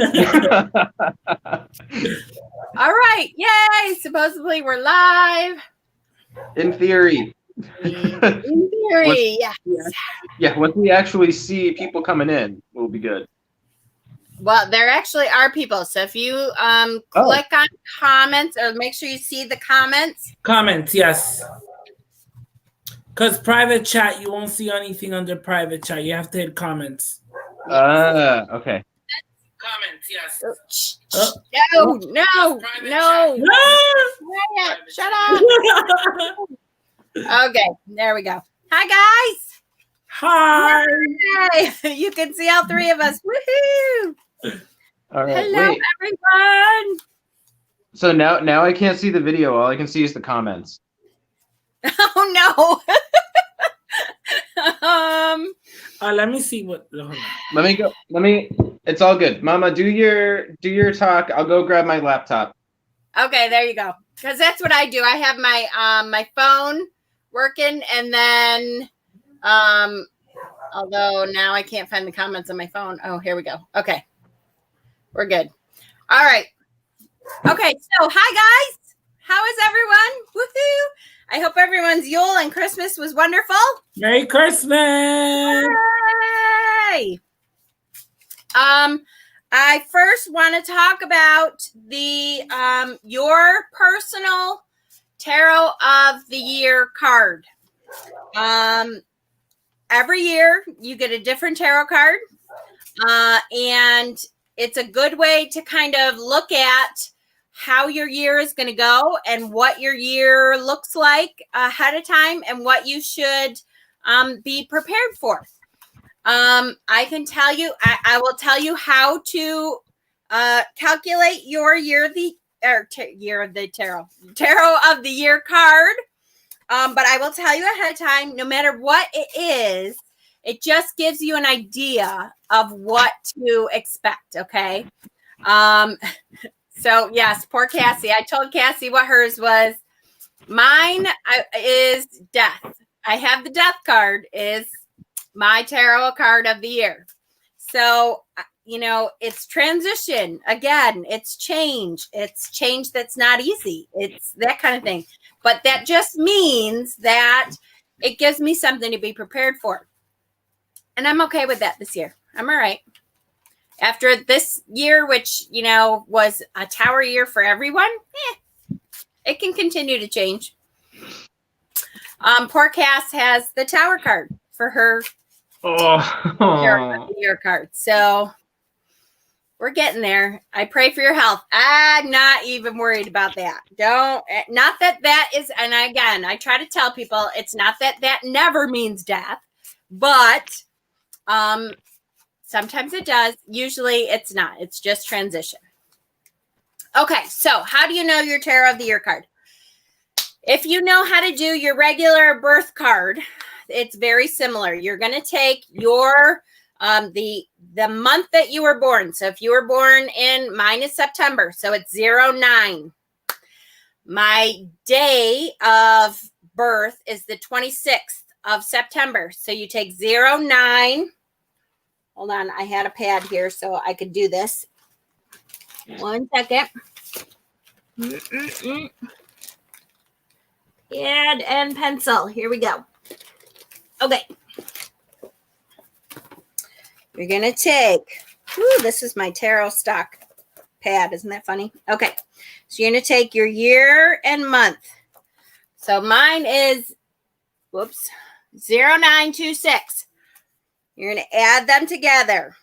All right. Yay. Supposedly we're live. In theory. In theory, yes. Yeah, once we actually see people coming in, we'll be good. Well, there actually are people. So if you click on comments, or make sure you see the comments. Comments, yes. Because private chat, you won't see anything under private chat. You have to hit comments. Okay. Comments, yes. No. Shut up. Okay, there we go. Hi, guys. Hi. Yay. You can see all three of us. Woohoo. All right. Hello, wait. everyone. So now I can't see the video. All I can see is the comments. Oh, no. Let me see what. Let me go. It's all good. Mama, do your talk. I'll go grab my laptop. Okay, there you go. Because that's what I do. I have my my phone working, and then although now I can't find the comments on my phone. Oh, here we go. Okay, we're good. All right. Okay, so hi guys. How is everyone? Woohoo! I hope everyone's Yule and Christmas was wonderful. Merry Christmas! Yay! I first want to talk about the your personal Tarot of the Year card. Every year you get a different tarot card, and it's a good way to kind of look at how your year is going to go and what your year looks like ahead of time and what you should be prepared for. I can tell you, I will tell you how to calculate your Tarot of the Year card. But I will tell you ahead of time, no matter what it is, it just gives you an idea of what to expect. Okay. So yes, poor Cassie. I told Cassie what hers was. Mine is death. I have the death card is my tarot card of the year. So, you know, it's transition. Again, it's change. It's change that's not easy. It's that kind of thing. But that just means that it gives me something to be prepared for. And I'm okay with that this year. I'm all right. After this year, which, you know, was a tower year for everyone, it can continue to change. Poor Cass has the tower card for her year card. So we're getting there. I pray for your health. I'm not even worried about that. Not that is, and again, I try to tell people it's not that never means death, but sometimes it does. Usually it's not. It's just transition. Okay, so how do you know your Tarot of the Year card? If you know how to do your regular birth card, it's very similar. You're going to take your the month that you were born. So if you were born in, mine is September, so it's 09. My day of birth is the 26th of September. So you take 09. Hold on, I had a pad here so I could do this. 1 second. Pad and pencil. Here we go. Okay. You're going to take, this is my tarot stock pad. Isn't that funny? Okay. So you're going to take your year and month. So mine is, 0926. You're going to add them together.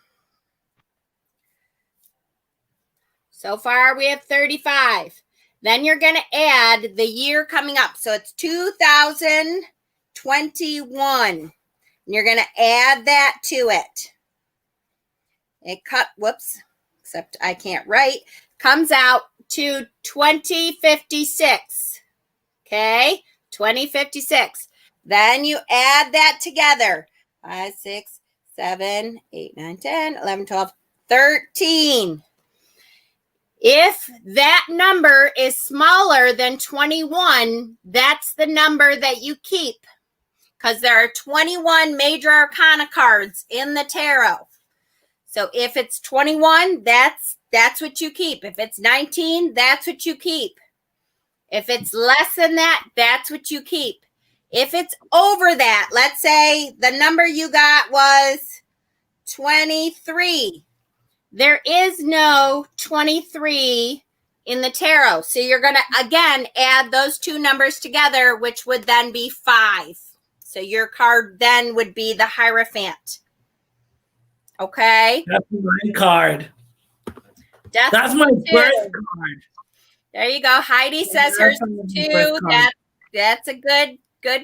So far, we have 35. Then you're going to add the year coming up. So it's 2021. And you're going to add that to it. Except I can't write. Comes out to 2056. Okay? 2056. Then you add that together. 5, 6, 7, 8, 9, 10, 11, 12, 13. If that number is smaller than 21, that's the number that you keep, because there are 21 major arcana cards in the tarot. So if it's 21, that's what you keep. If it's 19, that's what you keep. If it's less than that, that's what you keep. If it's over that, let's say the number you got was 23. There is no 23 in the tarot. So you're going to, again, add those two numbers together, which would then be 5. So your card then would be the Hierophant. Okay? That's my card. That's my birth card. There you go. Heidi says hers too. That's a good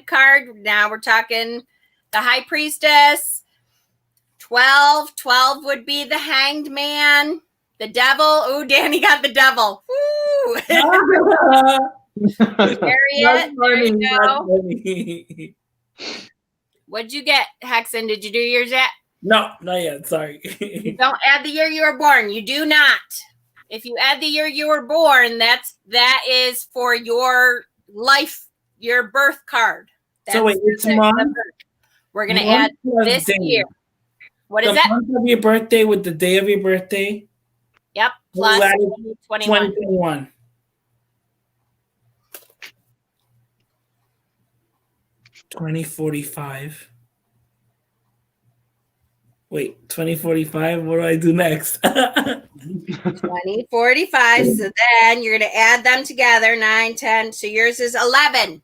card. Now we're talking the High Priestess. 12 would be the Hanged Man. The Devil. Ooh, Danny got the Devil. Woo! Chariot. There you go. What'd you get, Hexen? Did you do yours yet? No, not yet. Sorry. Don't add the year you were born. You do not. If you add the year you were born, that is for your life, your birth card. So wait, it's month. We're gonna add this day. year. What is the that? Month of your birthday with the day of your birthday. Yep. Plus 2021. 2045. Wait, 2045. What do I do next? 2045. So then you're going to add them together. 9, 10. So yours is 11.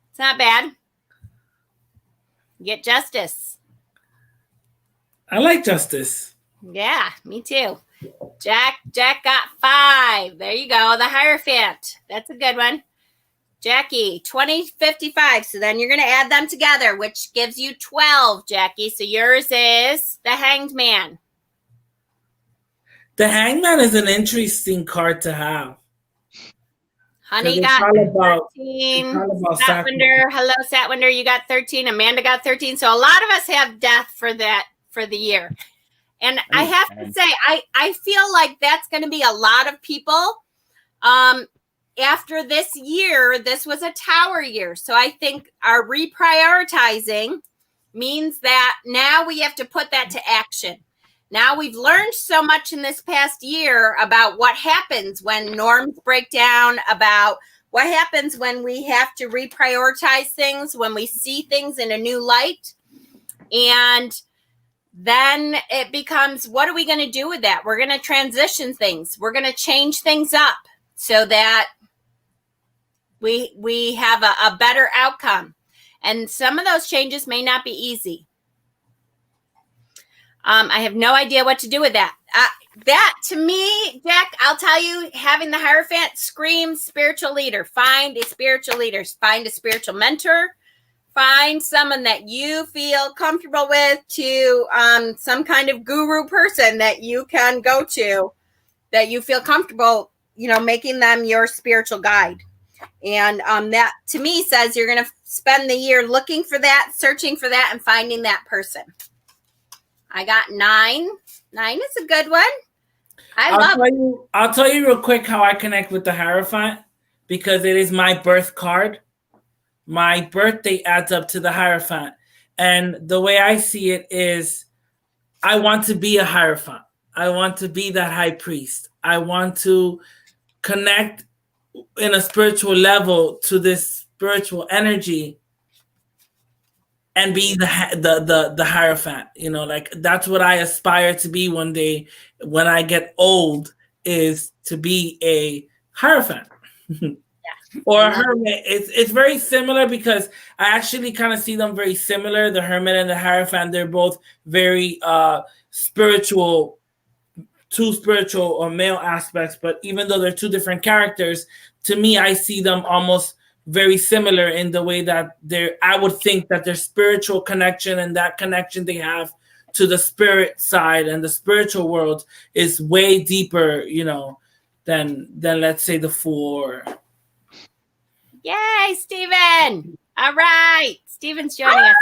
It's not bad. You get justice. I like justice. Yeah, me too. Jack got 5. There you go. The Hierophant. That's a good one. Jackie, 2055. So then you're going to add them together, which gives you 12, Jackie. So yours is the Hanged Man. The Hanged Man is an interesting card to have. Honey got 13. Satwinder, hello, Satwinder. You got 13. Amanda got 13. So a lot of us have death for the year. And I have to say, I feel like that's going to be a lot of people. After this year, this was a Tower year. So I think our reprioritizing means that now we have to put that to action. Now we've learned so much in this past year about what happens when norms break down, about what happens when we have to reprioritize things, when we see things in a new light. And then it becomes, what are we going to do with that? We're going to transition things. We're going to change things up so that we have a better outcome. And some of those changes may not be easy. I have no idea what to do with that. That, to me, Jack, I'll tell you, having the Hierophant screams spiritual leader. Find a spiritual leader. Find a spiritual mentor. Find someone that you feel comfortable with, to some kind of guru person that you can go to, that you feel comfortable, making them your spiritual guide. And that, to me, says you're going to spend the year looking for that, searching for that, and finding that person. I got 9. 9 is a good one. I'll tell you real quick how I connect with the Hierophant, because it is my birth card. My birthday adds up to the Hierophant. And the way I see it is, I want to be a Hierophant. I want to be that high priest. I want to connect in a spiritual level to this spiritual energy and be the Hierophant. Like, that's what I aspire to be one day when I get old, is to be a Hierophant. Or a hermit. It's very similar, because I actually kind of see them very similar. The hermit and the Hierophant, they're both very spiritual, two spiritual or male aspects. But even though they're two different characters, to me, I see them almost very similar in the way that I would think that their spiritual connection and that connection they have to the spirit side and the spiritual world is way deeper, than let's say the Fool. Yay, Stephen. All right. Stephen's joining us.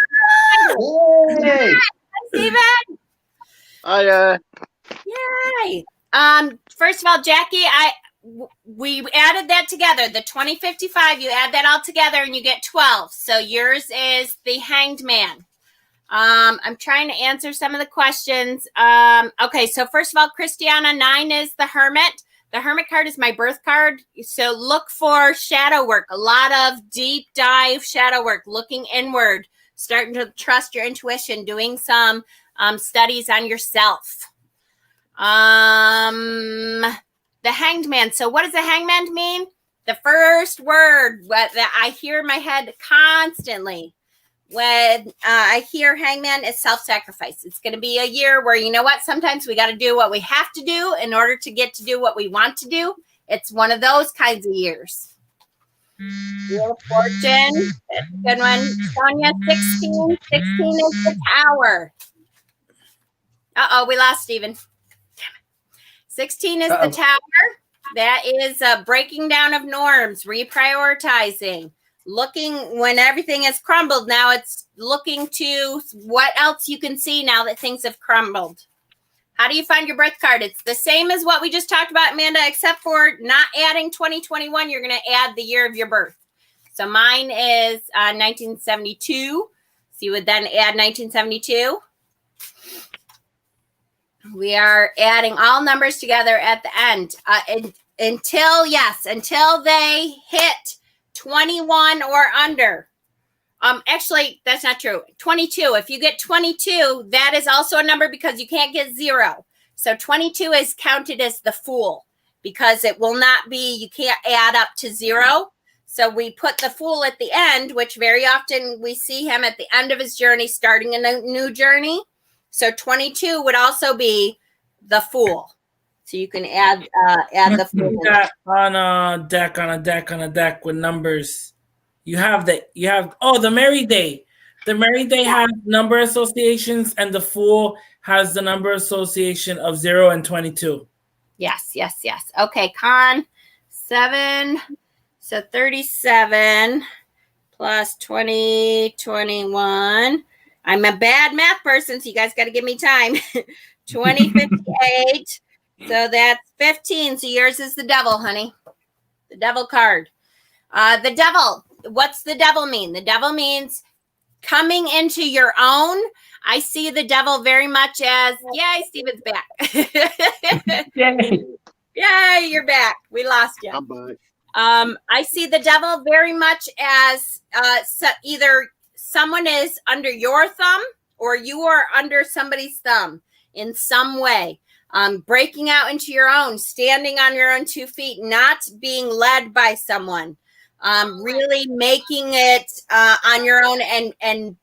Yay. Hi, Stephen. Hi. Yay. First of all, Jackie, we added that together. The 2055, you add that all together and you get 12. So yours is the Hanged Man. I'm trying to answer some of the questions. Okay, so first of all, Christiana, 9 is the Hermit. The Hermit card is my birth card. So look for shadow work, a lot of deep dive shadow work, looking inward, starting to trust your intuition, doing some studies on yourself. The Hanged Man. So what does the Hanged Man mean? The first word that I hear in my head constantly when I hear Hangman is self-sacrifice. It's going to be a year where, you know what, sometimes we got to do what we have to do in order to get to do what we want to do. It's one of those kinds of years. Wheel of Fortune, that's a good one. Sonia, 16. 16 is the Tower. Uh-oh, we lost Stephen. 16 is the Tower. That is breaking down of norms, reprioritizing. Looking when everything has crumbled. Now it's looking to what else you can see now that things have crumbled. How do you find your birth card? It's the same as what we just talked about, Amanda, except for not adding 2021. You're going to add the year of your birth. So mine is 1972. So you would then add 1972. We are adding all numbers together at the end until they hit 21 or under. Actually, that's not true. 22. If you get 22, that is also a number because you can't get 0. So 22 is counted as the Fool because it will not be, you can't add up to 0. So we put the Fool at the end, which very often we see him at the end of his journey, starting a new journey. So 22 would also be the Fool. So you can add the Fool. On a deck with numbers. You have the Merry Day. The Merry Day has number associations, and the Fool has the number association of 0 and 22. Yes. Okay, Con 7. So 37 plus 20, 21. I'm a bad math person, so you guys got to give me time. 20, 58. So that's 15. So yours is the Devil, honey. The Devil card. The Devil. What's the Devil mean? The Devil means coming into your own. I see the Devil very much as, yay, Steven's back. Yay, you're back. We lost you. I'm back. I see the Devil very much as either someone is under your thumb or you are under somebody's thumb in some way. Breaking out into your own, standing on your own 2 feet, not being led by someone, really making it on your own and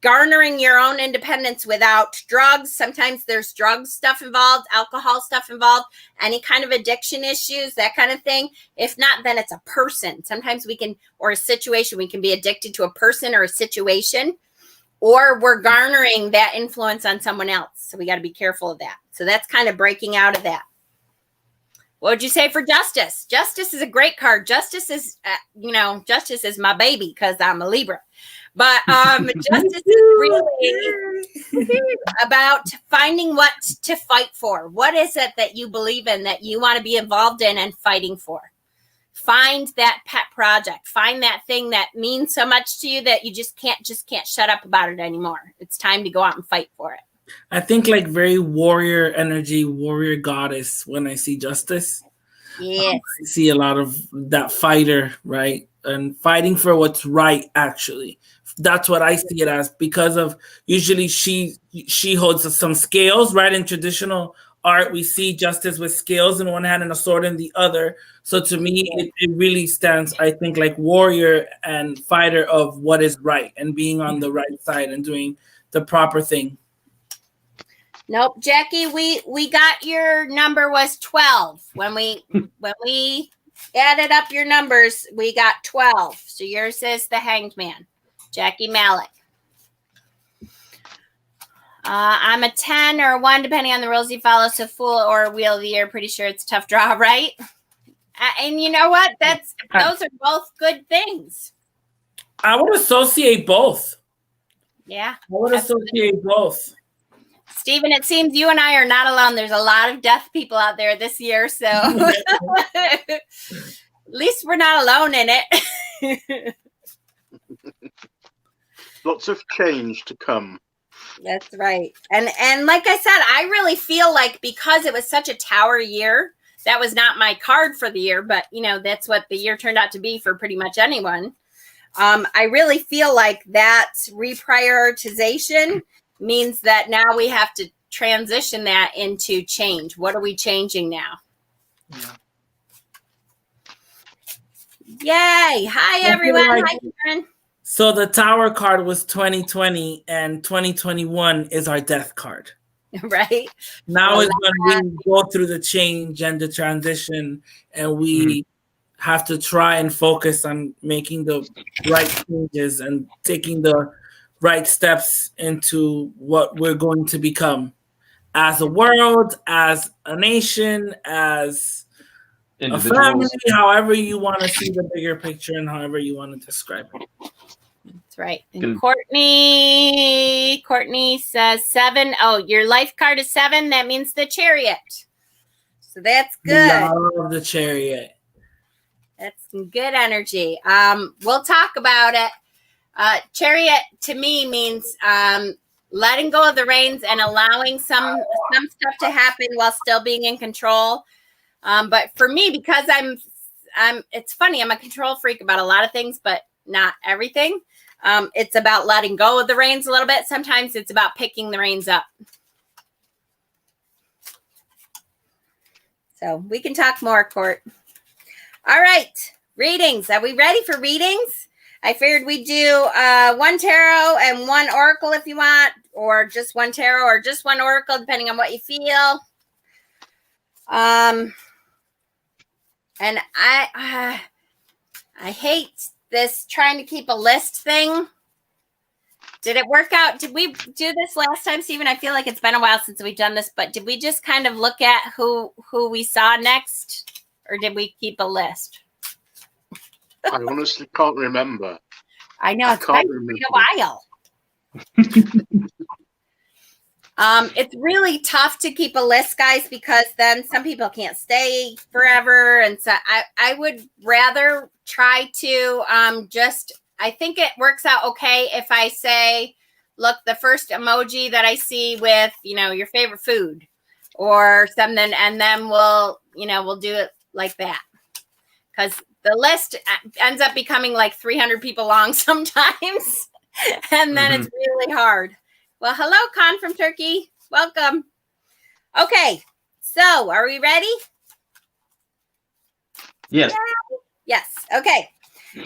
garnering your own independence without drugs. Sometimes there's drug stuff involved, alcohol stuff involved, any kind of addiction issues, that kind of thing. If not, then it's a person. Sometimes we can, or a situation, we can be addicted to a person or a situation, or we're garnering that influence on someone else. So we got to be careful of that. So that's kind of breaking out of that. What would you say for Justice? Justice is a great card. Justice is, Justice is my baby because I'm a Libra. But Justice is really about finding what to fight for. What is it that you believe in, that you want to be involved in and fighting for? Find that pet project. Find that thing that means so much to you that you just can't shut up about it anymore. It's time to go out and fight for it. I think like very warrior energy, warrior goddess when I see Justice. Yes. I see a lot of that fighter, right? And fighting for what's right, actually. That's what I see it as, because of usually she holds some scales, right? In traditional art, we see Justice with scales in one hand and a sword in the other. So to me, it really stands, I think, like warrior and fighter of what is right and being on the right side and doing the proper thing. Nope, Jackie, we got your number was 12. When we added up your numbers, we got 12. So yours is the Hanged Man, Jackie Malik. I'm a 10 or a 1, depending on the rules you follow. So Fool or Wheel of the Year, pretty sure it's a tough draw, right? And you know what? Those are both good things. I would associate both. Yeah. I would associate both. Stephen, it seems you and I are not alone. There's a lot of deaf people out there this year, so at least we're not alone in it. Lots of change to come. That's right. And like I said, I really feel like because it was such a tower year, that was not my card for the year, but that's what the year turned out to be for pretty much anyone. I really feel like that reprioritization means that now we have to transition that into change. What are we changing now? Yay. Hi, everyone. Hi, Karen. So the Tower card was 2020 and 2021 is our death card. Right. Now is when we go through the change and the transition and we have to try and focus on making the right changes and taking the right steps into what we're going to become as a world, as a nation, as a family, however you want to see the bigger picture and however you want to describe it. That's right. And Courtney says 7. Oh, your life card is 7. That means the Chariot. So that's good. I love the Chariot. That's some good energy. We'll talk about it. Chariot to me means letting go of the reins and allowing some stuff to happen while still being in control. But for me, because it's funny, I'm a control freak about a lot of things, but not everything. It's about letting go of the reins a little bit. Sometimes it's about picking the reins up. So we can talk more, Court. All right. Readings. Are we ready for readings? I figured we'd do 1 tarot and 1 oracle if you want, or just 1 tarot or just 1 oracle, depending on what you feel. And I hate this trying to keep a list thing. Did it work out? Did we do this last time, Stephen? I feel like it's been a while since we've done this, but did we just kind of look at who we saw next, or did we keep a list? I honestly can't remember. I know it's been a while. It's really tough to keep a list, guys, because then some people can't stay forever, and so I would rather try to I think it works out okay if I say, look, the first emoji that I see with, your favorite food or something, and then we'll do it like that. Because the list ends up becoming like 300 people long sometimes, and then it's really hard. Well, hello, Khan from Turkey. Welcome. Okay, so are we ready? Yes. Yes. Okay.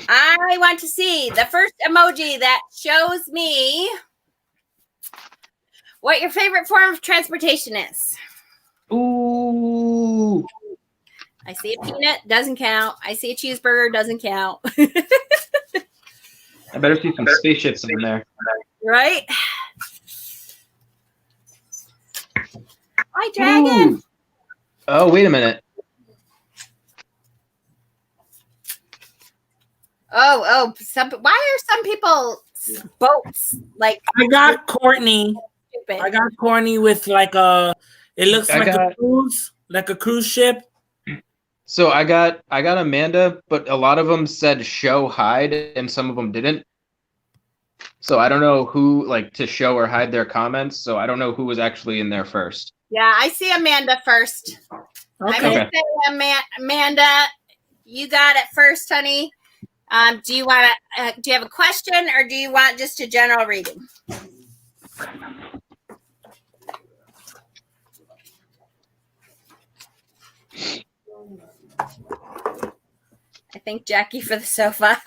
I want to see the first emoji that shows me what your favorite form of transportation is. Ooh. I see a peanut, doesn't count. I see a cheeseburger, doesn't count. I better see some spaceships in there. Right? Hi, Dragon. Ooh. Oh, wait a minute. Oh, why are some people boats like? I got Courtney. Stupid. I got Courtney with like a cruise, like a cruise ship. So I got Amanda, but a lot of them said show hide and some of them didn't. So I don't know who to show or hide their comments. So I don't know who was actually in there first. Yeah, I see Amanda first. Okay. I'm gonna say Amanda, you got it first, honey. Do you want to? Do you have a question, or do you want just a general reading? I think Jackie for the sofa.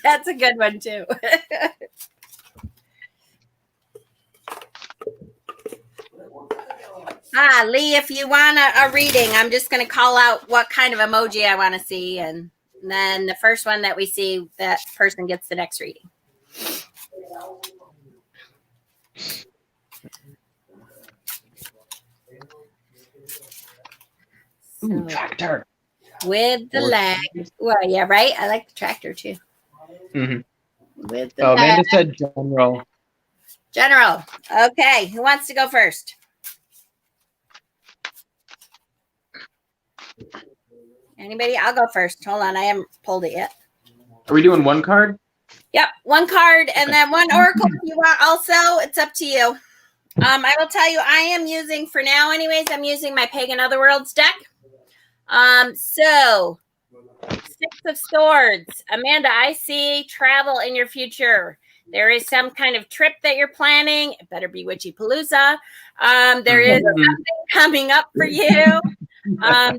That's a good one too. Lee, if you want a reading, I'm just going to call out what kind of emoji I want to see, and then the first one that we see, that person gets the next reading. Ooh, tractor. With the lag. Well, yeah, right? I like the tractor too. Mm-hmm. With the lag. Amanda said general. General. Okay, who wants to go first? Anybody? I'll go first. Hold on, I haven't pulled it yet. Are we doing one card? Yep, one card and then one oracle if you want also. It's up to you. I will tell you, I am using, for now anyways, I'm using my Pagan Otherworlds deck. So, Six of Swords. Amanda, I see travel in your future. There is some kind of trip that you're planning. It better be Witchy Palooza. There is something coming up for you. That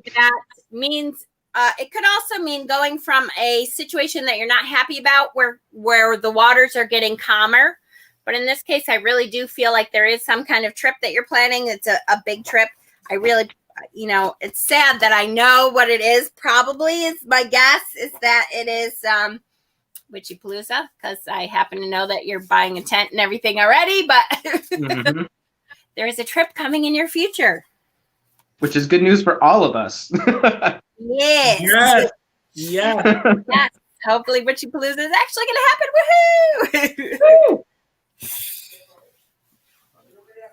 means it could also mean going from a situation that you're not happy about where the waters are getting calmer. But in this case, I really do feel like there is some kind of trip that you're planning. It's a big trip. I really, it's sad that I know what it is. Probably is my guess is that it is Witchy Palooza, because I happen to know that you're buying a tent and everything already. But there is a trip coming in your future. Which is good news for all of us. Yes. Yes. Yeah. Yes. Hopefully Witchy Palooza is actually going to happen. Woohoo!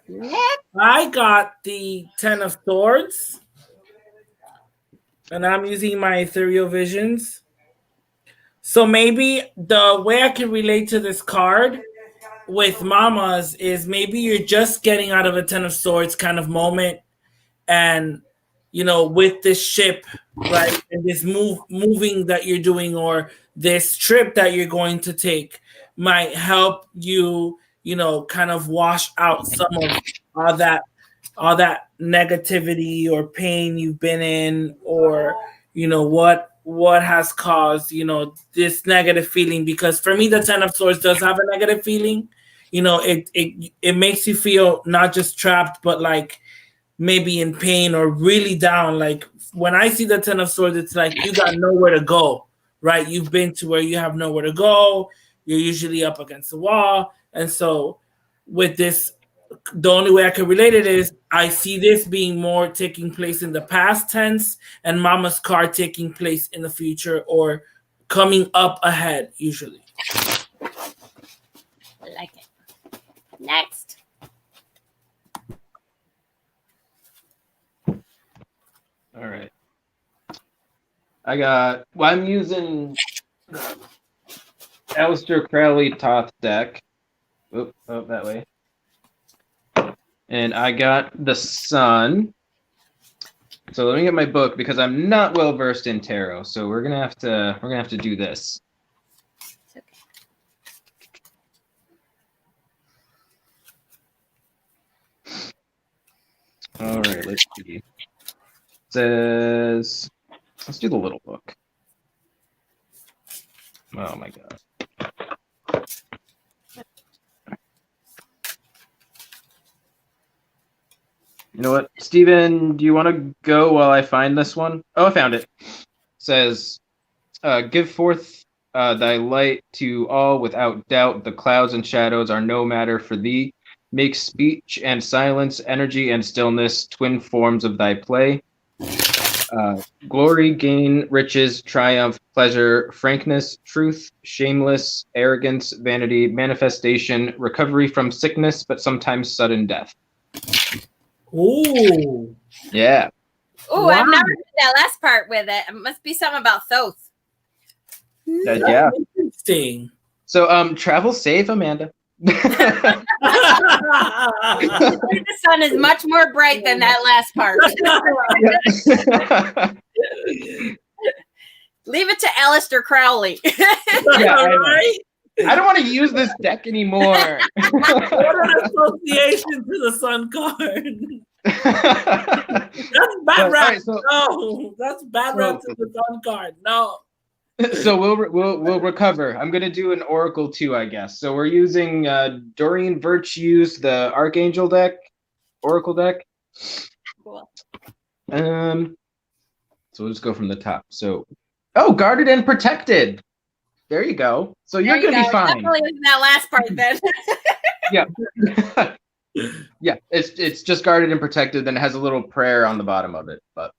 Next. I got the 10 of Swords, and I'm using my Ethereal Visions. So maybe the way I can relate to this card with Mamas is maybe you're just getting out of a 10 of Swords kind of moment, and with this ship, right, and this moving that you're doing, or this trip that you're going to take, might help you, kind of wash out some of all that negativity or pain you've been in, or what has caused this negative feeling. Because for me, the 10 of Swords does have a negative feeling. It makes you feel not just trapped, but like maybe in pain or really down. Like when I see the 10 of Swords, it's like you got nowhere to go, right? You've been to where you have nowhere to go. You're usually up against the wall. And so with this, the only way I can relate it is I see this being more taking place in the past tense, and Mama's card taking place in the future or coming up ahead usually. I like it. Next. All right. I'm using Aleister Crowley Toth deck. Oh, that way. And I got the Sun. So let me get my book because I'm not well versed in tarot. So we're gonna have to do this. It's okay. All right, let's see. It says, let's do the little book. Oh my god. You know what, Steven, do you want to go while I find this one? Oh, I found it. It says, give forth thy light to all without doubt. The clouds and shadows are no matter for thee. Make speech and silence, energy and stillness, twin forms of thy play. Glory, gain, riches, triumph, pleasure, frankness, truth, shameless, arrogance, vanity, manifestation, recovery from sickness, but sometimes sudden death. Ooh. Yeah. Oh, Wow. I've never heard that last part with it. It must be something about Thoth. Yeah. Interesting. So, travel safe, Amanda. The sun is much more bright than that last part. Leave it to Aleister Crowley. Yeah, I know. Right? I don't want to use this deck anymore. What an association to the Sun card. That's bad All rap. right, so- No, that's bad rap to the Sun card. No. So we'll recover. I'm gonna do an Oracle too, I guess. So we're using Doreen Virtue's the Archangel deck, Oracle deck. Cool. So we'll just go from the top. So, guarded and protected. There you go. So you're There you gonna be go. fine. Definitely isn't that last part then. Yeah. Yeah, it's just guarded and protected, then it has a little prayer on the bottom of it. But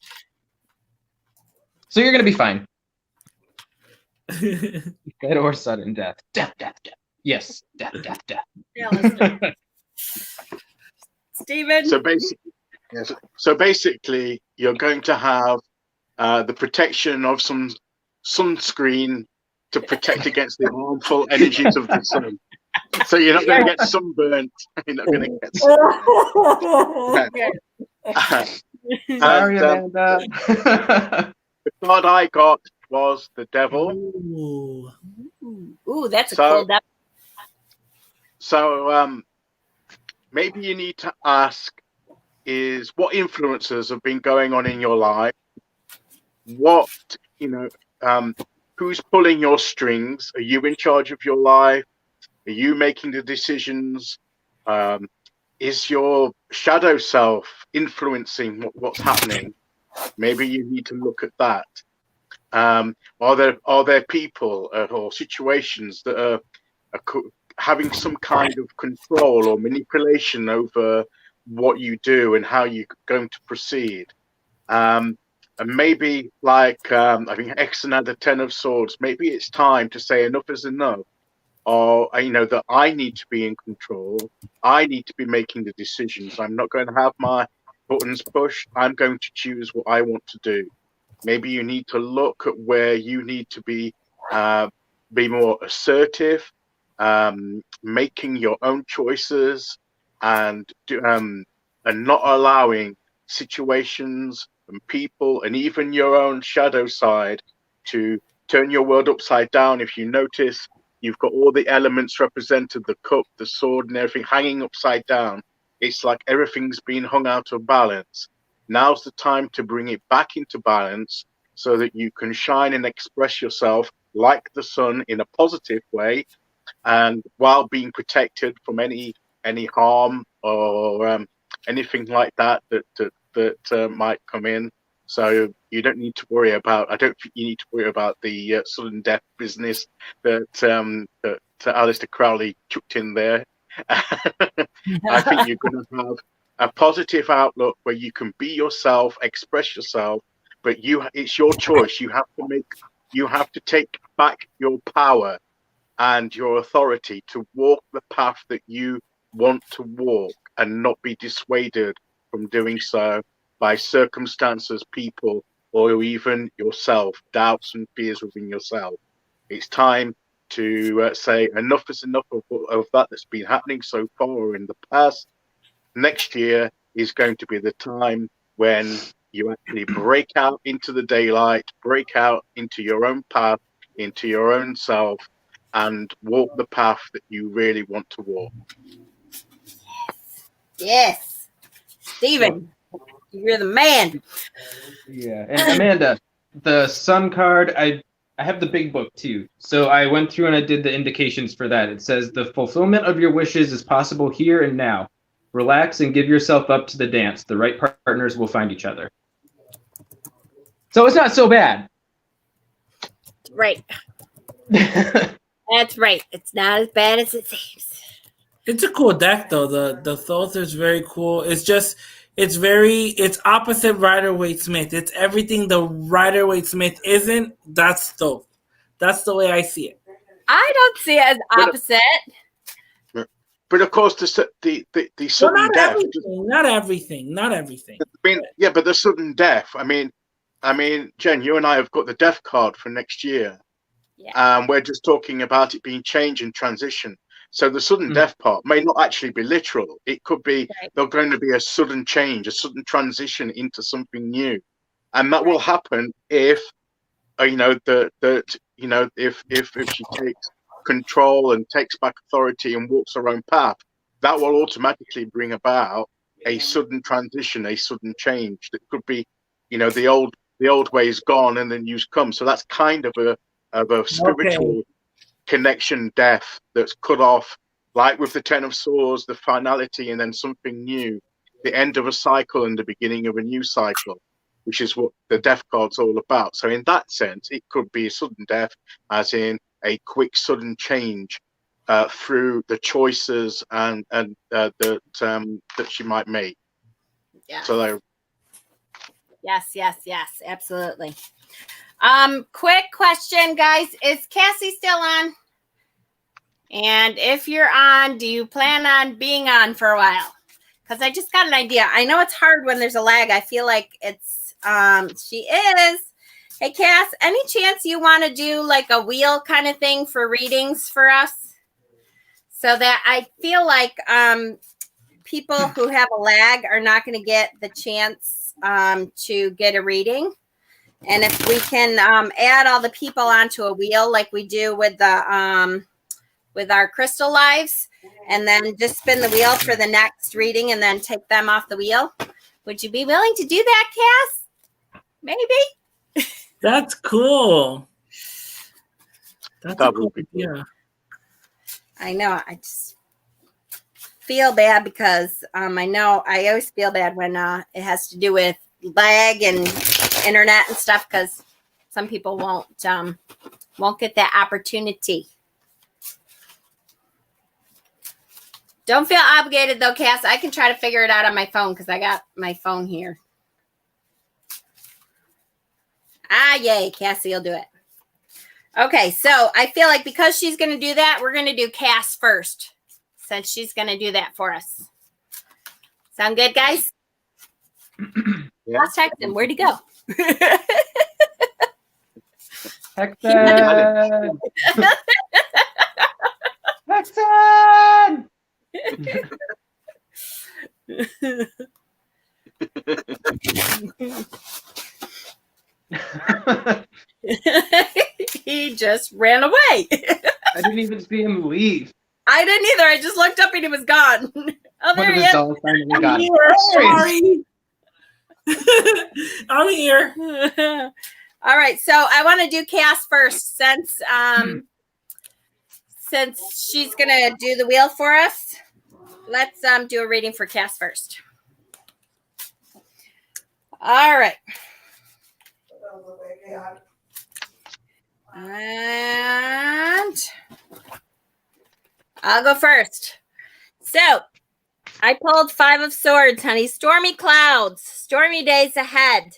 so you're gonna be fine. Dead or sudden death. Death. Yes, death. Aleister. Steven? So basically, you're going to have the protection of some sunscreen to protect against the harmful energies of the sun. So you're not going to get sunburnt. You're not going to get sunburnt. Sorry, And, Amanda. the card I got was the devil. Ooh. Ooh, that's a So- cool devil. So maybe you need to ask is what influences have been going on in your life? What, who's pulling your strings? Are you in charge of your life? Are you making the decisions? Is your shadow self influencing what's happening? Maybe you need to look at that. Are there people or situations that are having some kind of control or manipulation over what you do and how you're going to proceed? And maybe like I think Exon had the Ten of Swords. Maybe it's time to say enough is enough, or that I need to be in control. I need to be making the decisions. I'm not going to have my buttons pushed. I'm going to choose what I want to do. Maybe you need to look at where you need to be more assertive, making your own choices, and not allowing situations and people and even your own shadow side to turn your world upside down. If you notice, you've got all the elements represented, the cup, the sword, and everything hanging upside down. It's like everything's been hung out of balance. Now's the time to bring it back into balance so that you can shine and express yourself like the sun in a positive way, and while being protected from any harm or anything like that might come in. So you don't need to worry about. I don't think you need to worry about the sudden death business that Aleister Crowley chucked in there. I think you're going to have a positive outlook where you can be yourself, express yourself, but it's your choice. You have to take back your power and your authority to walk the path that you want to walk and not be dissuaded from doing so by circumstances, people, or even yourself, doubts and fears within yourself. It's time to say enough is enough of that that's been happening so far or in the past. Next year is going to be the time when you actually break out into the daylight, break out into your own path, into your own self, and walk the path that you really want to walk. Yes. Stephen, you're the man. Yeah, and Amanda, the sun card, I have the big book too. So I went through and I did the indications for that. It says the fulfillment of your wishes is possible here and now. Relax and give yourself up to the dance. The right partners will find each other. So it's not so bad. Right. That's right. It's not as bad as it seems. It's a cool deck though. The Thoth is very cool. It's opposite Rider-Waite-Smith. It's everything the Rider-Waite-Smith isn't. That's Thoth. That's the way I see it. I don't see it as opposite. But of course, the sudden Well, death. Not everything. I mean, yeah, but the sudden death. I mean, Jen, you and I have got the death card for next year. Yeah. We're just talking about it being change and transition. So the sudden death part may not actually be literal. It could be there's going to be a sudden change, a sudden transition into something new, and that will happen if, if she takes control and takes back authority and walks her own path. That will automatically bring about a sudden transition, a sudden change. That could be, the old way is gone and the new's come. So that's kind of a spiritual connection death that's cut off, like with the Ten of Swords, the finality and then something new, the end of a cycle and the beginning of a new cycle, which is what the death card's all about. So in that sense, it could be a sudden death, as in a quick sudden change through the choices and that she might make. Yeah. So Yes, absolutely. Quick question, guys. Is Cassie still on? And if you're on, do you plan on being on for a while? Because I just got an idea. I know it's hard when there's a lag. I feel like it's she is. Hey, Cass, any chance you want to do like a wheel kind of thing for readings for us? So that I feel like people who have a lag are not going to get the chance to get a reading. And if we can add all the people onto a wheel like we do with our crystal lives, and then just spin the wheel for the next reading and then take them off the wheel. Would you be willing to do that, Cass? Maybe. That's cool. That's That a cool would be cool. idea. I know. I just feel bad because I know I always feel bad when it has to do with lag and internet and stuff, because some people won't get that opportunity. Don't feel obligated though, Cass. I can try to figure it out on my phone because I got my phone here. Yay, Cassie will do it. Okay, so I feel like because she's going to do that, we're going to do Cass first, since she's going to do that for us. Sound good, guys? Yeah. Let's text him. Where'd he go? Hexen! Hexen! He just ran away. I didn't even see him leave. I didn't either. I just looked up and he was gone. Oh, One there of he his is. dolls finally I'm got here. it. Sorry. I'm here. All right, so I want to do Cass first since she's gonna do the wheel for us. Let's do a reading for Cass first. All right. And I'll go first. So I pulled 5 of Swords, honey. Stormy clouds, stormy days ahead.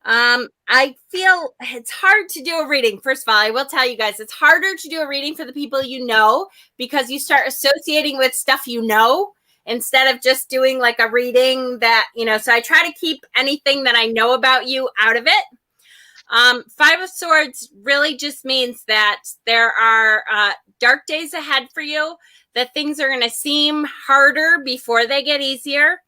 I feel it's hard to do a reading. First of all, I will tell you guys, it's harder to do a reading for the people you know, because you start associating with stuff you know instead of just doing like a reading that, so I try to keep anything that I know about you out of it. 5 of Swords really just means that there are dark days ahead for you, that things are going to seem harder before they get easier.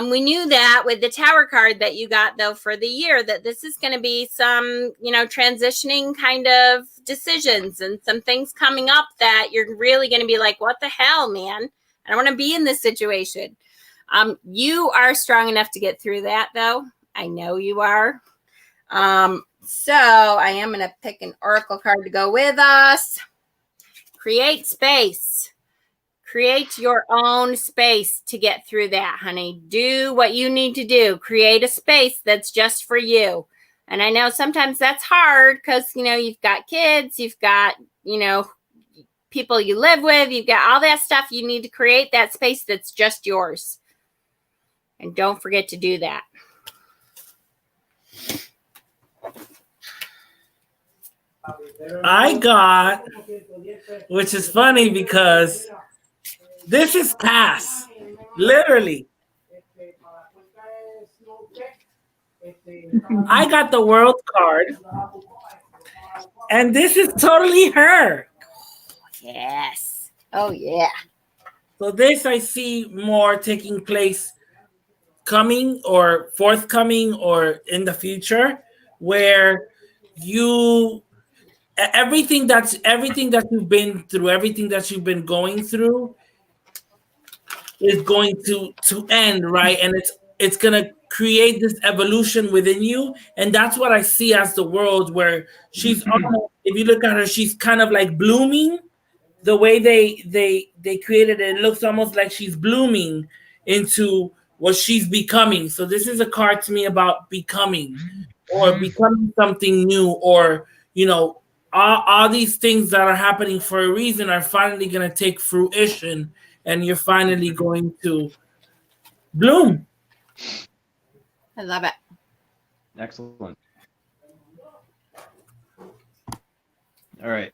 We knew that with the Tower card that you got, though, for the year, that this is going to be some, transitioning kind of decisions and some things coming up that you're really going to be like, what the hell, man? I don't want to be in this situation. You are strong enough to get through that, though. I know you are. So I am going to pick an Oracle card to go with us. Create space. Create your own space to get through that, honey. Do what you need to do. Create a space that's just for you. And I know sometimes that's hard because, you've got kids, you've got, people you live with, you've got all that stuff. You need to create that space that's just yours. And don't forget to do that. I got, which is funny because this is Cass, literally. I got the World card, and this is totally her. Yes. Oh, yeah. So this I see more taking place coming or forthcoming or in the future, where everything that you've been through, everything that you've been going through is going to end, right? And it's gonna create this evolution within you, and that's what I see as the world, where she's almost, if you look at her, she's kind of like blooming. The way they created it, it looks almost like she's blooming into what she's becoming. So this is a card to me about becoming, or becoming something new, or all these things that are happening for a reason are finally going to take fruition, and you're finally going to bloom. I love it. Excellent. All right.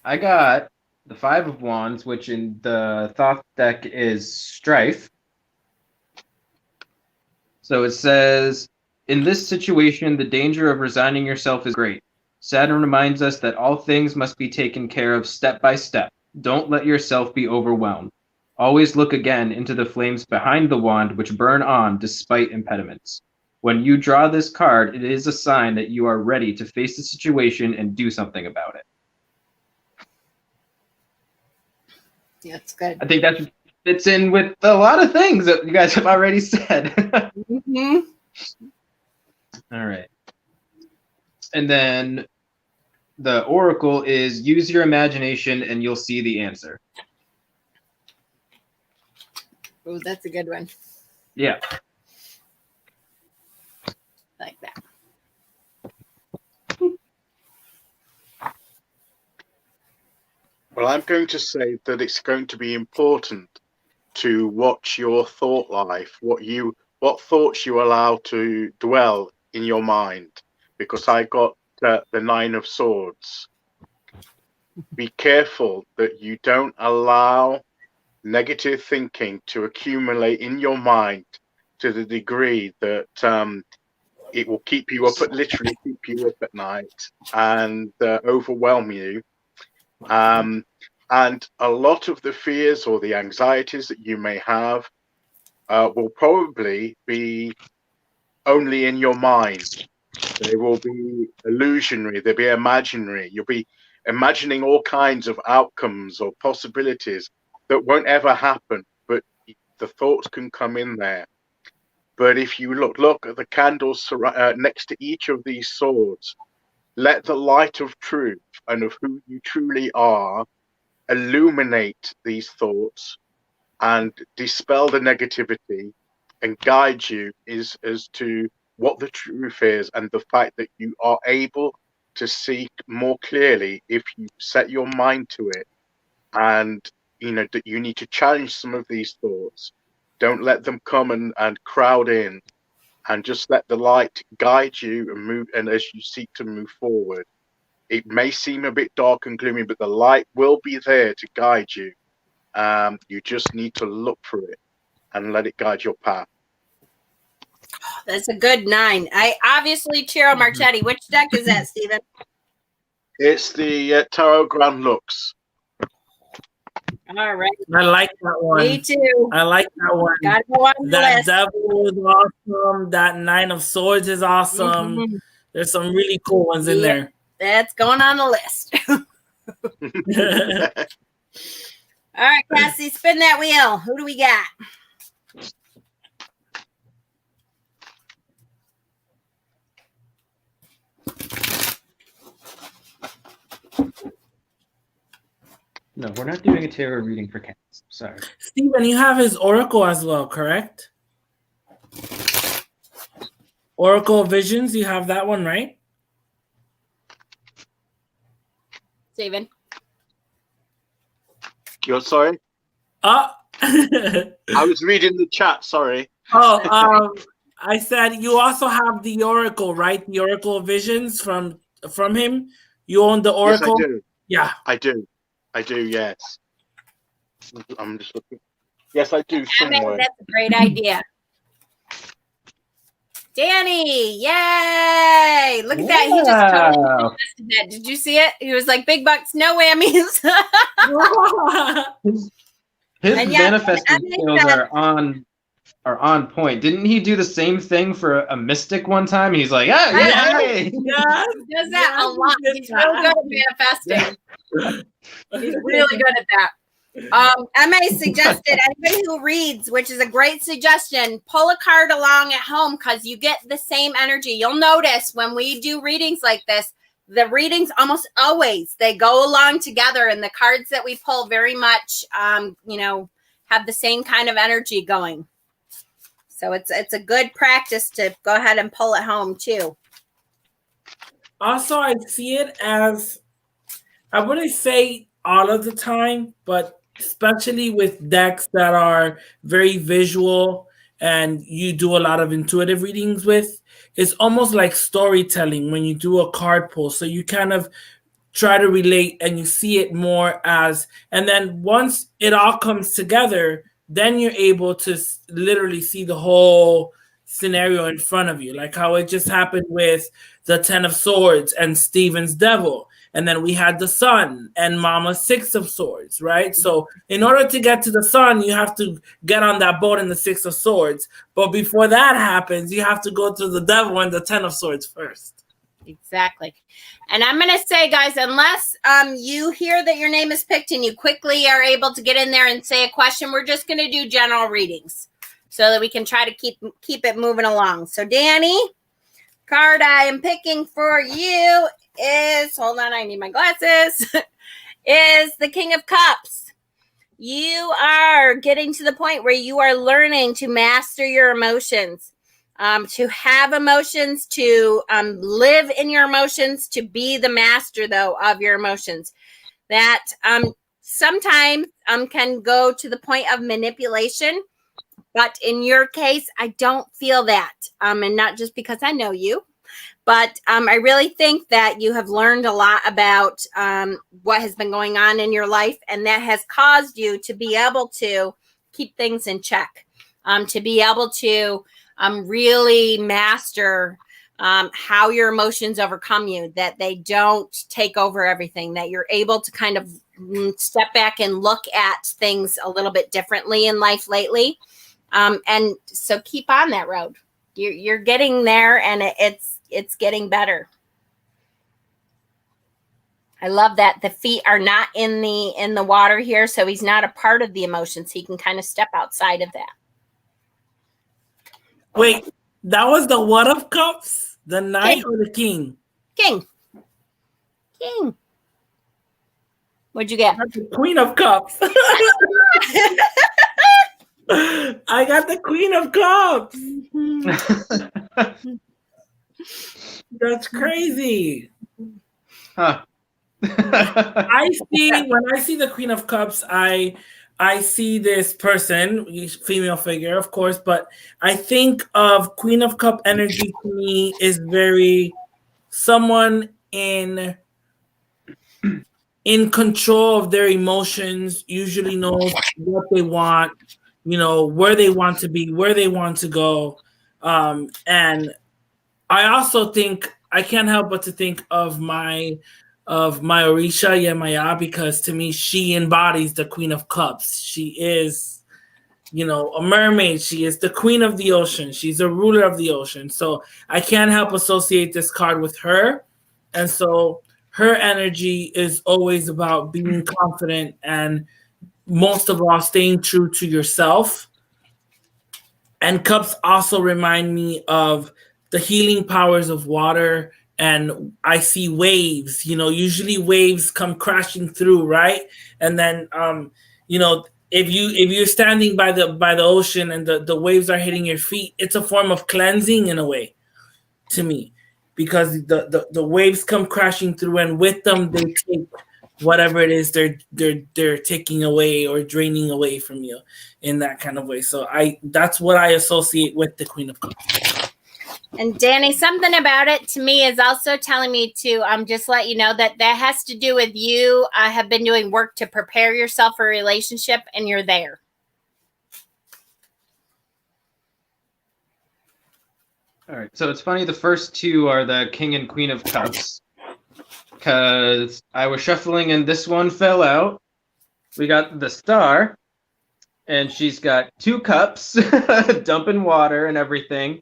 I got the 5 of Wands, which in the Thoth deck is Strife. So it says, In this situation, the danger of resigning yourself is great. Saturn reminds us that all things must be taken care of step by step. Don't let yourself be overwhelmed. Always look again into the flames behind the wand which burn on despite impediments. When you draw this card, it is a sign that you are ready to face the situation and do something about it. That's good. I think that fits in with a lot of things that you guys have already said. Mm-hmm. All right. And then the oracle is use your imagination and you'll see the answer. Oh, that's a good one. Yeah. Like that. Well, I'm going to say that it's going to be important to watch your thought life, what thoughts you allow to dwell in your mind, because I got the 9 of Swords. Be careful that you don't allow negative thinking to accumulate in your mind to the degree that it will keep you up literally keep you up at night and overwhelm you. And a lot of the fears or the anxieties that you may have will probably be only in your mind. They will be illusionary, they'll be imaginary. You'll be imagining all kinds of outcomes or possibilities that won't ever happen, but the thoughts can come in there. But if you look at the candles next to each of these swords, let the light of truth and of who you truly are illuminate these thoughts and dispel the negativity and guide you as to what the truth is, and the fact that you are able to see more clearly if you set your mind to it. And that you need to challenge some of these thoughts. Don't let them come and crowd in, and just let the light guide you and move. And as you seek to move forward, it may seem a bit dark and gloomy, but the light will be there to guide you. You just need to look for it and let it guide your path. That's a good 9. I obviously Tarot Marchetti. Which deck is that, Stephen? It's the Tarot Grand Lux. All right. I like that one. Me too. I like that one. Gotta go on the That list. devil is awesome. That 9 of Swords is awesome. Mhm. There's some really cool ones in there. That's going on the list. All right, Cassie, spin that wheel. Who do we got? No, we're not doing a tarot reading for cats. Sorry. Stephen, you have his Oracle as well, correct? Oracle Visions, you have that one, right? Stephen. You're sorry? Oh, I was reading the chat, sorry. I said you also have the Oracle, right? The Oracle Visions from him. You own the Oracle? Yes, I do. Yeah. I do, yes. I'm just looking. Yes, I do I mean, somewhere. that's a great idea. Danny, yay! Look at that. He just totally manifested that. Did you see it? He was like, big bucks, no whammies. His And yeah, manifesting I skills are on point. Didn't he do the same thing for a mystic one time? He's like, Yes. He does that a lot. He's real good at manifesting. He's really good at that. Emma suggested anybody who reads, which is a great suggestion, pull a card along at home because you get the same energy. You'll notice when we do readings like this, the readings almost always they go along together, and the cards that we pull very much, have the same kind of energy going. So it's a good practice to go ahead and pull at home too. Also, I see it as, I wouldn't say all of the time, but especially with decks that are very visual and you do a lot of intuitive readings with, it's almost like storytelling when you do a card pull. So you kind of try to relate and you see it more as, and then once it all comes together, then you're able to literally see the whole scenario in front of you, like how it just happened with the 10 of Swords and Stephen's Devil. And then we had the Sun and Mama's 6 of Swords, right? So in order to get to the Sun, you have to get on that boat in the 6 of Swords. But before that happens, you have to go through the Devil and the 10 of Swords first. Exactly. And I'm going to say, guys, unless you hear that your name is picked and you quickly are able to get in there and say a question, we're just going to do general readings so that we can try to keep it moving along. So, Danny, card I am picking for you is, hold on, I need my glasses, is the King of Cups. You are getting to the point where you are learning to master your emotions, to have emotions, to live in your emotions, to be the master, though, of your emotions. That sometimes can go to the point of manipulation. But in your case, I don't feel that. And not just because I know you. But I really think that you have learned a lot about what has been going on in your life, and that has caused you to be able to keep things in check, to be able to really master how your emotions overcome you, that they don't take over everything, that you're able to kind of step back and look at things a little bit differently in life lately. And so keep on that road. You're getting there, and it's getting better. I love that the feet are not in the water here, so he's not a part of the emotions. He can kind of step outside of that. Wait, that was the what of cups? The knight or the king? King. What'd you get? The Queen of Cups. I got the Queen of Cups. That's crazy. Huh. When I see the Queen of Cups, I see this person, female figure, of course, but I think of Queen of Cup energy to me is very someone in control of their emotions, usually knows what they want, where they want to be, where they want to go. And I also think, I can't help but to think of my Orisha Yemaya, because to me, she embodies the Queen of Cups. She is, a mermaid. She is the queen of the ocean. She's a ruler of the ocean. So I can't help associate this card with her. And so her energy is always about being confident and most of all, staying true to yourself. And cups also remind me of the healing powers of water. And I see waves, usually waves come crashing through, right? And then, if you're standing by the ocean and the waves are hitting your feet, it's a form of cleansing in a way to me, because the waves come crashing through, and with them they take whatever it is they're taking away or draining away from you in that kind of way. So that's what I associate with the Queen of Cups. And Danny, something about it to me is also telling me to just let you know that has to do with you. I have been doing work to prepare yourself for a relationship, and you're there. All right. So it's funny. The first two are the King and Queen of Cups, because I was shuffling and this one fell out. We got the Star, and she's got 2 cups, dumping water and everything.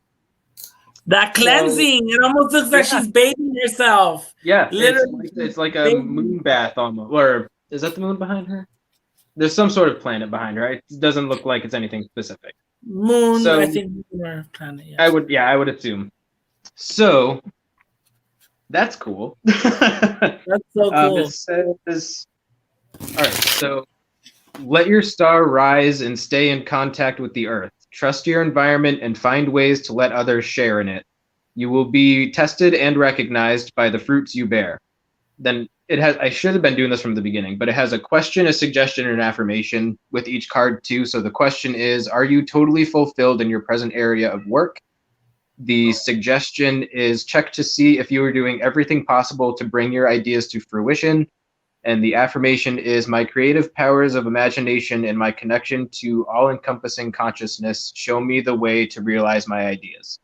That cleansing, it almost looks like she's bathing herself. Yeah, literally, it's like a moon bath almost. Or is that the moon behind her? There's some sort of planet behind her. It doesn't look like it's anything specific. Moon, so, I think lunar planet. Yeah. I would assume. So that's cool. That's so cool. It says, all right, so let your star rise and stay in contact with the earth. Trust your environment and find ways to let others share in it. You will be tested and recognized by the fruits you bear. Then it has, I should have been doing this from the beginning, but it has a question, a suggestion, and an affirmation with each card too. So the question is, are you totally fulfilled in your present area of work? The suggestion is, check to see if you are doing everything possible to bring your ideas to fruition. And the affirmation is, my creative powers of imagination and my connection to all-encompassing consciousness show me the way to realize my ideas.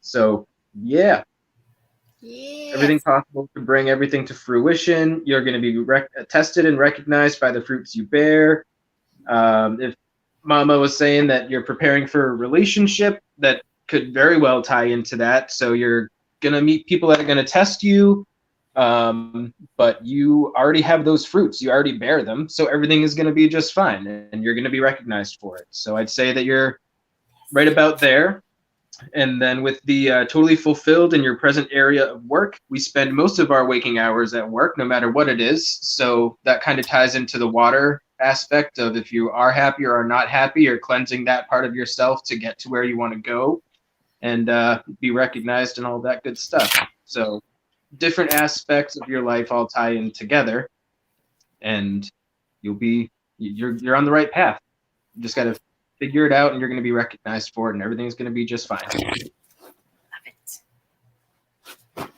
So, yeah. Yes. Everything possible to bring everything to fruition. You're going to be tested and recognized by the fruits you bear. If Mama was saying that you're preparing for a relationship, that could very well tie into that. So you're going to meet people that are going to test you, but you already have those fruits. You already bear them. So everything is going to be just fine, and you're going to be recognized for it. So I'd say that you're right about there. And then with the totally fulfilled in your present area of work, we spend most of our waking hours at work, no matter what it is. So that kind of ties into the water aspect of, if you are happy or are not happy, you're cleansing that part of yourself to get to where you want to go and be recognized and all that good stuff. So different aspects of your life all tie in together, and you're on the right path. You just got to figure it out, and you're going to be recognized for it, and everything's going to be just fine. Love it.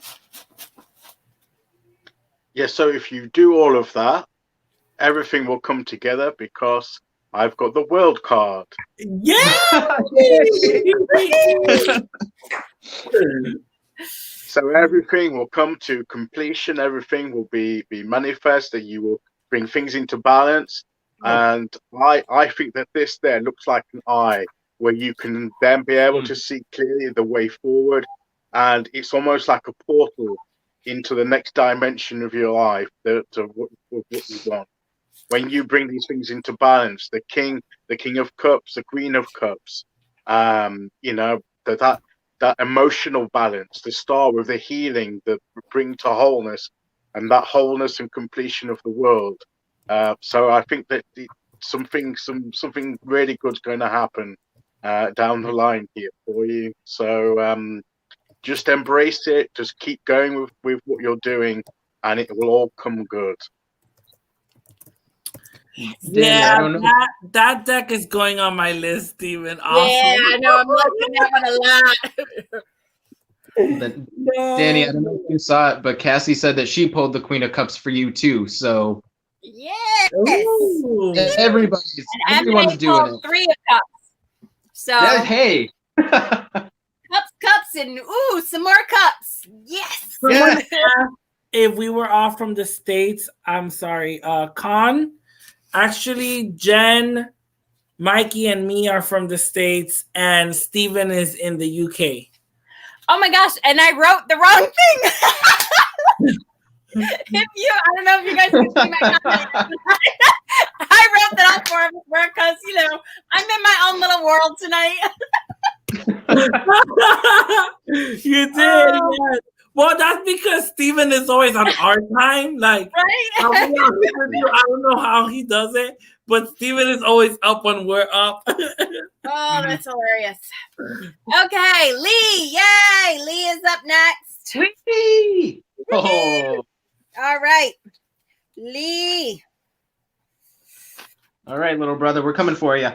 Yeah, so if you do all of that, everything will come together because I've got the world card. Yeah. So everything will come to completion. Everything will be manifest, that you will bring things into balance. And I think that this there looks like an eye where you can then be able to see clearly the way forward. And it's almost like a portal into the next dimension of your life, of what you want. When you bring these things into balance, the king of cups, the queen of cups, that emotional balance, the star with the healing that bring to wholeness, and that wholeness and completion of the world. So I think that something really good's going to happen down the line here for you. So just embrace it. Just keep going with what you're doing, and it will all come good. Yeah, that deck is going on my list, Stephen. Awesome. Yeah, I know. I'm looking at it a lot. Danny, I don't know if you saw it, but Cassie said that she pulled the Queen of Cups for you too. So Yes. Ooh. everyone's doing it. 3 of Cups. So Yeah, hey. cups, and some more cups. Yes. Yeah. If we were off from the States, I'm sorry. Con, actually, Jen, Mikey, and me are from the States, and Stephen is in the UK. Oh my gosh! And I wrote the wrong thing. I don't know if you guys can see my comment. I wrote that all 4 of us were because I'm in my own little world tonight. You did. Yes. Well, that's because Stephen is always on our time. Like, Right? I'll be honest with you, I don't know how he does it, but Stephen is always up when we're up. Oh, that's hilarious. Okay, Lee. Yay! Lee is up next. Whee! Oh. All right, Lee. All right, little brother, we're coming for you.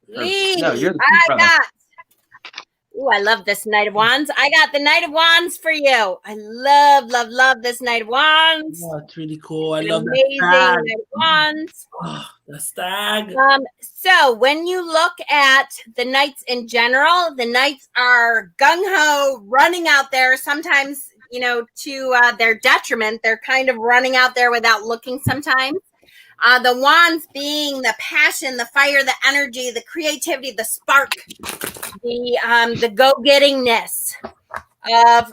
Lee. No, you're the I brother. got. Ooh, I love this Knight of Wands. I got the Knight of Wands for you. I love this Knight of Wands. Oh, it's really cool. I An love amazing that Knight of Wands. Oh, the stag. So when you look at the knights in general, the knights are gung-ho, running out there, sometimes, to their detriment. They're kind of running out there without looking sometimes. The wands being the passion, the fire, the energy, the creativity, the spark, the go-gettingness of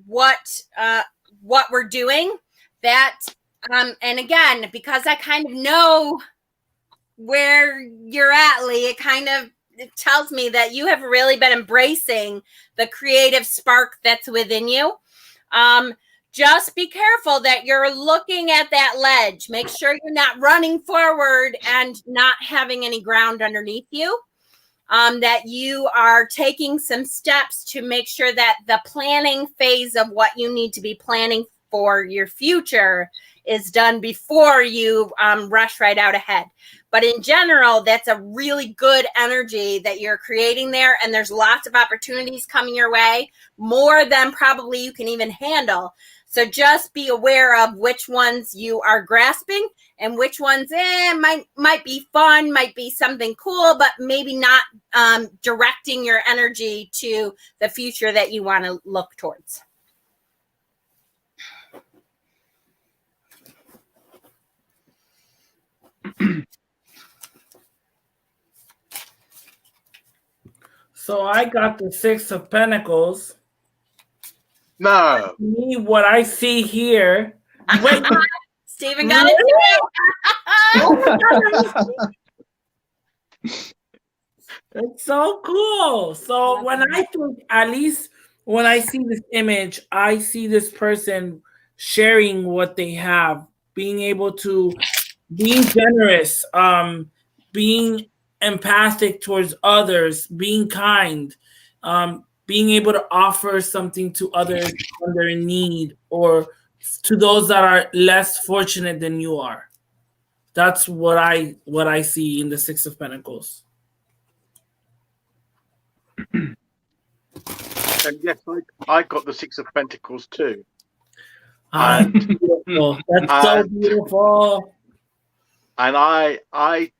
what we're doing. That and again, because I kind of know where you're at, Lee, it tells me that you have really been embracing the creative spark that's within you. Just be careful that you're looking at that ledge. Make sure you're not running forward and not having any ground underneath you. That you are taking some steps to make sure that the planning phase of what you need to be planning for your future is done before you rush right out ahead. But in general, that's a really good energy that you're creating there. And there's lots of opportunities coming your way, more than probably you can even handle. So just be aware of which ones you are grasping and which ones might be fun, might be something cool, but maybe not directing your energy to the future that you want to look towards. So I got the Six of Pentacles. No. Me, what I see here. Wait, Stephen got it too. it's so cool. So when I think, at least when I see this image, I see this person sharing what they have, being able to, being generous, being empathic towards others, being kind, being able to offer something to others when they're in need, or to those that are less fortunate than you are. That's what I see in the Six of Pentacles. And yes, I got the Six of Pentacles too. That's beautiful. That's so beautiful. And I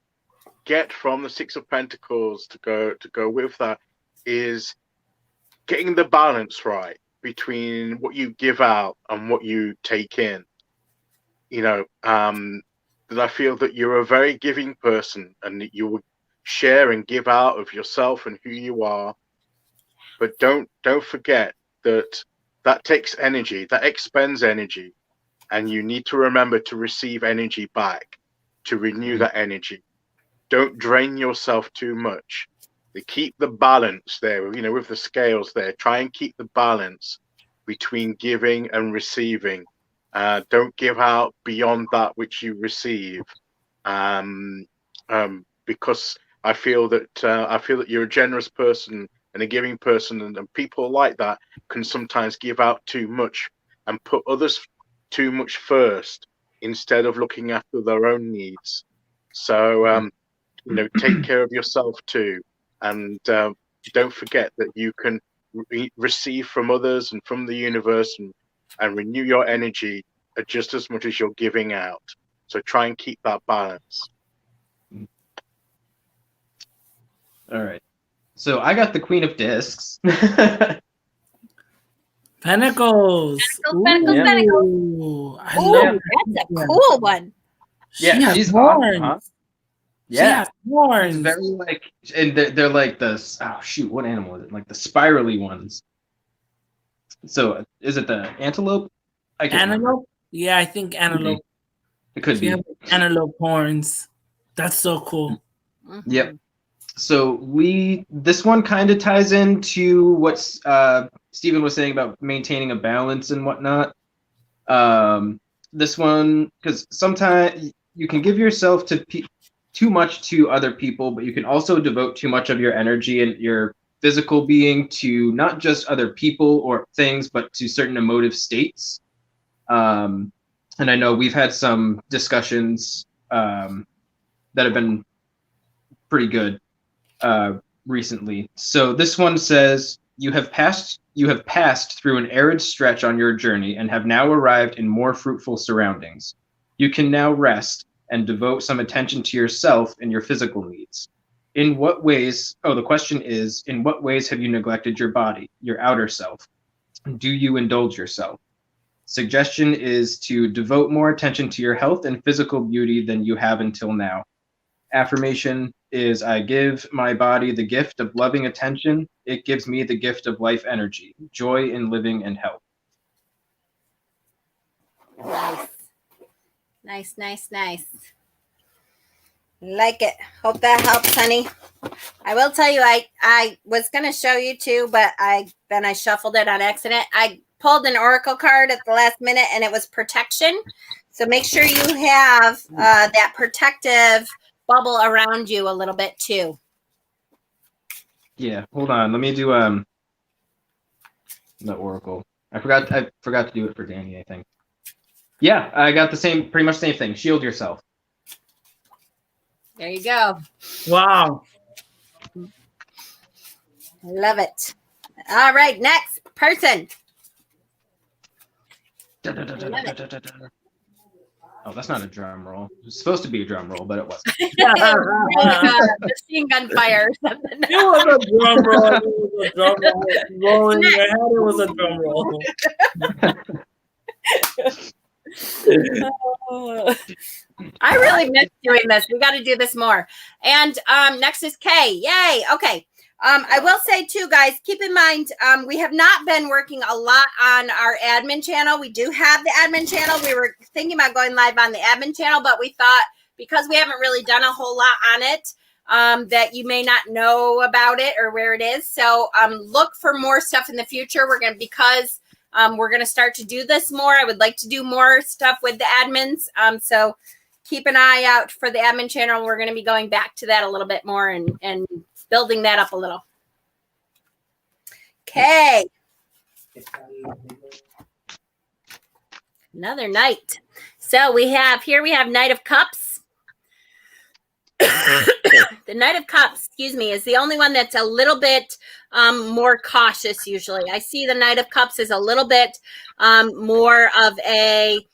get from the Six of Pentacles to go with that is getting the balance right between what you give out and what you take in. You know, that I feel that you're a very giving person and that you will share and give out of yourself and who you are. But don't forget that takes energy, that expends energy, and you need to remember to receive energy back, to renew that energy. Don't drain yourself too much. They keep the balance there, you know, with the scales there. Try and keep the balance between giving and receiving. Don't give out beyond that which you receive, because I feel that you're a generous person and a giving person, and people like that can sometimes give out too much and put others too much first instead of looking after their own needs. So, you know, take care of yourself too. And don't forget that you can receive from others and from the universe and renew your energy just as much as you're giving out. So try and keep that balance. All right. So I got the Queen of Discs. Pentacles. Pentacles. I Ooh, love that's a cool one. Yeah, she's horns. awesome, huh? Yeah, Yeah, horns. it's very like, and they're like the, oh shoot, what animal is it? Like the spirally ones. So is it the antelope? I can't remember. Antelope? Yeah, I think antelope. It could She be. has antelope horns. That's so cool. Mm-hmm. Yep. So this one kind of ties into what Stephen was saying about maintaining a balance and whatnot. This one, because sometimes you can give yourself too much to other people, but you can also devote too much of your energy and your physical being to not just other people or things, but to certain emotive states. And I know we've had some discussions that have been pretty good recently. So this one says, you have passed through an arid stretch on your journey and have now arrived in more fruitful surroundings. You can now rest and devote some attention to yourself and your physical needs. In what ways, the question is, in what ways have you neglected your body, your outer self? Do you indulge yourself? Suggestion is to devote more attention to your health and physical beauty than you have until now. Affirmation is, I give my body the gift of loving attention. It gives me the gift of life energy, joy in living and health. Nice. Like it. Hope that helps, honey. I will tell you, I was going to show you too, but then I shuffled it on accident. I pulled an oracle card at the last minute, and it was protection. So make sure you have that protective bubble around you a little bit too. Yeah, hold on. Let me do the oracle. I forgot to do it for Danny, I think. Yeah, I got pretty much same thing. Shield yourself. There you go. Wow. I love it. All right, next person. Oh, that's not a drum roll. It's supposed to be a drum roll, but it wasn't. Machine gun fire or something. It was a drum roll. It was a drum roll. Rolling in your head, it was a drum roll. I really miss doing this. We got to do this more. And next is Kay. Yay. Okay. I will say too, guys, keep in mind, we have not been working a lot on our admin channel. We do have the admin channel. We were thinking about going live on the admin channel, but we thought because we haven't really done a whole lot on it, that you may not know about it or where it is. So look for more stuff in the future. We're going to start to do this more. I would like to do more stuff with the admins. So keep an eye out for the admin channel. We're going to be going back to that a little bit more and building that up a little. Okay. Another knight. So we have Knight of Cups. The Knight of Cups, excuse me, is the only one that's a little bit more cautious usually. I see the Knight of Cups as a little bit more of a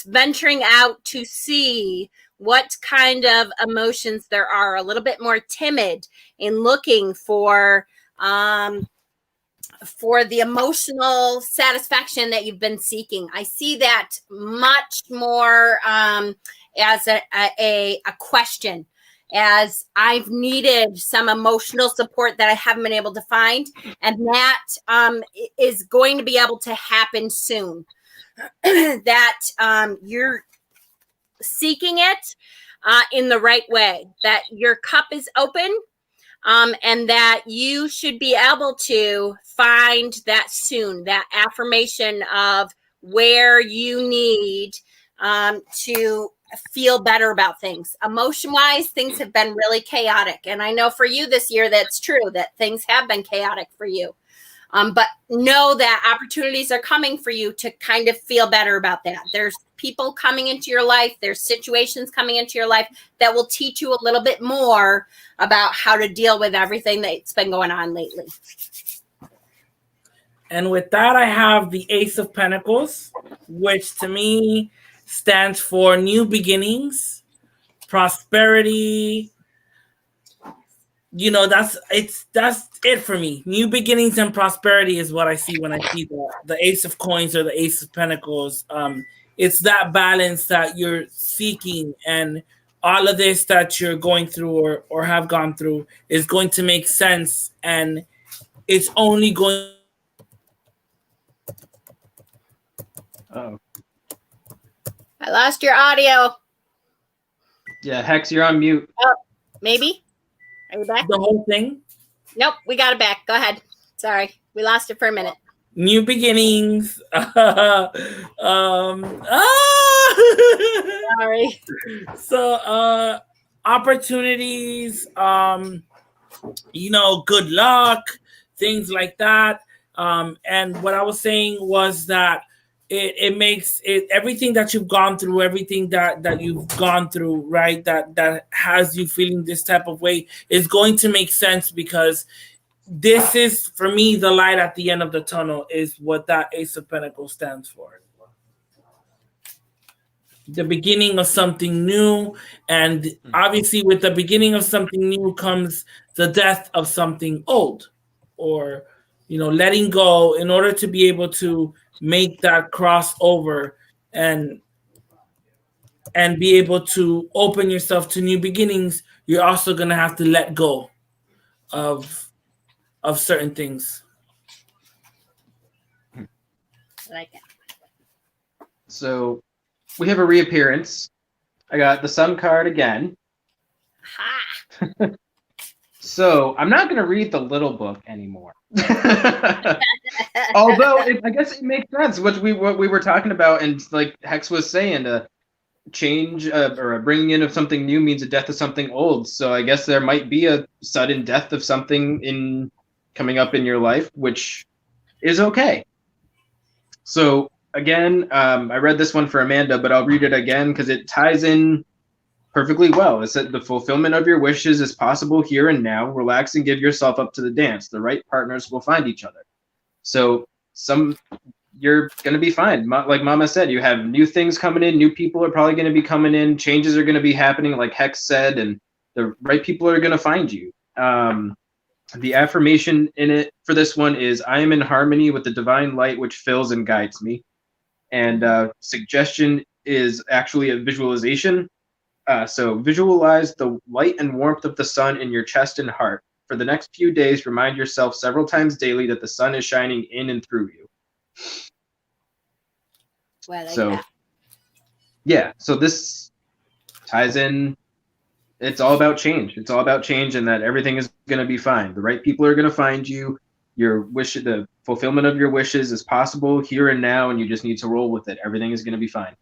venturing out to see what kind of emotions there are, a little bit more timid in looking for the emotional satisfaction that you've been seeking. I see that much more as a question, as I've needed some emotional support that I haven't been able to find, and that is going to be able to happen soon. That you're seeking it in the right way, that your cup is open, and that you should be able to find that soon, that affirmation of where you need to feel better about things. Emotion-wise, things have been really chaotic. And I know for you this year, that's true, that things have been chaotic for you. But know that opportunities are coming for you to kind of feel better about that. There's people coming into your life. There's situations coming into your life that will teach you a little bit more about how to deal with everything that's been going on lately. And with that, I have the Ace of Pentacles, which to me stands for new beginnings, prosperity. You know, that's it for me. New beginnings and prosperity is what I see when I see the Ace of Coins or the Ace of Pentacles. It's that balance that you're seeking, and all of this that you're going through or have gone through is going to make sense, and it's only going. Oh, I lost your audio. yeah, Hex, you're on mute. Oh, maybe. Are you back? The whole thing. Nope, we got it back. Go ahead. Sorry, we lost it for a minute. New beginnings. Sorry. So opportunities, good luck, things like that. And what I was saying was that it makes it everything that you've gone through, everything that you've gone through, right? That has you feeling this type of way is going to make sense, because this is, for me, the light at the end of the tunnel is what that Ace of Pentacles stands for. The beginning of something new. And obviously with the beginning of something new comes the death of something old, or, letting go in order to be able to make that crossover and be able to open yourself to new beginnings. You're also going to have to let go of certain things. I like it. So we have a reappearance. I got the Sun card again. Ha! So I'm not going to read the little book anymore. Although I guess it makes sense what we were talking about, and like Hex was saying, a change or a bringing in of something new means a death of something old. So I guess there might be a sudden death of something coming up in your life, which is okay. So again, I read this one for Amanda, but I'll read it again because it ties in perfectly well. It said the fulfillment of your wishes is possible here and now. Relax and give yourself up to the dance. The right partners will find each other. So you're going to be fine. Like Mama said, you have new things coming in. New people are probably going to be coming in. Changes are going to be happening, like Hex said, and the right people are going to find you. The affirmation in it for this one is, I am in harmony with the divine light which fills and guides me. And suggestion is actually a visualization. So visualize the light and warmth of the sun in your chest and heart. For the next few days, remind yourself several times daily that the sun is shining in and through you. Well, like So, that. yeah, so this ties in. It's all about change. It's all about change, and that everything is going to be fine. The right people are going to find you. Your wish, the fulfillment of your wishes is possible here and now, and you just need to roll with it. Everything is going to be fine.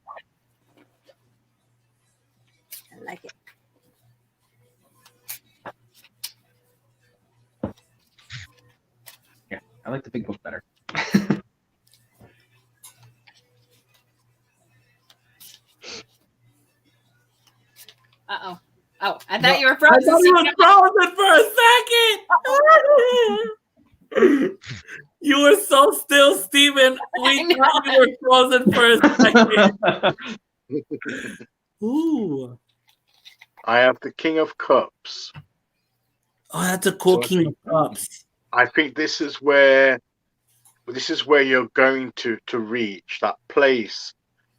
I like it. Yeah, I like the big book better. Uh-oh. Oh, I thought you were frozen. I thought you were frozen for a second. You were so still, Steven. We thought you were frozen for a second. Ooh. I have the King of Cups. Oh, that's a cool So King of Cups. I think this is where you're going to reach that place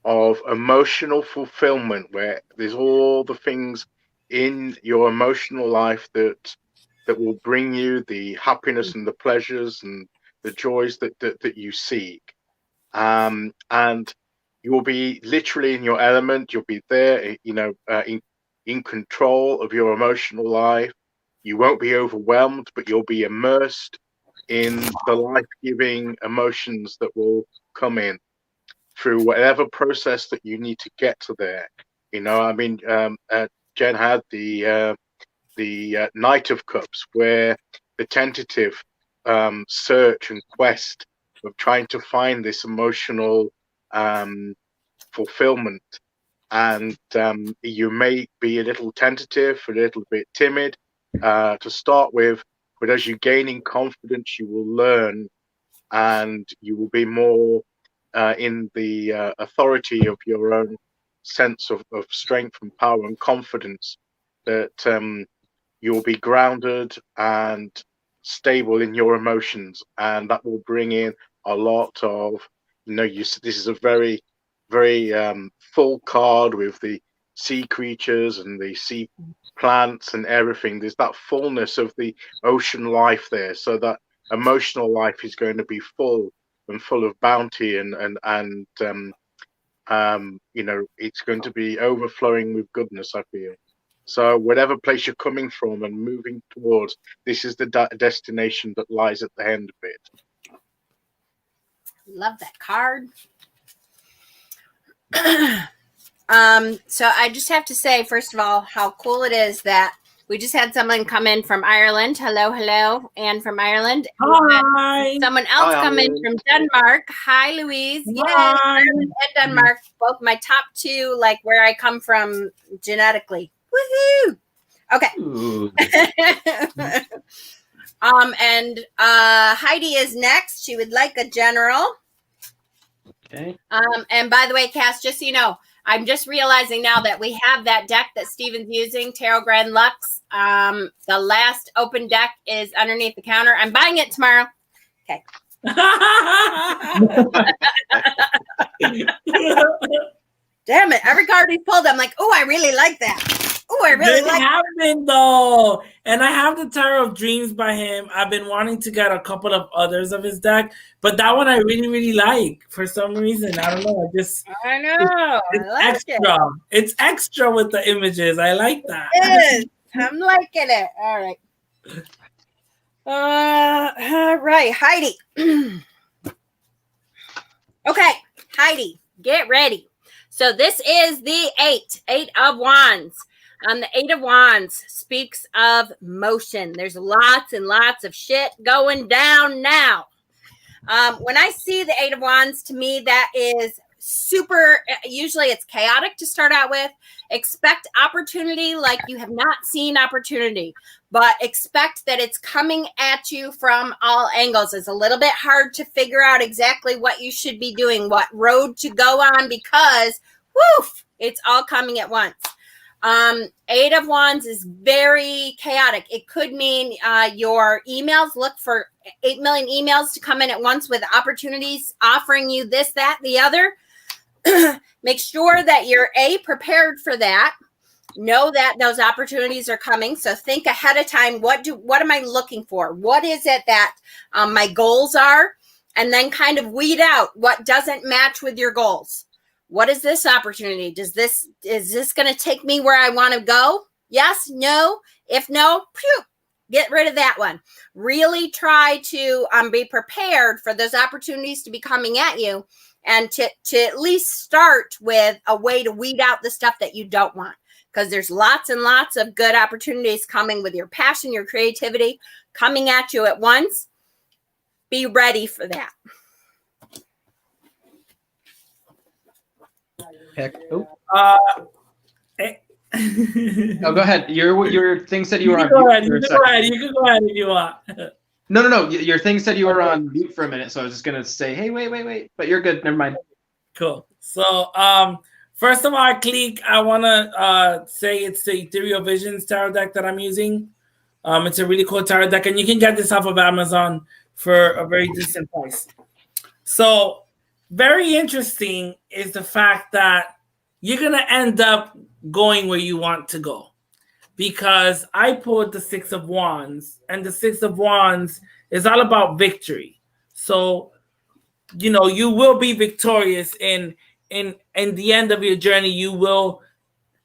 of emotional fulfillment, where there's all the things in your emotional life that will bring you the happiness and the pleasures and the joys that you seek. And you will be literally in your element. You'll be there, in control of your emotional life. You won't be overwhelmed, but you'll be immersed in the life-giving emotions that will come in through whatever process that you need to get to there. Jen had the Knight of Cups, where the tentative search and quest of trying to find this emotional fulfillment. And you may be a little tentative, a little bit timid to start with, but as you gain in confidence, you will learn, and you will be more in the authority of your own sense of strength and power and confidence, that you'll be grounded and stable in your emotions, and that will bring in a lot of, this is a very, very full card with the sea creatures and the sea plants and everything. There's that fullness of the ocean life there, so that emotional life is going to be full and full of bounty, and it's going to be overflowing with goodness, I feel. So whatever place you're coming from and moving towards, this is the destination that lies at the end of it. Love that card. So I just have to say, first of all, how cool it is that we just had someone come in from Ireland. Hello, Anne from Ireland. Hi. Someone else Hi, come in Ireland. from Denmark. Hi, Louise. Yes, Hi. Ireland and Denmark, both my top two, like where I come from genetically. Woohoo! Okay. Ooh. And Heidi is next. She would like a general. Okay. And by the way, Cass, just so you know, I'm just realizing now that we have that deck that Steven's using, Tarot Grand Lux. The last open deck is underneath the counter. I'm buying it tomorrow. Okay. Damn it. Every card he's pulled, I'm like, oh, I really like that. Oh, I really They like have been though, and I have the Tarot of Dreams by him. I've been wanting to get a couple of others of his deck, but that one I really, really like for some reason. I don't know. I know. It's I like extra. It's extra with the images. I like that. it. I'm liking it. All right. All right, Heidi. Okay, Heidi, get ready. So this is the Eight of Wands. The Eight of Wands speaks of motion. There's lots and lots of shit going down now. When I see the Eight of Wands, to me, that is usually it's chaotic to start out with. Expect opportunity like you have not seen opportunity, but expect that it's coming at you from all angles. It's a little bit hard to figure out exactly what you should be doing, what road to go on, because woof, it's all coming at once. Eight of Wands is very chaotic. It could mean your emails, look for 8 million emails to come in at once with opportunities offering you this, that, the other. Make sure that you're prepared for that. Know that those opportunities are coming. So think ahead of time. What am I looking for? What is it that my goals are? And then kind of weed out what doesn't match with your goals. What is this opportunity? Is this going to take me where I want to go? Yes, no. If no, get rid of that one. Really try to be prepared for those opportunities to be coming at you, and to at least start with a way to weed out the stuff that you don't want, because there's lots and lots of good opportunities coming with your passion, your creativity coming at you at once. Be ready for that. Heck, oh. No, go ahead. Your thing said you were on go mute ahead. for a You can second. go ahead. You can go ahead if you want. No. Your thing said you were on mute for a minute, so I was just gonna say, hey, wait. But you're good. Never mind. Cool. So, first of all, Clique, I want to say it's the Ethereal Visions tarot deck that I'm using. It's a really cool tarot deck, and you can get this off of Amazon for a very decent price. So, very interesting is the fact that you're going to end up going where you want to go, because I pulled the Six of Wands, and the Six of Wands is all about victory. So, you know, you will be victorious in the end of your journey. You will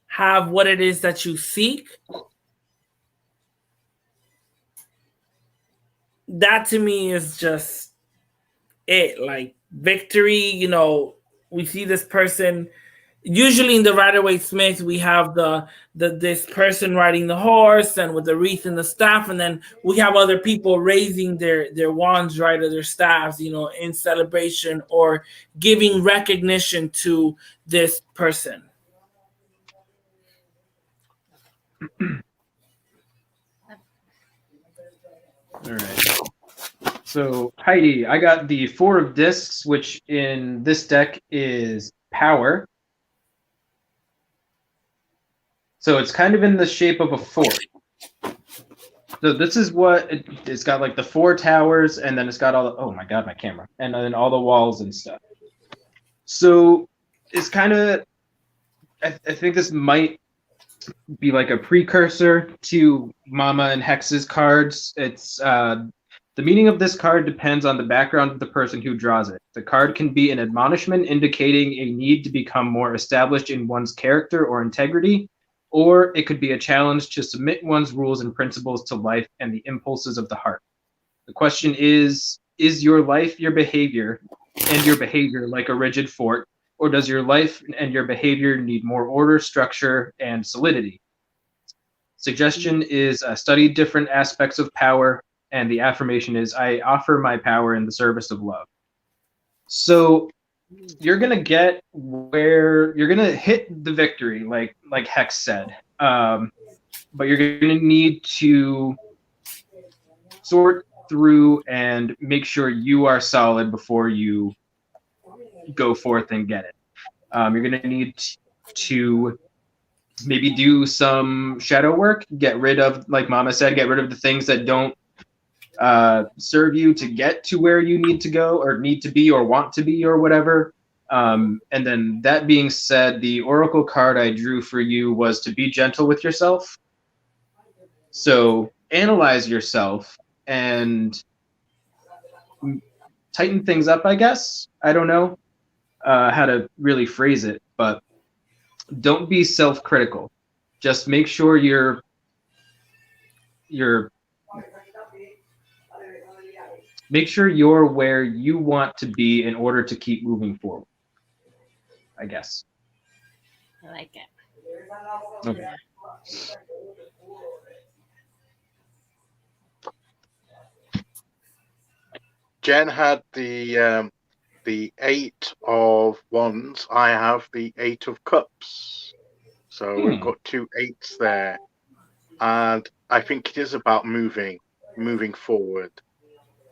have what it is that you seek. That to me is just it. Like victory, you know, we see this person. Usually in the Rider-Waite-Smith, we have this person riding the horse and with the wreath and the staff, and then we have other people raising their wands, right, or their staffs, you know, in celebration or giving recognition to this person. All right. So Heidi, I got the Four of Discs, which in this deck is power. So it's kind of in the shape of a fort. So this is what it's got, like the 4 towers, and then it's got all the, oh my god, my camera, and then all the walls and stuff. So it's kind of, I think this might be like a precursor to Mama and Hex's cards. It's the meaning of this card depends on the background of the person who draws it. The card can be an admonishment indicating a need to become more established in one's character or integrity, or it could be a challenge to submit one's rules and principles to life and the impulses of the heart. The question is your life, your behavior, and your behavior like a rigid fort, or does your life and your behavior need more order, structure, and solidity? Suggestion is study different aspects of power, and the affirmation is, I offer my power in the service of love. So you're gonna get where you're gonna hit the victory, like Hex said, but you're gonna need to sort through and make sure you are solid before you go forth and get it. You're gonna need to maybe do some shadow work, get rid of, like Mama said, get rid of the things that don't serve you to get to where you need to go or need to be or want to be or whatever. And then that being said, the oracle card I drew for you was to be gentle with yourself. So analyze yourself and tighten things up, I guess. I don't know how to really phrase it, but don't be self-critical. Just make sure you're make sure you're where you want to be in order to keep moving forward, I guess. I like it. Okay. Jen had the the 8 of Wands, I have the 8 of Cups. So we've got 2 8s there. And I think it is about moving forward.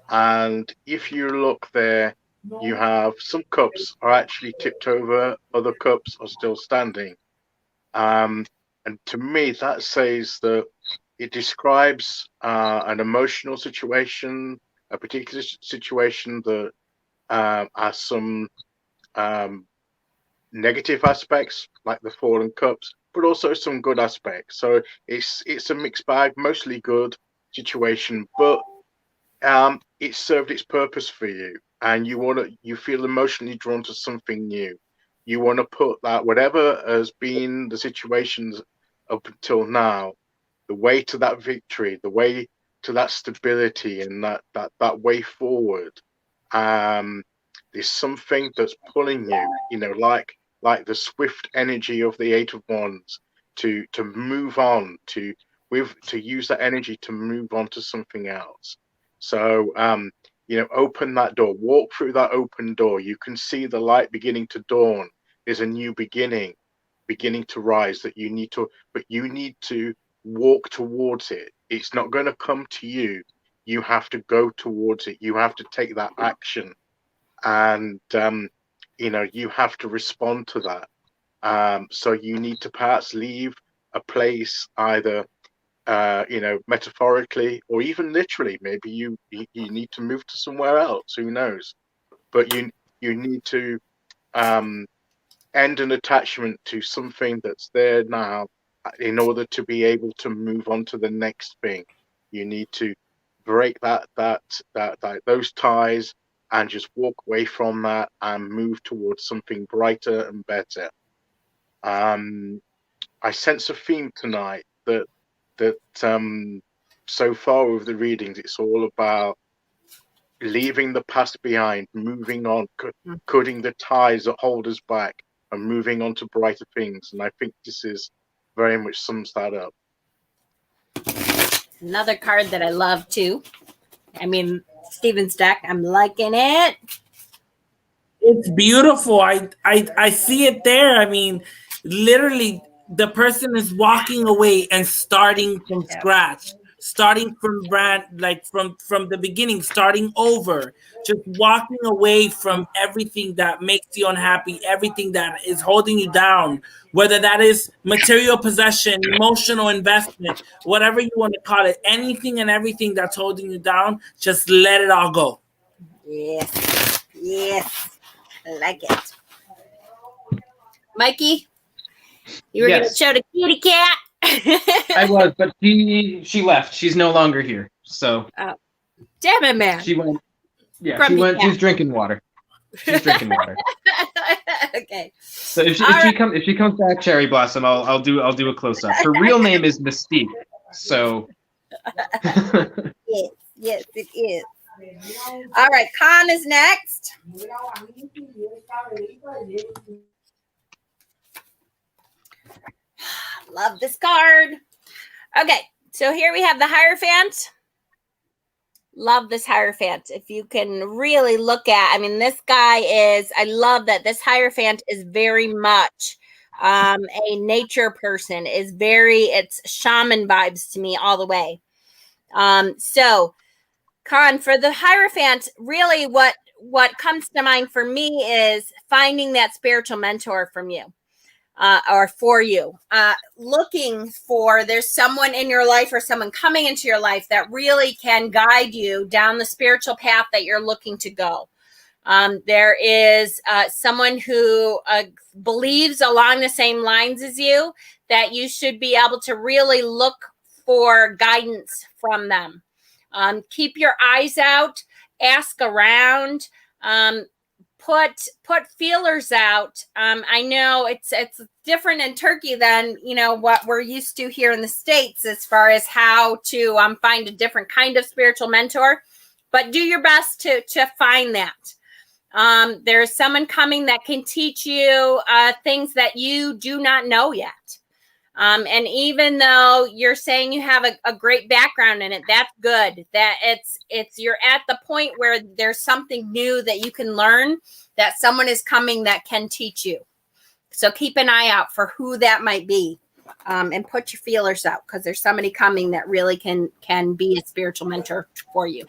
And if you look there, you have some cups are actually tipped over, other cups are still standing. And to me, that says that it describes an emotional situation, a particular situation that has some negative aspects, like the fallen cups, but also some good aspects. So it's a mixed bag, mostly good situation, but it served its purpose for you, and you feel emotionally drawn to something new. You want to put that, whatever has been the situations up until now, the way to that victory, the way to that stability, and that way forward. There's something that's pulling you, like the swift energy of the 8 of Wands to move on, to use that energy to move on to something else. So open that door, walk through that open door. You can see the light beginning to dawn. There's a new beginning to rise that you need to walk towards it. It's not going to come to you. You have to go towards it. You have to take that action, and you have to respond to that. So you need to perhaps leave a place, either metaphorically or even literally. Maybe you need to move to somewhere else. Who knows? But you need to end an attachment to something that's there now in order to be able to move on to the next thing. You need to break those ties and just walk away from that and move towards something brighter and better. I sense a theme tonight that so far with the readings, it's all about leaving the past behind, moving on, cutting the ties that hold us back, and moving on to brighter things. And I think this is very much sums that up. Another card that I love too. I mean, Stephen's deck, I'm liking it. It's beautiful. I see it there. I mean, literally, the person is walking away and starting from scratch, starting from from the beginning, starting over, just walking away from everything that makes you unhappy, everything that is holding you down, whether that is material possession, emotional investment, whatever you want to call it, anything and everything that's holding you down, just let it all go. Yes, I like it. Mikey, you were going to show the kitty cat. I was, but she left. She's no longer here. So damn it, man. She went. Yeah, Grumpy she went. cat. She's drinking water. She's drinking water. Okay. So if she comes back, Cherry Blossom, I'll do a close up. Her real name is Mystique. So. Yes, it is. All right, Khan is next. Love this card. Okay, so here we have the Hierophant. Love this Hierophant. If you can really look at, I mean, this guy is, I love that this Hierophant is very much a nature person, it's shaman vibes to me all the way. So Khan, for the Hierophant, really what comes to mind for me is finding that spiritual mentor from you. Or for you, looking for, there's someone in your life or someone coming into your life that really can guide you down the spiritual path that you're looking to go. There is someone who believes along the same lines as you, that you should be able to really look for guidance from them. Keep your eyes out, ask around, put feelers out. I know it's different in Turkey than what we're used to here in the States as far as how to find a different kind of spiritual mentor, but do your best to find that. There's someone coming that can teach you things that you do not know yet. And even though you're saying you have a great background in it, that's good. That it's you're at the point where there's something new that you can learn, that someone is coming that can teach you. So keep an eye out for who that might be, and put your feelers out, because there's somebody coming that really can be a spiritual mentor for you.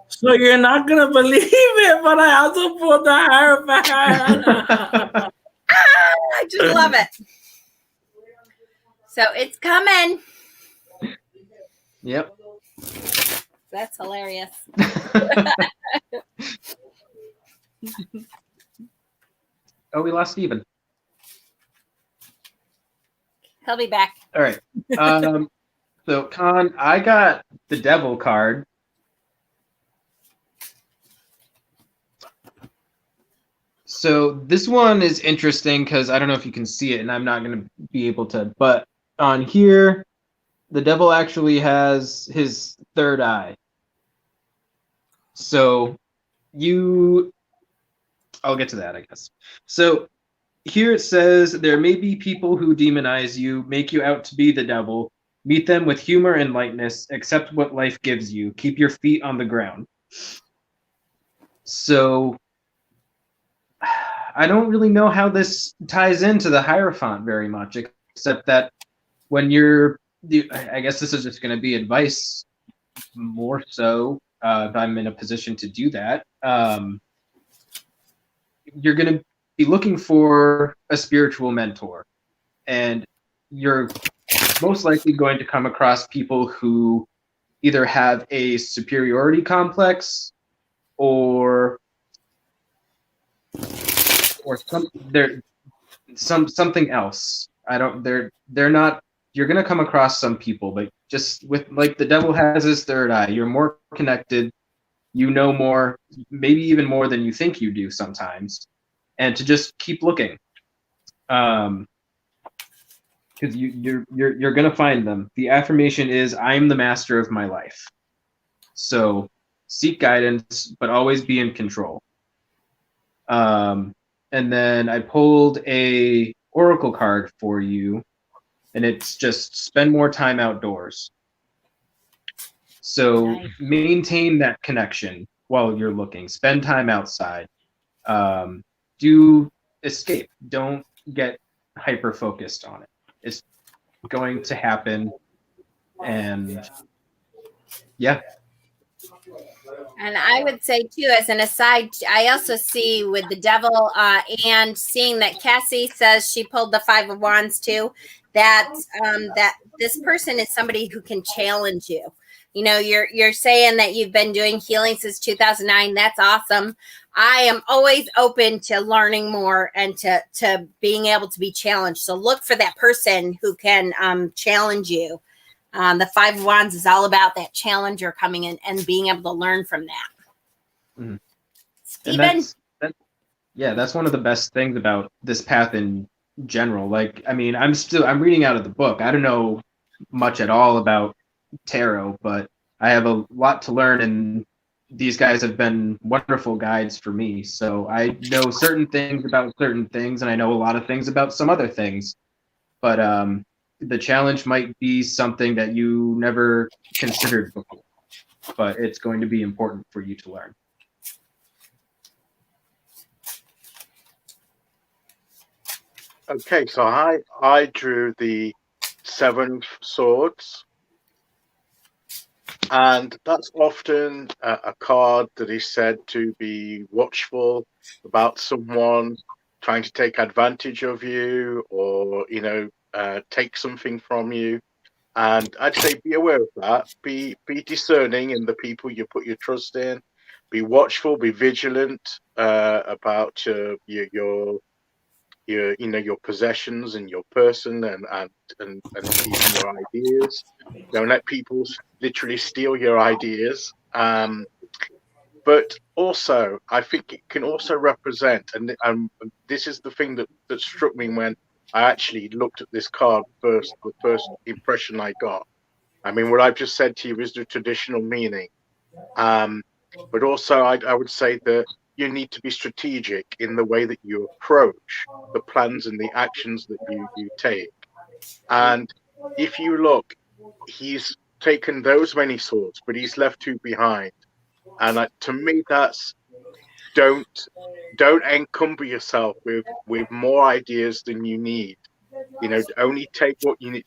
So you're not gonna believe it, but I also pulled the Hierophant. I just love it. So it's coming. Yep. That's hilarious. Oh, we lost Steven. He'll be back. All right. So, Con, I got the Devil card. So this one is interesting because I don't know if you can see it, and I'm not going to be able to. But on here, the Devil actually has his third eye. So I'll get to that, I guess. So here it says, there may be people who demonize you, make you out to be the devil. Meet them with humor and lightness. Accept what life gives you. Keep your feet on the ground. So I don't really know how this ties into the Hierophant very much, except that when I guess this is just going to be advice more so, if I'm in a position to do that. You're going to be looking for a spiritual mentor, and you're most likely going to come across people who either have a superiority complex or something else. They're not. You're going to come across some people, but just with, like, the Devil has his third eye, you're more connected, you know more, maybe even more than you think you do sometimes, and to just keep looking, because you're going to find them. The affirmation is, I'm the master of my life. So seek guidance, but always be in control. And then I pulled a oracle card for you, and it's just spend more time outdoors. So Nice. Maintain that connection while you're looking. Spend time outside. Do escape. Don't get hyper focused on it. It's going to happen. And yeah. And I would say too, as an aside, I also see with the Devil, and seeing that Cassie says she pulled the Five of Wands too, that that this person is somebody who can challenge you. You know, you're saying that you've been doing healing since 2009. That's awesome. I am always open to learning more and to being able to be challenged. So look for that person who can challenge you. The Five of Wands is all about that challenger coming in and being able to learn from that. Mm-hmm. Steven? That's one of the best things about this path in general. Like, I mean, I'm reading out of the book. I don't know much at all about tarot, but I have a lot to learn, and these guys have been wonderful guides for me. So I know certain things about certain things, and I know a lot of things about some other things. But the challenge might be something that you never considered before, but it's going to be important for you to learn. Okay, so I drew the Seven of Swords, and that's often a card that is said to be watchful about someone trying to take advantage of you, or take something from you. And I'd say be aware of that. Be discerning in the people you put your trust in. Be watchful. Be vigilant about your possessions and your person, and even your ideas. Don't let people literally steal your ideas. But also, I think it can also represent, and this is the thing that struck me when I actually looked at this card first. The first impression I got. I mean, what I've just said to you is the traditional meaning. But also, I would say that you need to be strategic in the way that you approach the plans and the actions that you take. And if you look, he's taken those many swords, but he's left 2 behind. And to me, that's don't encumber yourself with more ideas than you need. You know, only take what you need.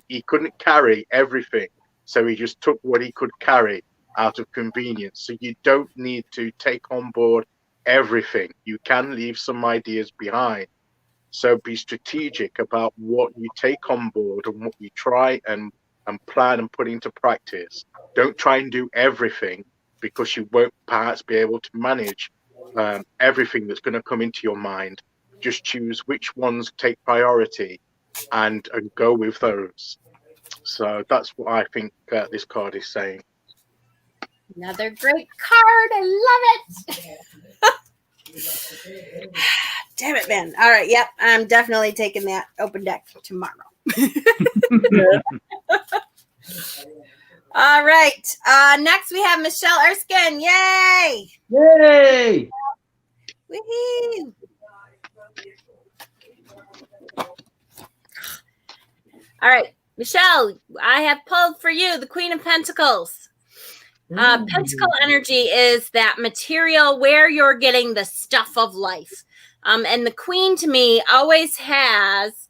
He couldn't carry everything, so he just took what he could carry out of convenience. So you don't need to take on board everything. You can leave some ideas behind. So be strategic about what you take on board and what you try and plan and put into practice. Don't try and do everything, because you won't perhaps be able to manage everything that's going to come into your mind. Just choose which ones take priority and go with those. So that's what I think this card is saying. Another great card. I love it. Damn it, Ben. All right. Yep. I'm definitely taking that open deck tomorrow. All right. Next we have Michelle Erskine. Yay! Yay! Woohoo! All right, Michelle, I have pulled for you the Queen of Pentacles. Pentacle energy is that material where you're getting the stuff of life. And the Queen to me always has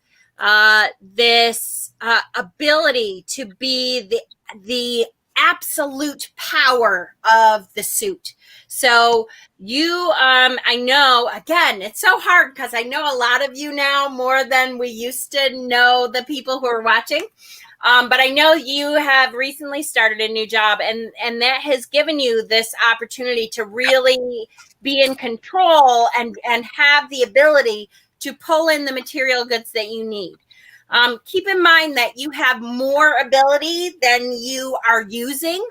this ability to be the absolute power of the suit. So you, I know, again, it's so hard because I know a lot of you now more than we used to know the people who are watching. But I know you have recently started a new job, and that has given you this opportunity to really be in control and have the ability to pull in the material goods that you need. Keep in mind that you have more ability than you are using.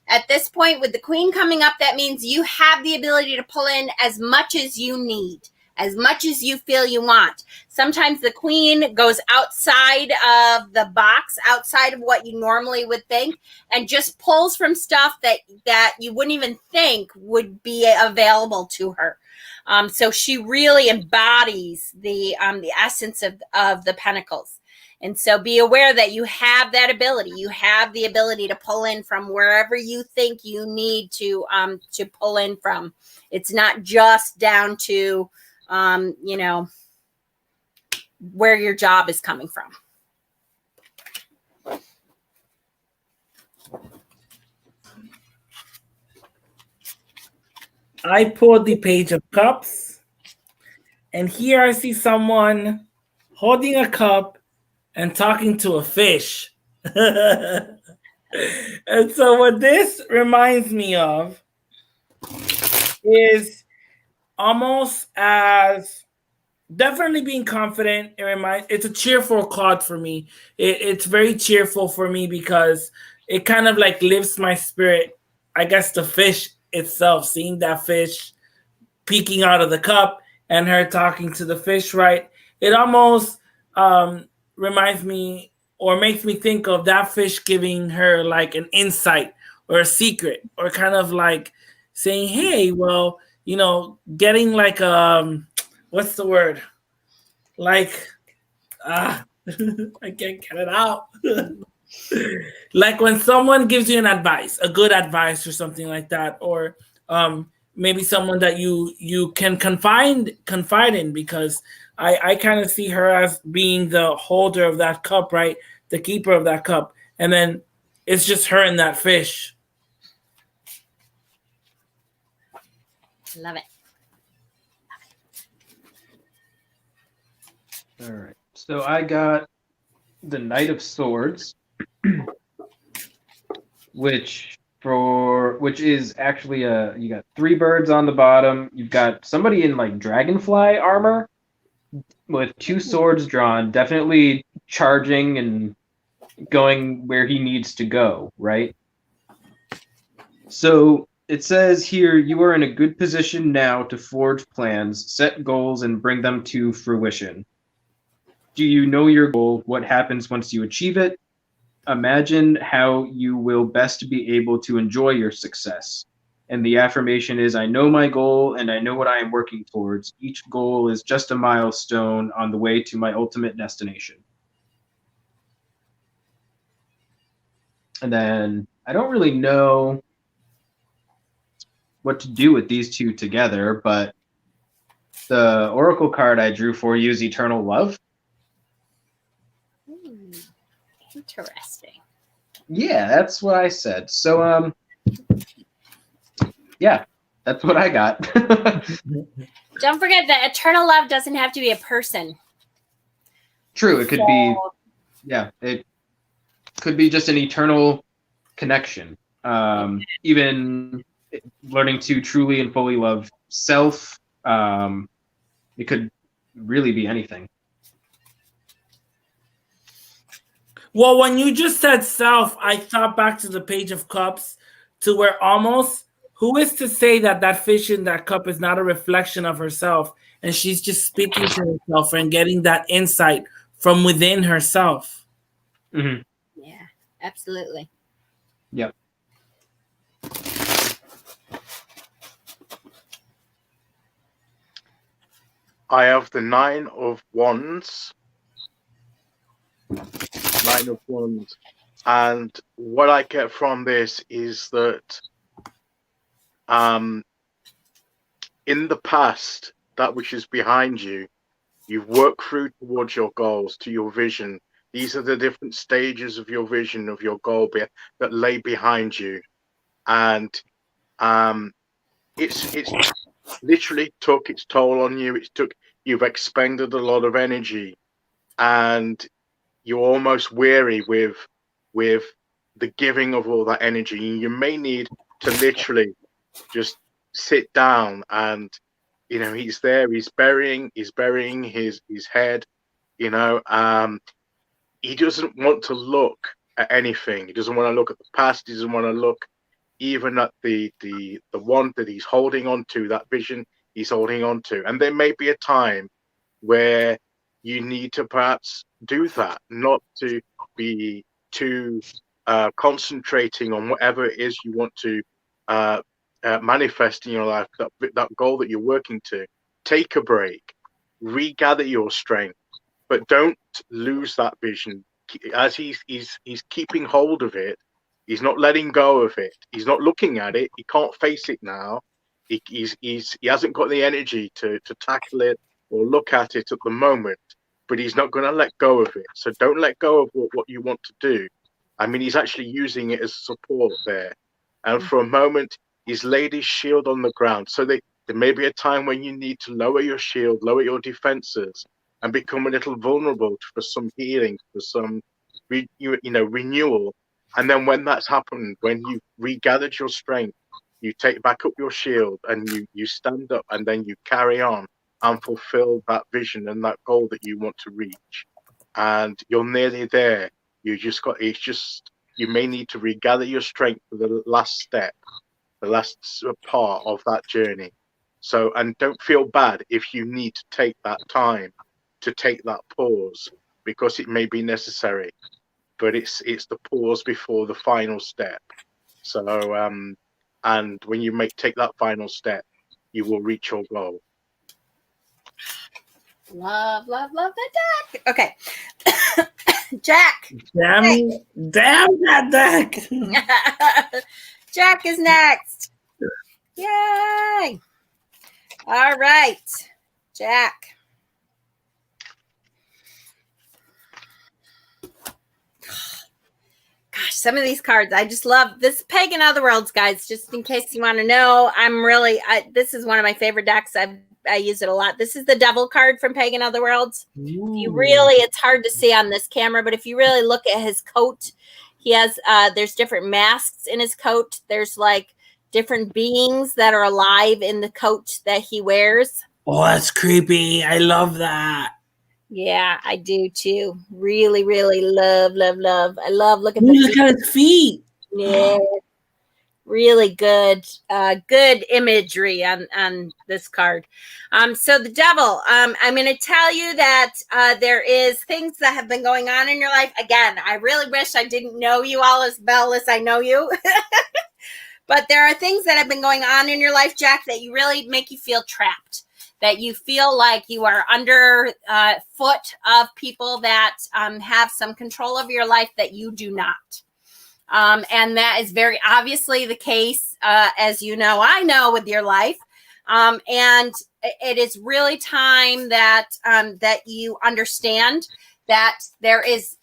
At this point, with the Queen coming up, that means you have the ability to pull in as much as you need, as much as you feel you want. Sometimes the Queen goes outside of the box, outside of what you normally would think, and just pulls from stuff that you wouldn't even think would be available to her. So she really embodies the essence of the Pentacles. And so be aware that you have that ability. You have the ability to pull in from wherever you think you need to pull in from. It's not just down to, where your job is coming from. I pulled the Page of Cups, and here I see someone holding a cup and talking to a fish. And so what this reminds me of is almost as definitely being confident. It's a cheerful card for me. It's very cheerful for me because it kind of like lifts my spirit. I guess the fish itself, seeing that fish peeking out of the cup and her talking to the fish, right? It almost reminds me or makes me think of that fish giving her like an insight or a secret, or kind of like saying, hey, well, getting like what's the word? Like I can't get it out. Like when someone gives you an advice, a good advice or something like that, or maybe someone that you can confide in, because I kind of see her as being the holder of that cup, right? The keeper of that cup. And then it's just her and that fish. Love it. All right. So I got the Knight of Swords, which is actually you got 3 birds on the bottom. You've got somebody in like dragonfly armor with 2 swords drawn, definitely charging and going where he needs to go, right? So it says here, you are in a good position now to forge plans, set goals, and bring them to fruition. Do you know your goal? What happens once you achieve it? Imagine how you will best be able to enjoy your success. And the affirmation is, I know my goal and I know what I am working towards. Each goal is just a milestone on the way to my ultimate destination. And then I don't really know what to do with these two together, but the Oracle card I drew for you is Eternal Love. Interesting. Yeah, that's what I said. So, yeah, that's what I got. Don't forget that eternal love doesn't have to be a person. True, it could be, it could be just an eternal connection. Even learning to truly and fully love self. It could really be anything. Well, when you just said self, I thought back to the Page of Cups, to where almost, who is to say that that fish in that cup is not a reflection of herself, and she's just speaking to herself and getting that insight from within herself? Mm-hmm. Yeah, absolutely. Yep. I have the Nine of Wands. Nine of Wands. And what I get from this is that in the past, that which is behind you, you've worked through towards your goals, to your vision. These are the different stages of your vision, of your goal that lay behind you. And it's literally took its toll on you. You've expended a lot of energy, and you're almost weary with the giving of all that energy. You may need to literally just sit down, and he's there. He's burying his head. He doesn't want to look at anything. He doesn't want to look at the past. He doesn't want to look even at the one that he's holding on to, that vision he's holding on to. And there may be a time where you need to perhaps do that, not to be too concentrating on whatever it is you want to manifest in your life, that goal that you're working to. Take a break, regather your strength, but don't lose that vision. As he's keeping hold of it, he's not letting go of it. He's not looking at it. He can't face it now. He hasn't got the energy to tackle it or look at it at the moment, but he's not going to let go of it. So don't let go of what you want to do. I mean, he's actually using it as support there. And for a moment, he's laid his shield on the ground. So there may be a time when you need to lower your shield, lower your defenses, and become a little vulnerable for some healing, for some renewal. And then when that's happened, when you've regathered your strength, you take back up your shield and you stand up, and then you carry on and fulfill that vision and that goal that you want to reach. And you're nearly there. You may need to regather your strength for the last step, the last part of that journey. So, and don't feel bad if you need to take that time, to take that pause, because it may be necessary, but it's the pause before the final step. So, and when you take that final step, you will reach your goal. Love that deck. Okay. Jack. Damn that deck. Jack is next. Yay. All right. Jack. Gosh, some of these cards, I just love this. Pagan Otherworlds, guys, just in case you want to know. This is one of my favorite decks. I use it a lot. This is the Devil card from Pagan Otherworlds. It's hard to see on this camera, but if you really look at his coat, he has, there's different masks in his coat. There's like different beings that are alive in the coat that he wears. Oh, that's creepy. I love that. Yeah, I do too. Really, really love. I love looking Look at his feet. Yeah. Really good, good imagery on this card. So the Devil, I'm going to tell you that there is things that have been going on in your life. Again, I really wish I didn't know you all as well as I know you. But there are things that have been going on in your life, Jack, that you really make you feel trapped, that you feel like you are under foot of people that have some control of your life that you do not. And that is very obviously the case, as you know, I know, with your life. And it is really time that that you understand that there is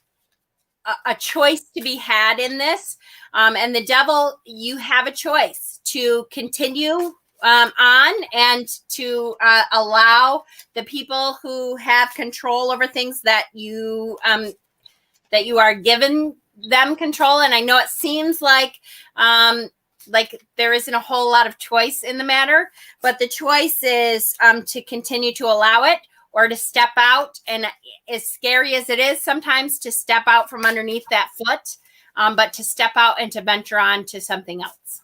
a choice to be had in this. And the devil, you have a choice to continue on and to allow the people who have control over things that you are given them control. And I know it seems like there isn't a whole lot of choice in the matter, but the choice is to continue to allow it or to step out. And as scary as it is sometimes to step out from underneath that foot, but to step out and to venture on to something else.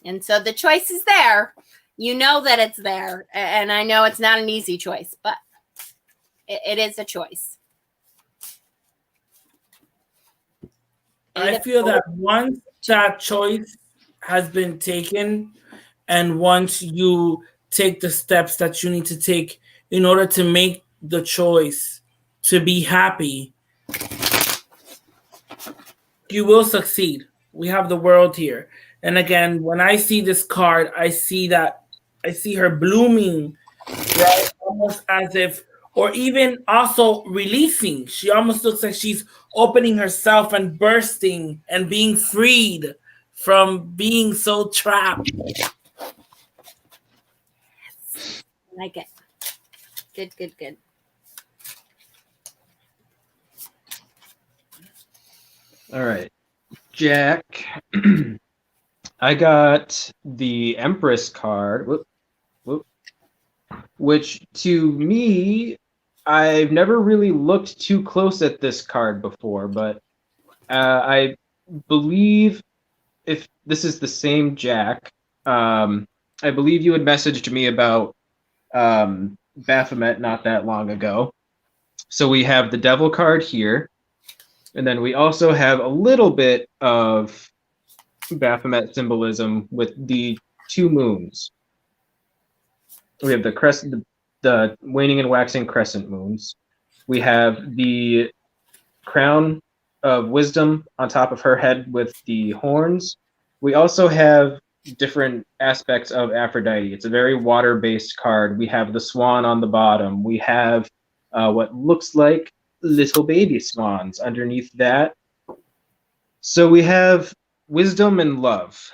And so the choice is there. You know that it's there. And I know it's not an easy choice, but it is a choice. I feel that once that choice has been taken, and once you take the steps that you need to take in order to make the choice to be happy, you will succeed. We have the world here. And again, when I see this card, I see her blooming, right? Almost as if, or even also releasing. She almost looks like she's opening herself and bursting and being freed from being so trapped. I like it. Good. All right, Jack. I got the Empress card, which to me, I've never really looked too close at this card before, but I believe if this is the same Jack, I believe you had messaged me about Baphomet not that long ago. So we have the Devil card here, and then we also have a little bit of Baphomet symbolism with the two moons. We have the crescent, the waning and waxing crescent moons. We have the crown of wisdom on top of her head with the horns. We also have different aspects of Aphrodite. It's a very water-based card. We have the swan on the bottom. We have what looks like little baby swans underneath that. So we have wisdom and love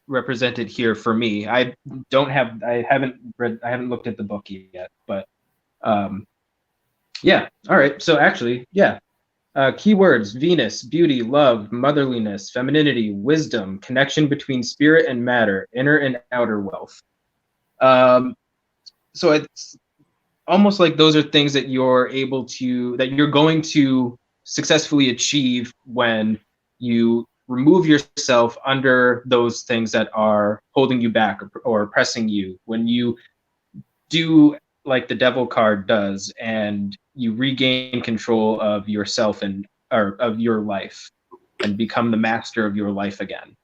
represented here for me. I haven't looked at the book yet, but yeah. All right. So actually, yeah. Keywords: Venus, beauty, love, motherliness, femininity, wisdom, connection between spirit and matter, inner and outer wealth. So it's almost like those are things that you're going to successfully achieve when you remove yourself under those things that are holding you back or oppressing you. When you do like the Devil card does, and you regain control of yourself or of your life and become the master of your life again,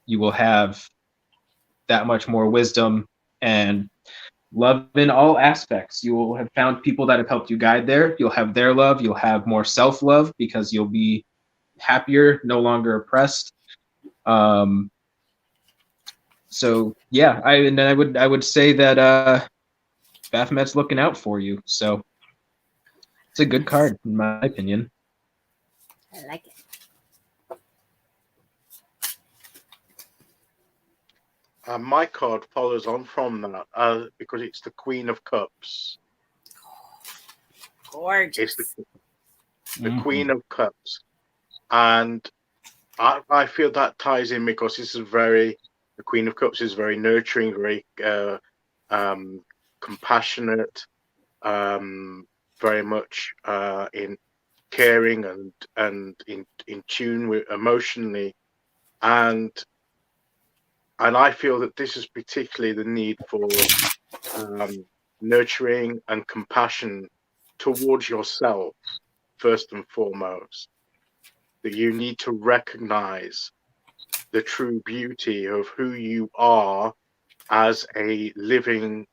you will have that much more wisdom and love in all aspects. You will have found people that have helped you guide there. You'll have their love. You'll have more self-love because you'll be happier, no longer oppressed. So yeah, I would say that Baphomet's looking out for you. So it's a good card in my opinion. I like it. My card follows on from that because it's the Queen of Cups. Gorgeous. It's the Queen of Cups. And I feel that ties in because the Queen of Cups is very nurturing, very compassionate, very much in caring and in tune with emotionally. And I feel that this is particularly the need for nurturing and compassion towards yourself, first and foremost. That you need to recognize the true beauty of who you are as a living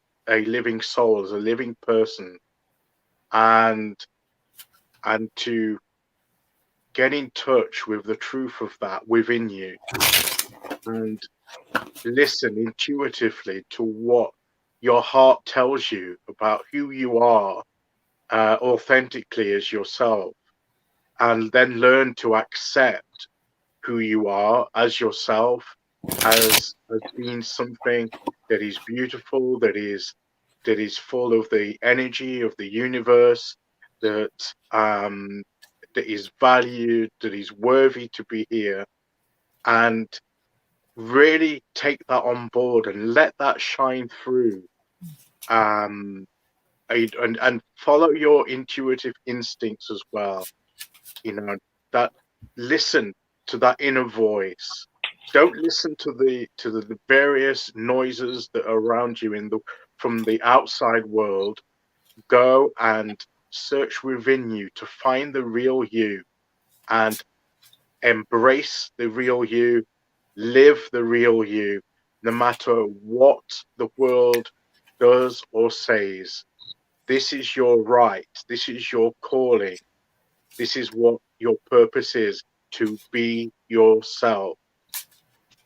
soul, as a living person, and to get in touch with the truth of that within you and listen intuitively to what your heart tells you about who you are authentically as yourself, and then learn to accept who you are as yourself, as being something that is beautiful, that is full of the energy of the universe, that that is valued, that is worthy to be here, and really take that on board and let that shine through, and follow your intuitive instincts as well. You know, that listen to that inner voice. Don't listen to the various noises that are around you from the outside world. Go and search within you to find the real you, and embrace the real you, live the real you, no matter what the world does or says. This is your right. This is your calling. This is what your purpose is, to be yourself.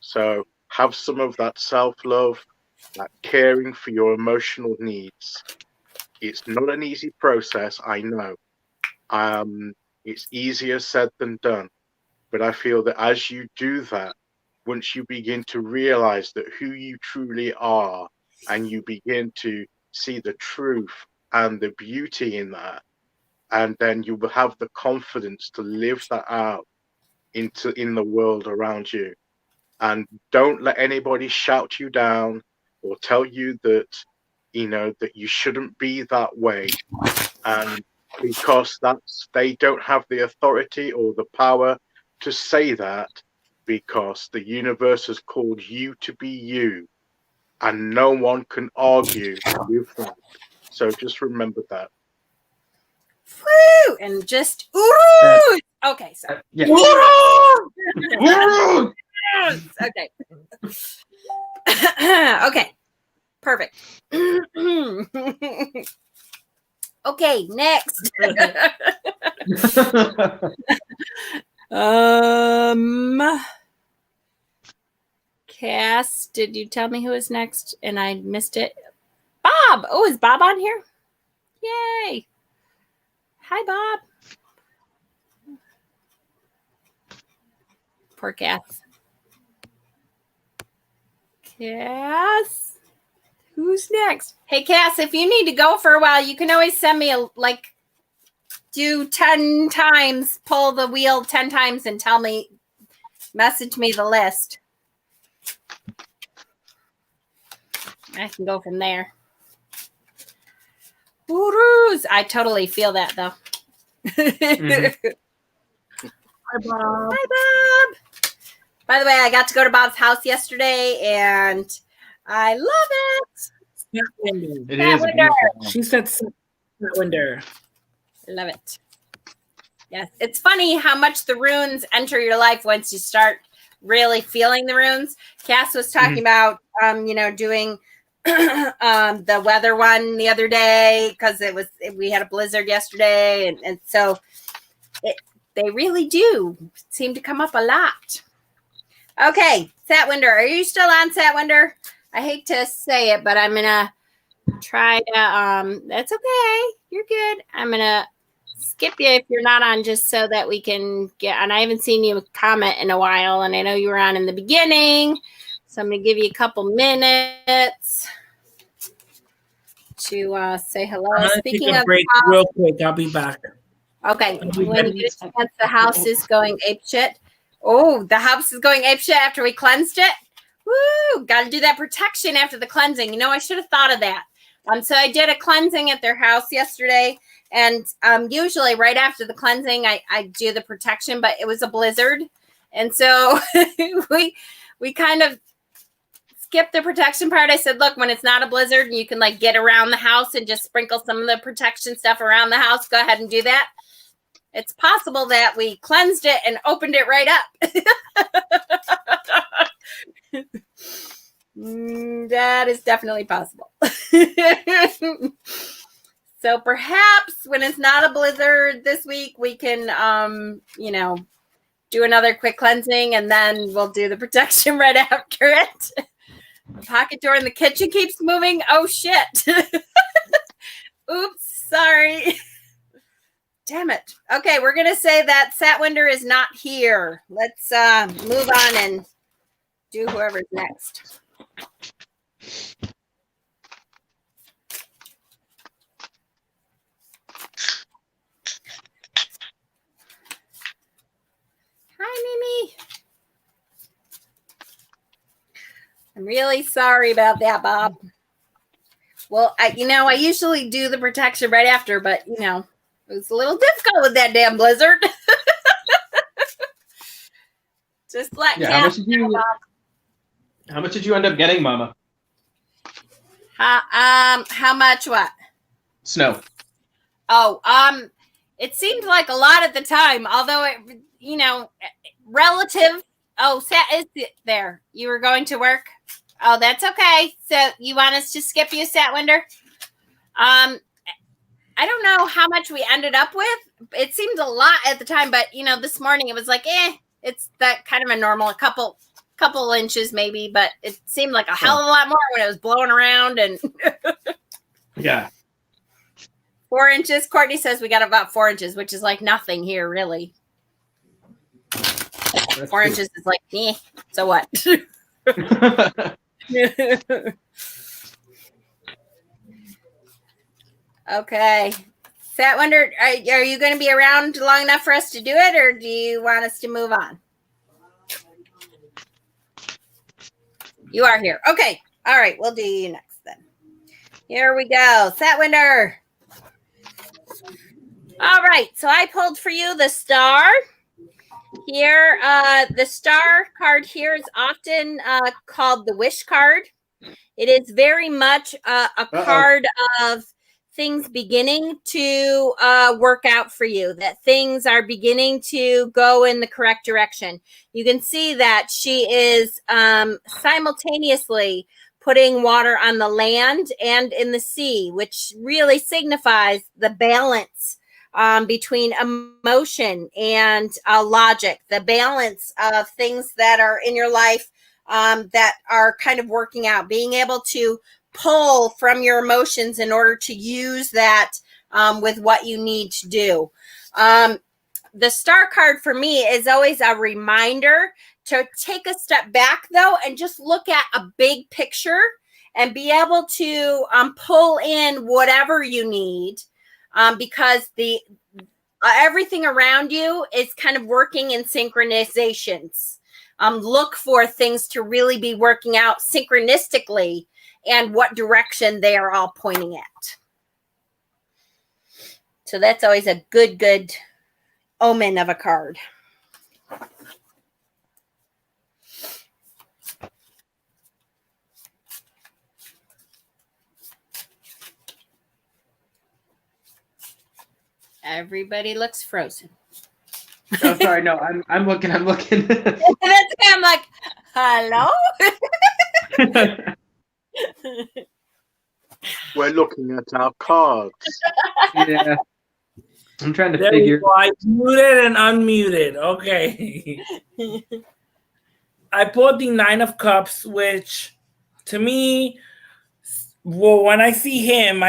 So have some of that self-love, that caring for your emotional needs. It's not an easy process, I know. It's easier said than done. But I feel that as you do that, once you begin to realize that who you truly are, and you begin to see the truth and the beauty in that, and then you will have the confidence to live that out in the world around you. And don't let anybody shout you down or tell you that, you know, that you shouldn't be that way. And because they don't have the authority or the power to say that, because the universe has called you to be you, and no one can argue with that. So just remember that. Woo! And just ooh. Okay, so Yeah. okay. Okay. Perfect. Okay, next. Cass, did you tell me who is next and I missed it? Bob. Oh, is Bob on here? Yay. Hi, Bob. Poor Cass. Cass. Who's next? Hey, Cass, if you need to go for a while, you can always send me do 10 times, pull the wheel 10 times and message me the list. I can go from there. Woo-roos. I totally feel that, though. Mm-hmm. Hi, Bob. Hi, Bob. By the way, I got to go to Bob's house yesterday, and I love it. It is a beautiful home. She said Winder. Love it. Yes. It's funny how much the runes enter your life once you start really feeling the runes. Cass was talking about, doing the weather one the other day, because we had a blizzard yesterday. And so they really do seem to come up a lot. Okay. Satwinder, are you still on, Satwinder? I hate to say it, but I'm going to try to, that's okay. You're good. I'm going to skip you if you're not on, just so that we can get, and I haven't seen you comment in a while, and I know you were on in the beginning, so I'm going to give you a couple minutes to say hello. I'm gonna Speaking take a of break real quick. I'll be back. Okay, when you get a chance, the house is going apeshit. Oh, the house is going apeshit after we cleansed it. Woo! Got to do that protection after the cleansing. You know, I should have thought of that. So I did a cleansing at their house yesterday, and usually right after the cleansing, I do the protection, but it was a blizzard, and so we kind of skipped the protection part. I said, look, when it's not a blizzard and you can get around the house and just sprinkle some of the protection stuff around the house, go ahead and do that. It's possible that we cleansed it and opened it right up. That is definitely possible. So perhaps when it's not a blizzard this week, we can, do another quick cleansing, and then we'll do the protection right after it. The pocket door in the kitchen keeps moving. Oh, shit. Oops, sorry. Damn it. Okay, we're going to say that Satwinder is not here. Let's move on and do whoever's next. Hi, Mimi. I'm really sorry about that, Bob. Well, I usually do the protection right after, but, it was a little difficult with that damn blizzard. Just let How much did you end up getting, Mama? How much what? Snow. Oh, it seemed like a lot at the time, although it, relative. Oh, Sat is there. You were going to work? Oh, that's okay. So you want us to skip you, Satwinder? I don't know how much we ended up with. It seemed a lot at the time, but this morning it was like, it's that kind of a normal, a couple inches maybe, but it seemed like a hell of a lot more when it was blowing around and Yeah. 4 inches. Courtney says we got about 4 inches, which is like nothing here, really. 4 inches is like, so what? Okay. Satwinder, are you going to be around long enough for us to do it, or do you want us to move on? You are here. Okay. All right. We'll do you next then. Here we go. Satwinder. All right. So I pulled for you the star. Here, the star card here is often called the wish card. It is very much a card of things beginning to work out for you, that things are beginning to go in the correct direction. You can see that she is simultaneously putting water on the land and in the sea, which really signifies the balance between emotion and logic, the balance of things that are in your life that are kind of working out, being able to pull from your emotions in order to use that with what you need to do. The star card for me is always a reminder to take a step back, though, and just look at a big picture and be able to pull in whatever you need. Because the everything around you is kind of working in synchronizations. Look for things to really be working out synchronistically and what direction they are all pointing at. So that's always a good omen of a card. Everybody looks frozen. Oh, sorry. No, I'm looking. I'm looking. That's okay. I'm like, hello? We're looking at our cards. Yeah. I'm trying to There figure. I muted and unmuted. Okay. I pulled the 9 of Cups, which to me, well, when I see him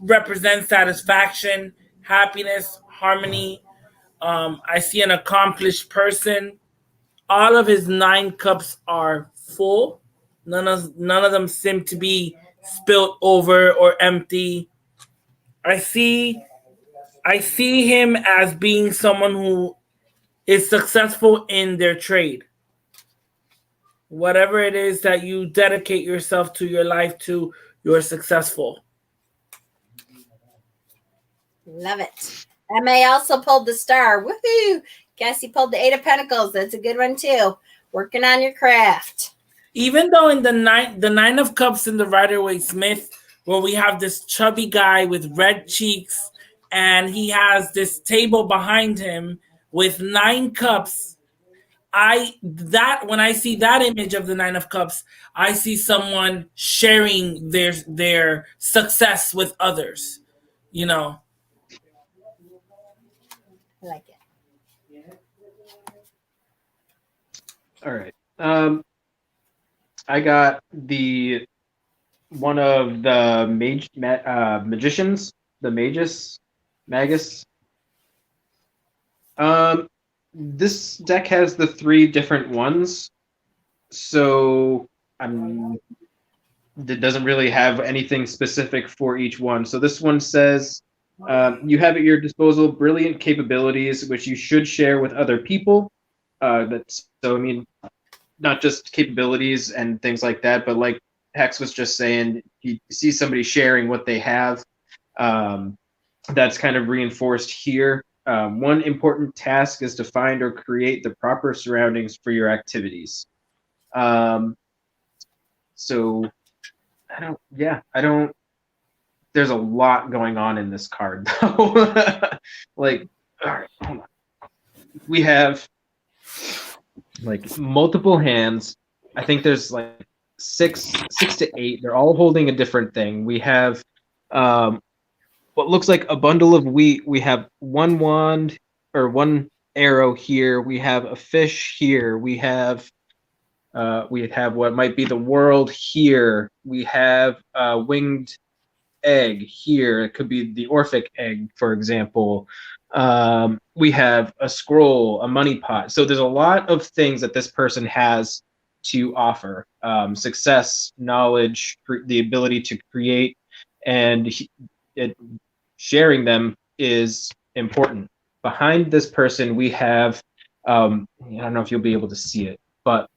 represents satisfaction, happiness, harmony. I see an accomplished person. All of his 9 cups are full. None of them seem to be spilt over or empty. I see him as being someone who is successful in their trade. Whatever it is that you dedicate yourself to, your life to, you're successful. Love it. MA also pulled the star. Woohoo! Cassie pulled the 8 of Pentacles. That's a good one too. Working on your craft. Even though in the 9 of Cups in the Rider-Waite-Smith, where we have this chubby guy with red cheeks, and he has this table behind him with 9 cups, when I see that image of the Nine of Cups, I see someone sharing their success with others. You know. I like it. All right. I got one of the magicians, the magus. This deck has the 3 different ones, so it doesn't really have anything specific for each one. So this one says, you have at your disposal brilliant capabilities which you should share with other people. Not just capabilities and things like that, but like Hex was just saying, you see somebody sharing what they have. That's kind of reinforced here. One important task is to find or create the proper surroundings for your activities. So I don't. There's a lot going on in this card, though. Like, all right, hold on. We have like multiple hands. I think there's like six to 8. They're all holding a different thing. We have what looks like a bundle of wheat. We have one wand or one arrow here. We have a fish here. We have what might be the world here. We have a winged egg here. It could be the Orphic egg, for example. We have a scroll, a money pot. So there's a lot of things that this person has to offer. Success, knowledge, the ability to create, and sharing them is important. Behind this person, we have, I don't know if you'll be able to see it, but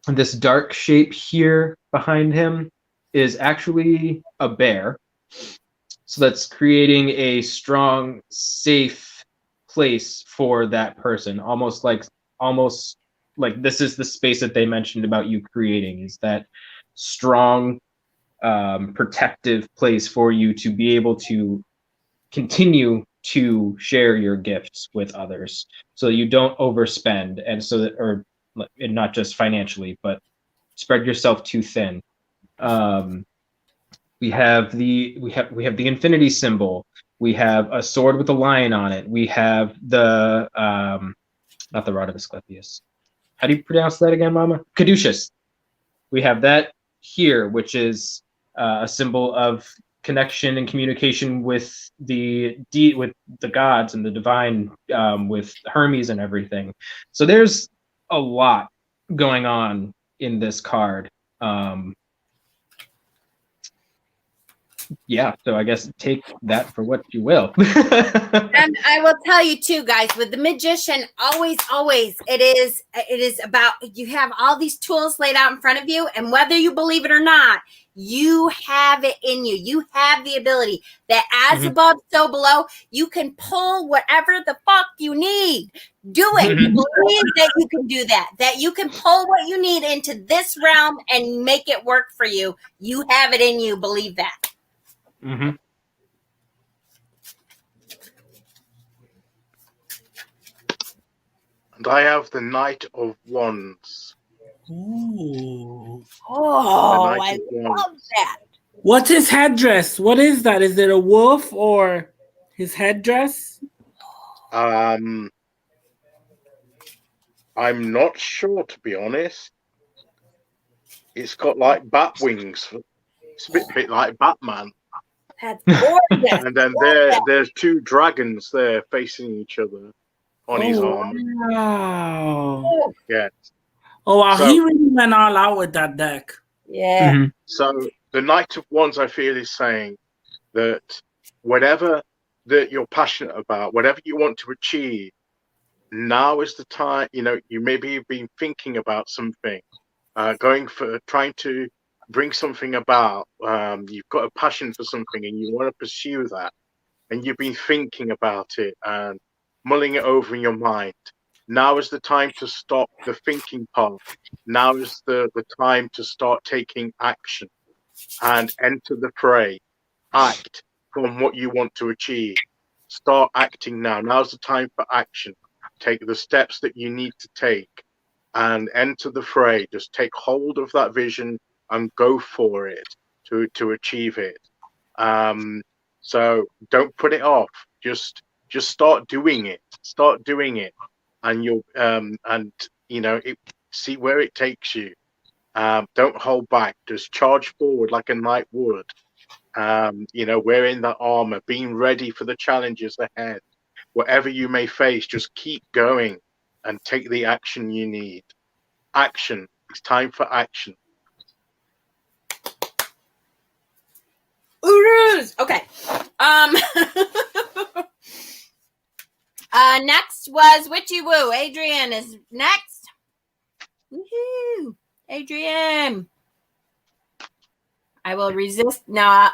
this dark shape here behind him is actually a bear. So that's creating a strong, safe place for that person. Almost like this is the space that they mentioned about you creating, is that strong, protective place for you to be able to continue to share your gifts with others, so you don't overspend, and so that, and not just financially, but spread yourself too thin. We have the infinity symbol. We have a sword with a lion on it. We have the not the rod of Asclepius. How do you pronounce that again, Mama? Caduceus. We have that here, which is a symbol of connection and communication with the gods and the divine, with Hermes and everything. So there's a lot going on in this card. So I guess take that for what you will. And I will tell you too, guys, with the magician, always it is about, you have all these tools laid out in front of you, and whether you believe it or not, you have it in you. You have the ability that as above, so below. You can pull whatever the fuck you need. Do it. Believe that you can do that you can pull what you need into this realm and make it work for you. You have it in you. Believe that. Mm-hmm. And I have the Knight of Wands. Ooh. Oh, I love that. What's his headdress? What is that? Is it a wolf or his headdress? I'm not sure, to be honest. It's got like bat wings. It's a bit like Batman. That's gorgeous. And then there's 2 dragons there facing each other on his arm. Wow. Yeah. Oh, wow. So, He really went all out with that deck. Yeah. Mm-hmm. So the Knight of Wands, I feel, is saying that whatever that you're passionate about, whatever you want to achieve, now is the time. You maybe have been thinking about something, trying to bring something about. You've got a passion for something and you want to pursue that, and you've been thinking about it and mulling it over in your mind. Now is the time to stop the thinking part. Now is the time to start taking action and enter the fray. Act from what you want to achieve. Start acting now. Now's the time for action. Take the steps that you need to take and enter the fray. Just take hold of that vision and go for it to achieve it. So don't put it off. Just start doing it. Start doing it, and you'll see where it takes you. Don't hold back. Just charge forward like a knight would. Wearing that armor, being ready for the challenges ahead. Whatever you may face, just keep going and take the action you need. Action. It's time for action. Urus. Okay. Next was Witchy Woo. Adrian is next. Woohoo. Adrian. I will resist. No. All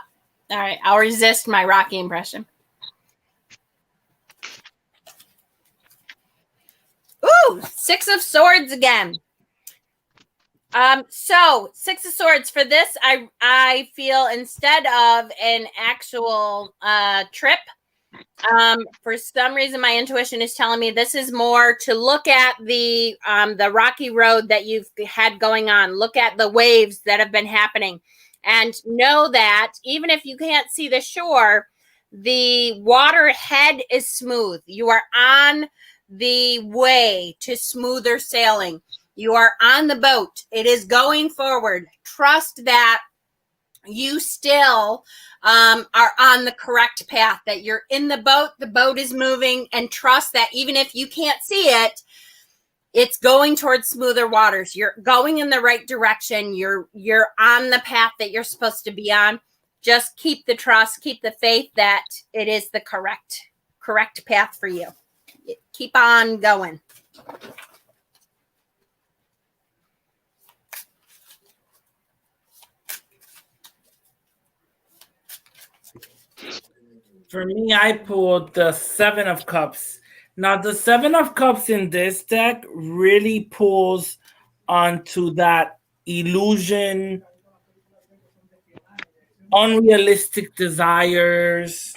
right. I'll resist my Rocky impression. Ooh, Six of Swords again. So Six of Swords for this, I feel instead of an actual trip, for some reason my intuition is telling me this is more to look at the rocky road that you've had going on. Look at the waves that have been happening, and know that even if you can't see the shore, the water head is smooth. You are on the way to smoother sailing. You are on the boat. It is going forward. Trust that you still are on the correct path, that you're in the boat is moving, and trust that even if you can't see it, it's going towards smoother waters. You're going in the right direction. You're on the path that you're supposed to be on. Just keep the trust, keep the faith that it is the correct path for you. Keep on going. For me, I pulled the Seven of Cups. Now, the Seven of Cups in this deck really pulls onto that illusion, unrealistic desires,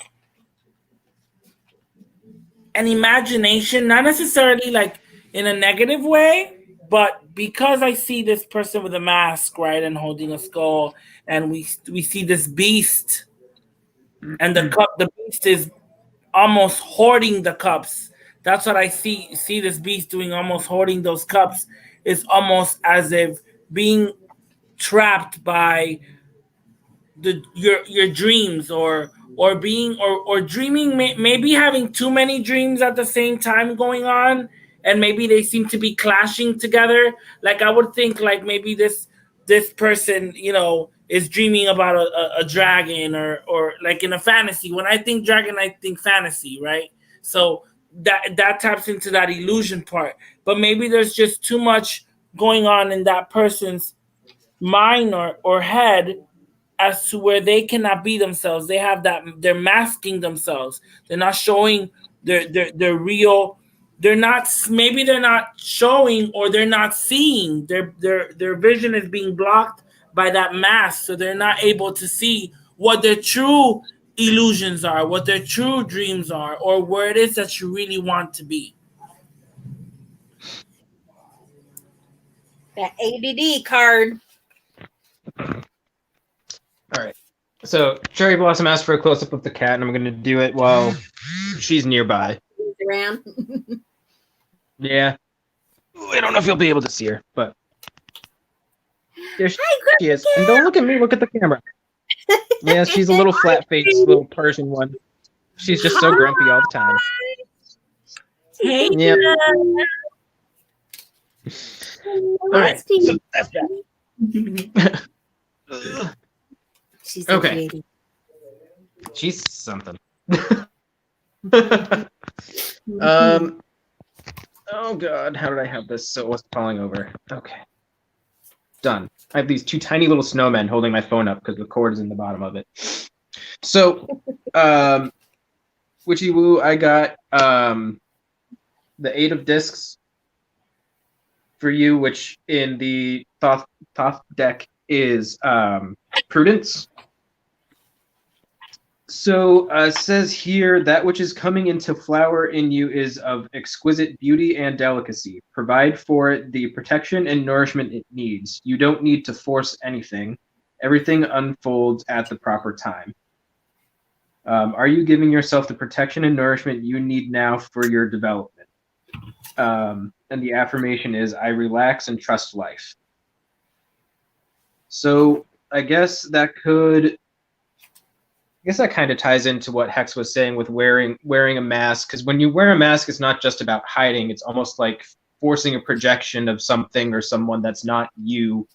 and imagination, not necessarily like in a negative way, but because I see this person with a mask, right, and holding a skull, and we see this beast, and the beast is almost hoarding the cups. That's what I see this beast doing, almost hoarding those cups. It's almost as if being trapped by your dreams, or dreaming, maybe having too many dreams at the same time going on, and maybe they seem to be clashing together. Like I would think, like maybe this person, is dreaming about a dragon, or like in a fantasy. When I think dragon, I think fantasy, right? So that taps into that illusion part. But maybe there's just too much going on in that person's mind or head, as to where they cannot be themselves. They have that, they're masking themselves. They're not showing their real, they're not showing, or they're not seeing. Their vision is being blocked by that mask, so they're not able to see what their true illusions are, what their true dreams are, or where it is that you really want to be. That ADD card. All right. So Cherry Blossom asked for a close-up of the cat, and I'm going to do it while she's nearby. Around. Yeah. I don't know if you'll be able to see her, but there she is. And don't look at me, look at the camera. Yeah, she's a little flat-faced, little Persian one. She's just so grumpy all the time. Hey, yep. All right. So that's that. She's okay. She's something. Oh god, how did I have this so it wasn't falling over? Okay. Done. I have these two tiny little snowmen holding my phone up because the cord is in the bottom of it. So, Witchy Woo, I got the 8 of discs for you, which in the Thoth deck is Prudence. So it says here, that which is coming into flower in you is of exquisite beauty and delicacy. Provide for it the protection and nourishment it needs. You don't need to force anything. Everything unfolds at the proper time. Are you giving yourself the protection and nourishment you need now for your development? And the affirmation is, I relax and trust life. So I guess that kind of ties into what Hex was saying with wearing a mask, because when you wear a mask, it's not just about hiding. It's almost like forcing a projection of something or someone that's not you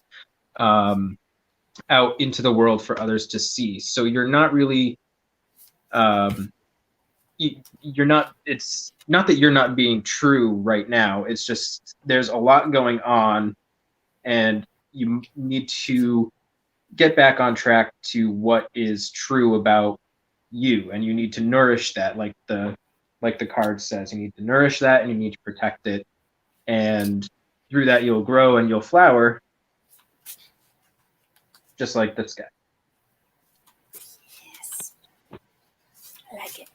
out into the world for others to see. So you're not really, you're not, it's not that you're not being true right now. It's just there's a lot going on and you need to get back on track to what is true about you, and you need to nourish that, like the card says. You need to nourish that and you need to protect it, and through that you'll grow and you'll flower, just like this guy. Yes. I like it.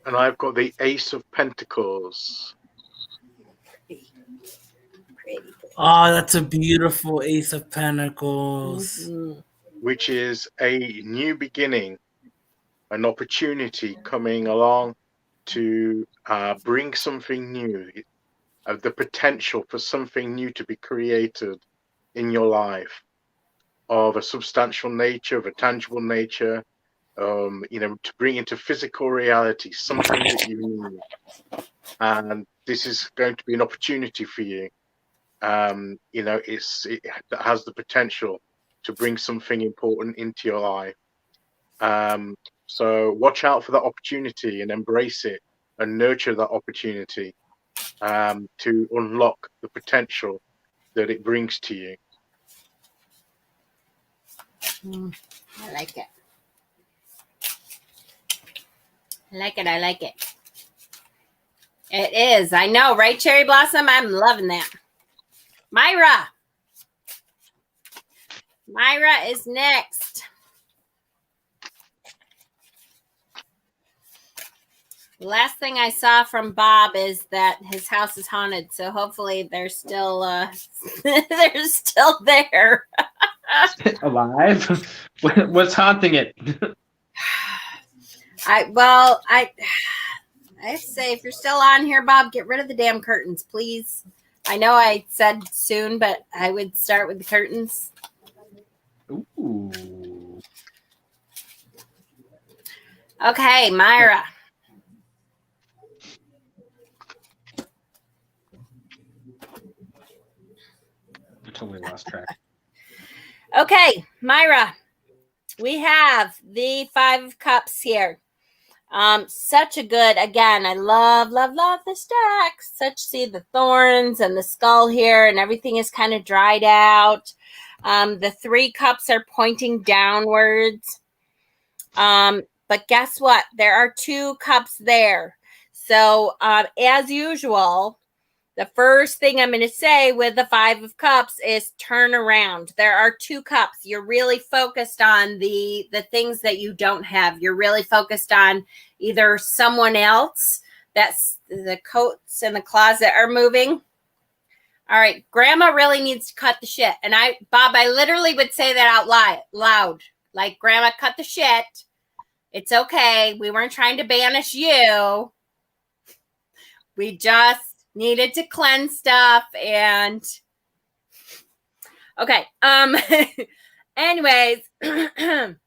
And I've got the Ace of Pentacles. Pretty. Oh, that's a beautiful Ace of Pentacles. Mhm. Which is a new beginning, an opportunity coming along to bring something new, the potential for something new to be created in your life, of a substantial nature, of a tangible nature, to bring into physical reality something that you need. And this is going to be an opportunity for you. It has the potential to bring something important into your life. So watch out for that opportunity and embrace it and nurture that opportunity to unlock the potential that it brings to you. I like it. I like it. I like it. It is. I know, right, Cherry Blossom? I'm loving that. Myra. Myra is next. The last thing I saw from Bob is that his house is haunted, so hopefully they're still they're still there. Alive? What's haunting it? I say if you're still on here, Bob, get rid of the damn curtains, please. I know I said soon, but I would start with the curtains. Ooh. Okay, Myra. I totally lost track. Okay, Myra. We have the 5 of Cups here. Such a good, again, I love this deck. See the thorns and the skull here, and everything is kind of dried out. The 3 cups are pointing downwards. But guess what? There are 2 cups there. So, as usual, the first thing I'm going to say with the 5 of Cups is turn around. There are 2 cups. You're really focused on the things that you don't have. You're really focused on either someone else, that's the coats in the closet are moving. All right, Grandma really needs to cut the shit. And Bob, I literally would say that out loud. Like, Grandma, cut the shit. It's okay. We weren't trying to banish you. We just needed to cleanse stuff. And okay. Anyways, the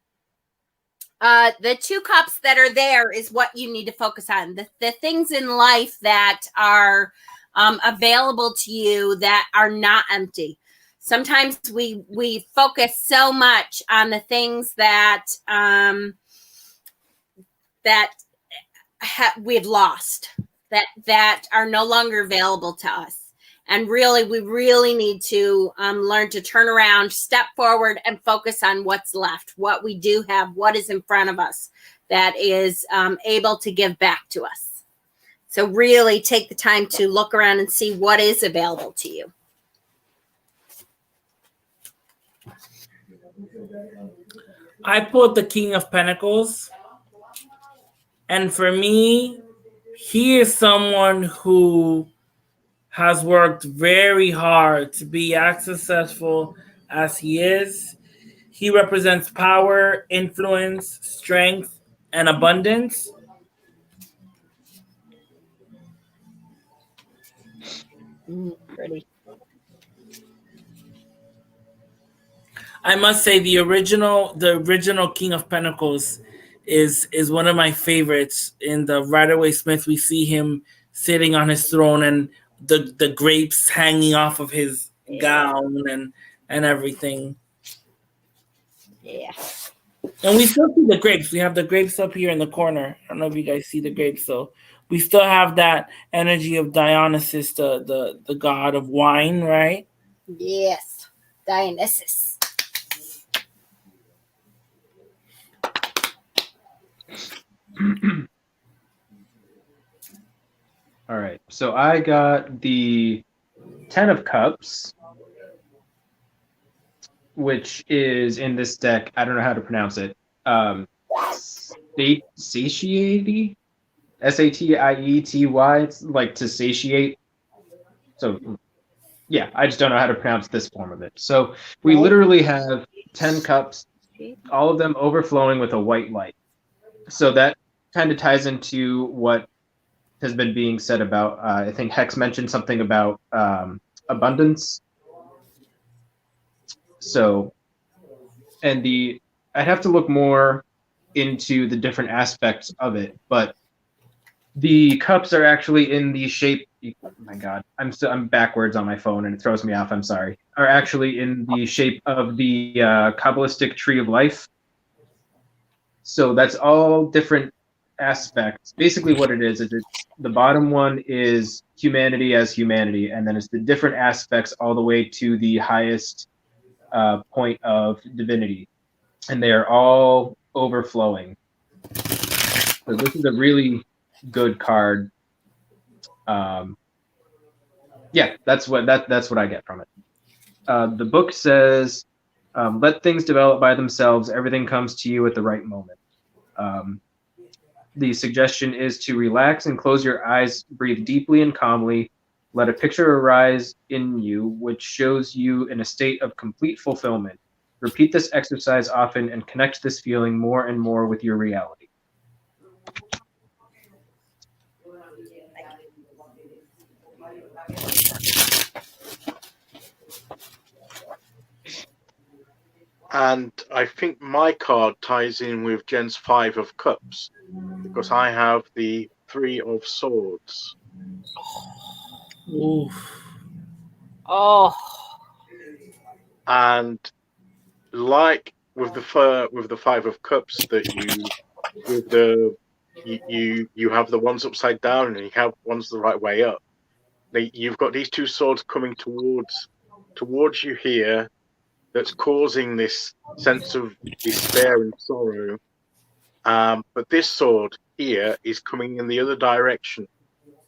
2 cups that are there is what you need to focus on. The things in life that are available to you that are not empty. Sometimes we focus so much on the things that we've lost, that are no longer available to us. And really, we really need to learn to turn around, step forward, and focus on what's left, what we do have, what is in front of us that is able to give back to us. So really take the time to look around and see what is available to you. I pulled the King of Pentacles, and for me, he is someone who has worked very hard to be as successful as he is. He represents power, influence, strength, and abundance. Pretty. I must say the original King of Pentacles is one of my favorites. In the Rider-Waite-Smith, we see him sitting on his throne and the grapes hanging off of his gown and everything. Yeah. And we still see the grapes. We have the grapes up here in the corner. I don't know if you guys see the grapes. So we still have that energy of Dionysus, the god of wine, right? Yes. Dionysus. All right. So I got the 10 of Cups, which is in this deck. I don't know how to pronounce it. Satiety? Satiety. It's like to satiate. So, yeah, I just don't know how to pronounce this form of it. So we literally have 10 cups, all of them overflowing with a white light. So that kind of ties into what has been being said about, I think Hex mentioned something about abundance. So, and I'd have to look more into the different aspects of it, but the cups are actually in the shape, oh my God, I'm backwards on my phone and it throws me off, I'm sorry, are actually in the shape of the Kabbalistic tree of life. So that's all different aspects. Basically what it is it's the bottom one is humanity as humanity, and then it's the different aspects all the way to the highest point of divinity, and they are all overflowing. So this is a really good card. Yeah, that's what I get from it. The book says, let things develop by themselves. Everything comes to you at the right moment. The suggestion is to relax and close your eyes, breathe deeply and calmly. Let a picture arise in you, which shows you in a state of complete fulfillment. Repeat this exercise often and connect this feeling more and more with your reality. And I think my card ties in with Jen's 5 of Cups, because I have the 3 of Swords. Oof. Oh. And like with the 5 of Cups, that you have the ones upside down and you have ones the right way up. You've got these two swords coming towards you here, that's causing this sense of despair and sorrow. But this sword here is coming in the other direction,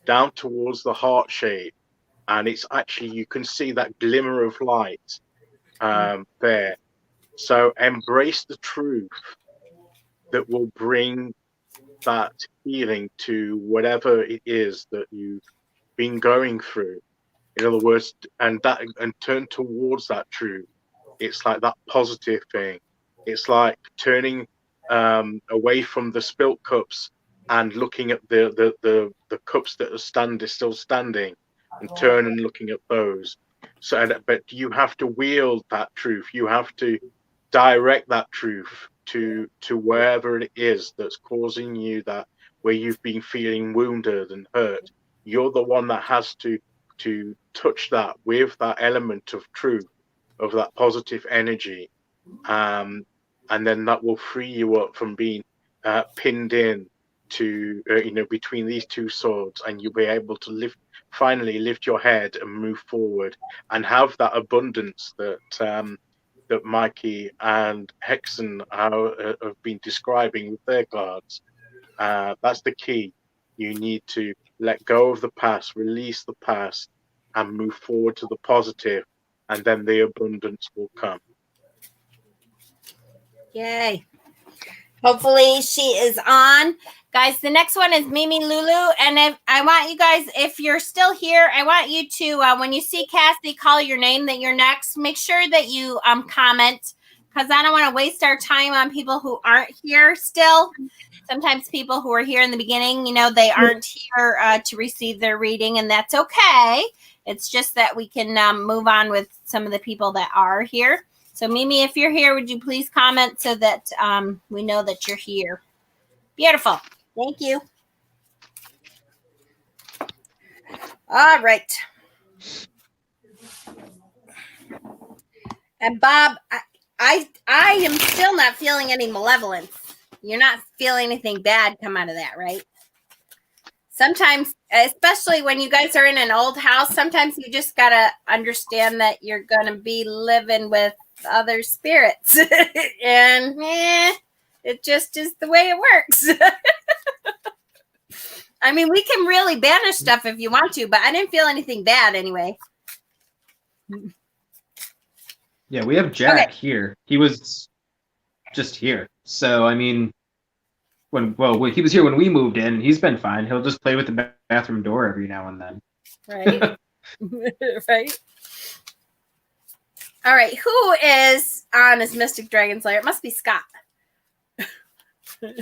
down towards the heart shape, and it's actually, you can see that glimmer of light there. So embrace the truth that will bring that healing to whatever it is that you've been going through. In other words, and turn towards that truth. It's like that positive thing. It's like turning away from the spilt cups and looking at the cups that are still standing, and turn and looking at those. So, but you have to wield that truth. You have to direct that truth to wherever it is that's causing you that, where you've been feeling wounded and hurt. You're the one that has to touch that with that element of truth, of that positive energy, and then that will free you up from being pinned in to between these two swords, and you'll be able to finally lift your head and move forward and have that abundance that that Mikey and Hexen have been describing with their cards. That's the key. You need to let go of the past, release the past, and move forward to the positive, and then the abundance will come. Yay. Hopefully she is on. Guys, the next one is Mimi Lulu. And if I want you guys, if you're still here, I want you to, when you see Cassie call your name that you're next, make sure that you comment, because I don't want to waste our time on people who aren't here still. Sometimes people who are here in the beginning, they aren't here to receive their reading, and that's okay. It's just that we can move on with some of the people that are here. So, Mimi, if you're here, would you please comment so that we know that you're here? Beautiful. Thank you. All right. And Bob, I am still not feeling any malevolence. You're not feeling anything bad come out of that, right? Sometimes, especially when you guys are in an old house, sometimes you just got to understand that you're going to be living with other spirits. And it just is the way it works. I mean, we can really banish stuff if you want to, but I didn't feel anything bad anyway. Yeah, we have Jack here. He was just here. So, I mean, he was here when we moved in. He's been fine. He'll just play with the bathroom door every now and then. Right. Right. All right. Who is on as Mystic Dragon Slayer? It must be Scott. My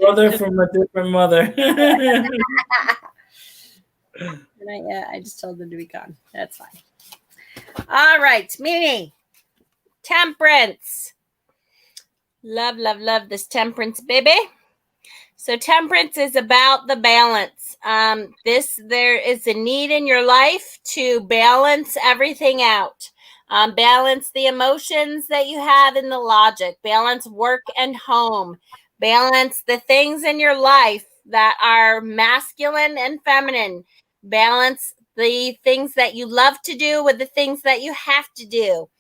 brother from a different mother. I just told him to be gone. That's fine. All right. Mimi. Temperance. Love, love, love this temperance, baby. So temperance is about the balance. There is a need in your life to balance everything out. Balance the emotions that you have in the logic. Balance work and home. Balance the things in your life that are masculine and feminine. Balance the things that you love to do with the things that you have to do.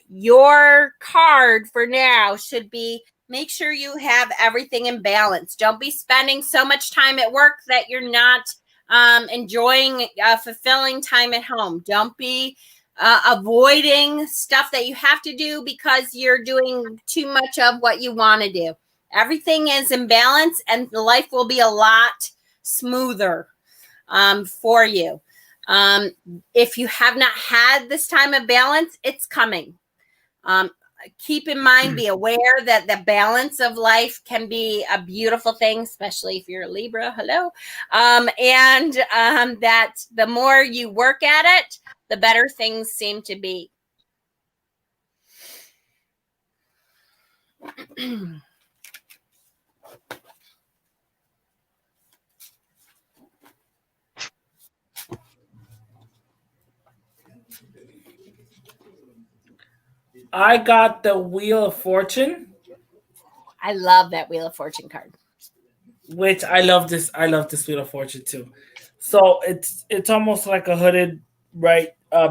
Your card for now should be, make sure you have everything in balance. Don't be spending so much time at work that you're not enjoying fulfilling time at home. Don't be avoiding stuff that you have to do because you're doing too much of what you want to do. Everything is in balance, and life will be a lot smoother for you. If you have not had this time of balance, it's coming. Keep in mind, be aware that the balance of life can be a beautiful thing, especially if you're a Libra. Hello. That the more you work at it, the better things seem to be. I got the Wheel of Fortune. I love that Wheel of Fortune card. Which I love this Wheel of Fortune too. So it's almost like a hooded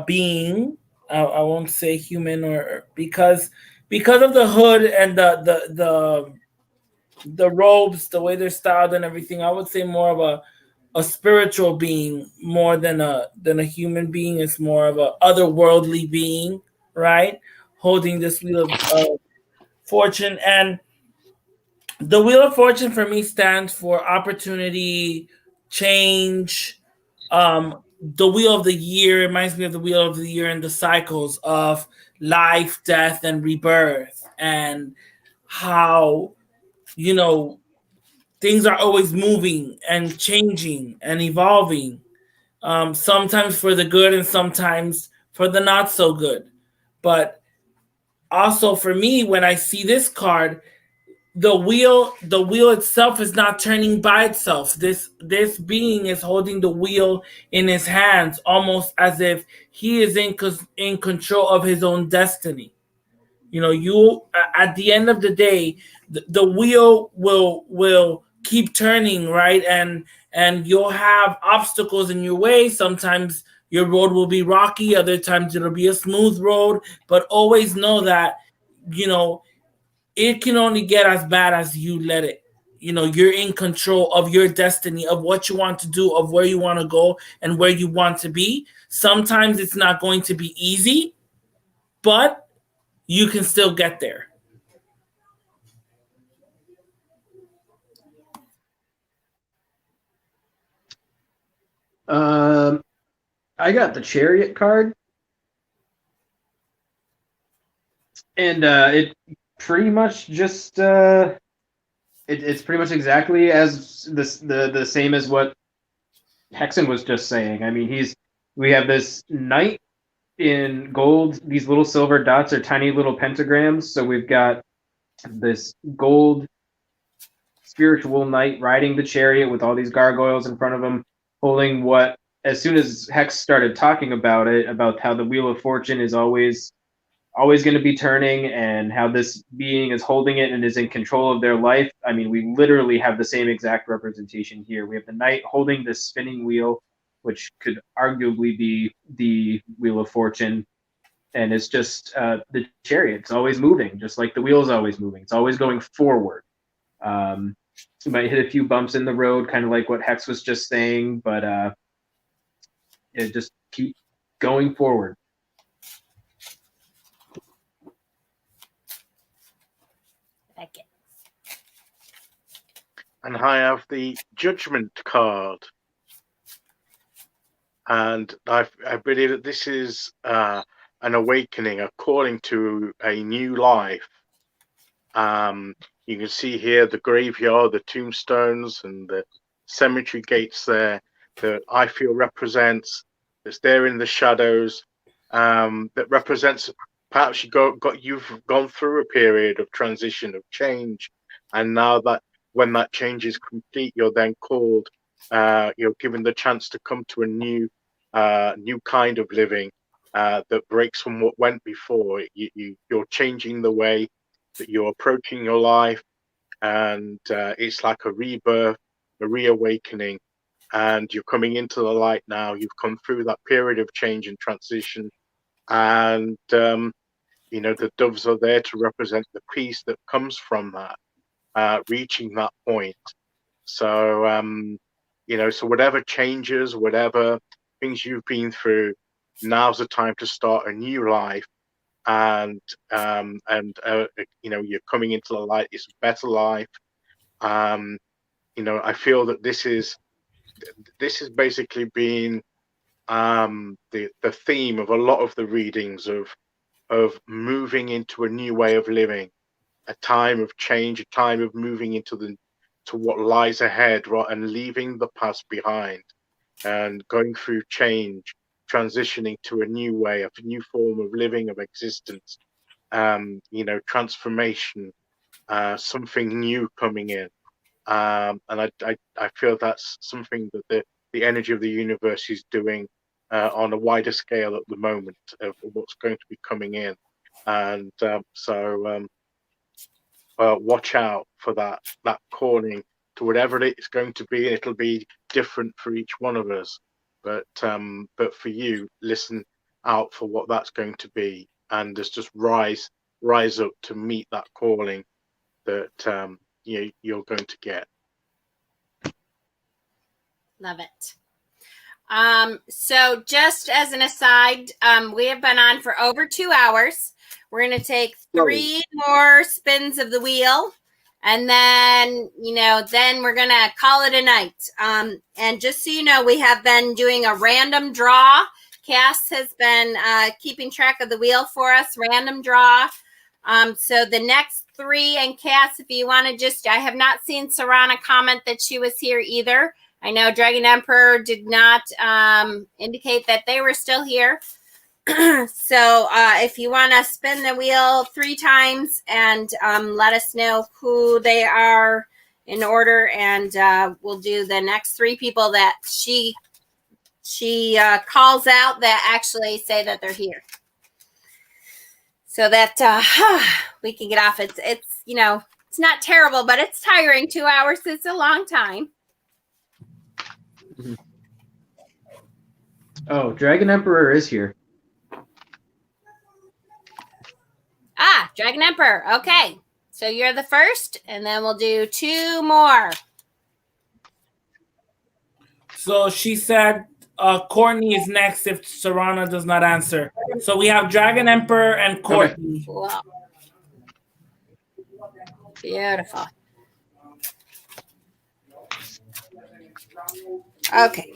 being. I won't say human or because of the hood and the robes, the way they're styled and everything. I would say more of a spiritual being more than a human being. It's more of a otherworldly being, right? Holding this Wheel of Fortune. And the Wheel of Fortune for me stands for opportunity, change. The Wheel of the Year reminds me of the Wheel of the Year and the cycles of life, death, and rebirth, and how, things are always moving and changing and evolving, sometimes for the good and sometimes for the not so good. But also for me, when I see this card, the wheel itself is not turning by itself. This being is holding the wheel in his hands, almost as if he is in control of his own destiny. You at the end of the day, the wheel will keep turning, right? And you'll have obstacles in your way. Sometimes your road will be rocky, other times it'll be a smooth road, but always know that, it can only get as bad as you let it. You're in control of your destiny, of what you want to do, of where you want to go and where you want to be. Sometimes it's not going to be easy, but you can still get there. I got the Chariot card, and it pretty much just it's pretty much exactly as the same as what Hexen was just saying. I mean, we have this knight in gold. These little silver dots are tiny little pentagrams. So we've got this gold spiritual knight riding the chariot with all these gargoyles in front of him, holding what, as soon as Hex started talking about it, about how the Wheel of Fortune is always going to be turning and how this being is holding it and is in control of their life. I mean, we literally have the same exact representation here. We have the knight holding this spinning wheel, which could arguably be the Wheel of Fortune. And it's just the chariot. It's always moving, just like the wheel is always moving. It's always going forward. You might hit a few bumps in the road, kind of like what Hex was just saying, but just keep going forward. Like it. And I have the Judgment card. And I believe that this is an awakening, a calling to a new life. You can see here the graveyard, the tombstones, and the cemetery gates there that I feel represents, that's there in the shadows, that represents perhaps you've gone through a period of transition, of change, and now that when that change is complete, you're then called, you're given the chance to come to a new kind of living that breaks from what went before. You're changing the way that you're approaching your life, and it's like a rebirth, a reawakening, and you're coming into the light now. You've come through that period of change and transition, and the doves are there to represent the peace that comes from that, reaching that point. So so whatever changes, whatever things you've been through, now's the time to start a new life. And you're coming into the light. It's a better life. I feel that this is basically been the theme of a lot of the readings of moving into a new way of living, a time of change, a time of moving to what lies ahead, right, and leaving the past behind and going through change, transitioning to a new way, a new form of living, of existence, transformation, something new coming in. And I feel that's something that the energy of the universe is doing on a wider scale at the moment of what's going to be coming in. And watch out for that calling to whatever it's going to be. It'll be different for each one of us. But for you, listen out for what that's going to be, and just rise up to meet that calling that you're going to get. Love it. So just as an aside, we have been on for over 2 hours. We're going to take 3 more spins of the wheel. And then, then we're going to call it a night. And just so you know, we have been doing a random draw. Cass has been keeping track of the wheel for us, random draw. So the next 3, and Cass, if you want to I have not seen Sarana comment that she was here either. I know Dragon Emperor did not indicate that they were still here. So if you want to spin the wheel 3 times and let us know who they are in order, and we'll do the next 3 people that she calls out that actually say that they're here, so that we can get off. It's it's not terrible, but it's tiring. 2 hours is a long time. Oh, Dragon Emperor is here. Dragon Emperor. Okay. So you're the first, and then we'll do 2 more. So she said Courtney is next if Serana does not answer. So we have Dragon Emperor and Courtney. Wow. Beautiful. Okay.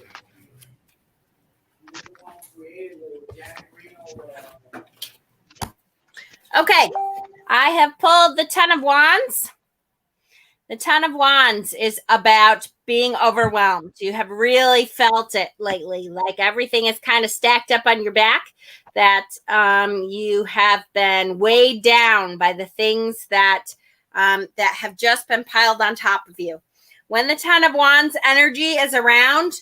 Okay. I have pulled the Ten of Wands. The Ten of Wands is about being overwhelmed. You have really felt it lately, like everything is kind of stacked up on your back, that you have been weighed down by the things that that have just been piled on top of you. When the Ten of Wands energy is around,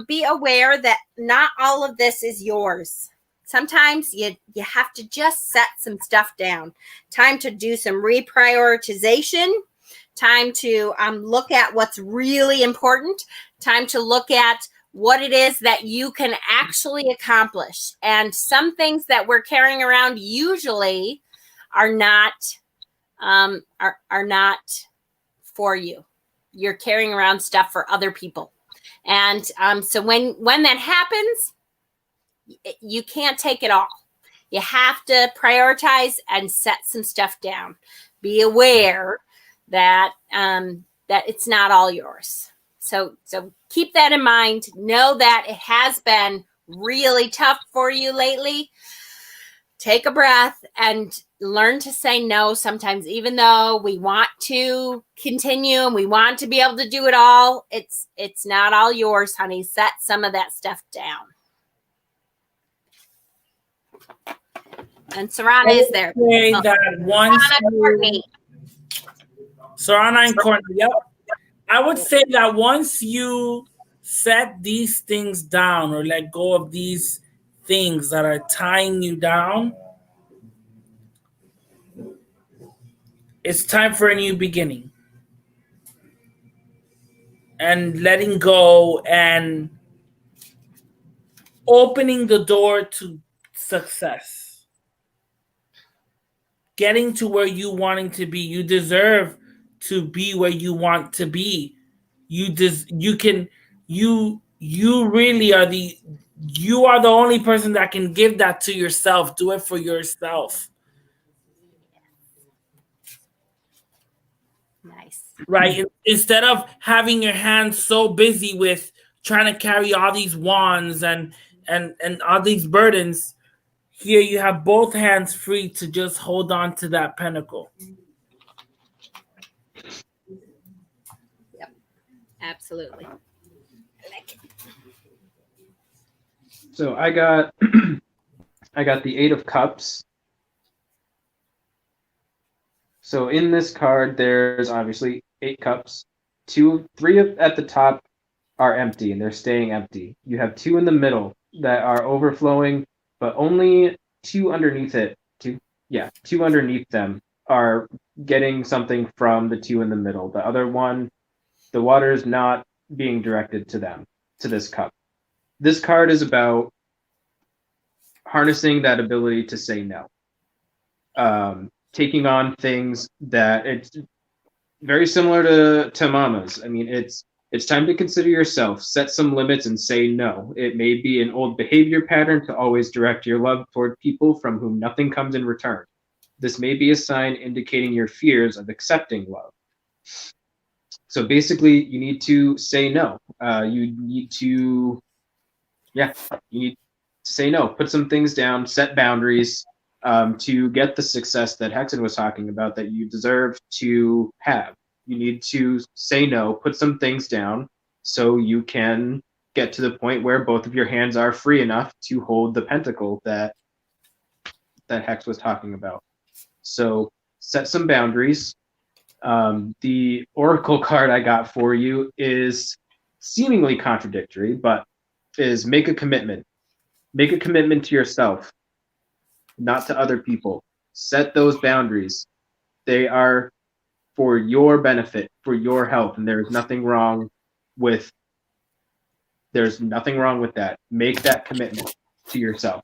be aware that not all of this is yours. Sometimes you have to just set some stuff down. Time to do some reprioritization. Time to look at what's really important. Time to look at what it is that you can actually accomplish. And some things that we're carrying around usually are not for you. You're carrying around stuff for other people. And so when that happens, you can't take it all. You have to prioritize and set some stuff down. Be aware that that it's not all yours. So keep that in mind. Know that it has been really tough for you lately. Take a breath and learn to say no sometimes, even though we want to continue and we want to be able to do it all. It's not all yours, honey. Set some of that stuff down. And Serana is there. Say that once Serana and Courtney. Yep. I would say that once you set these things down or let go of these things that are tying you down, it's time for a new beginning. And letting go and opening the door to success. Getting to where you wanting to be. You deserve to be where you want to be. You really are you are the only person that can give that to yourself. Do it for yourself. Nice. Right? Instead of having your hands so busy with trying to carry all these wands and all these burdens, here you have both hands free to just hold on to that pentacle. Yep. Absolutely. So I got the Eight of Cups. So in this card, there's obviously 8 cups. 3 at the top are empty, and they're staying empty. You have 2 in the middle that are overflowing, but only 2 underneath it. 2 underneath them are getting something from the 2 in the middle. The other one, the water is not being directed to them, to this cup. This card is about harnessing that ability to say no. Taking on things that it's very similar to Mama's. I mean, it's time to consider yourself, set some limits and say no. It may be an old behavior pattern to always direct your love toward people from whom nothing comes in return. This may be a sign indicating your fears of accepting love. So basically, you need to say no. You need to say no. Put some things down, set boundaries to get the success that Hexen was talking about that you deserve to have. You need to say no, put some things down so you can get to the point where both of your hands are free enough to hold the pentacle that Hex was talking about. So set some boundaries. The Oracle card I got for you is seemingly contradictory, but is make a commitment. Make a commitment to yourself, not to other people. Set those boundaries. They are for your benefit, for your health, and there's nothing wrong with that. Make that commitment to yourself.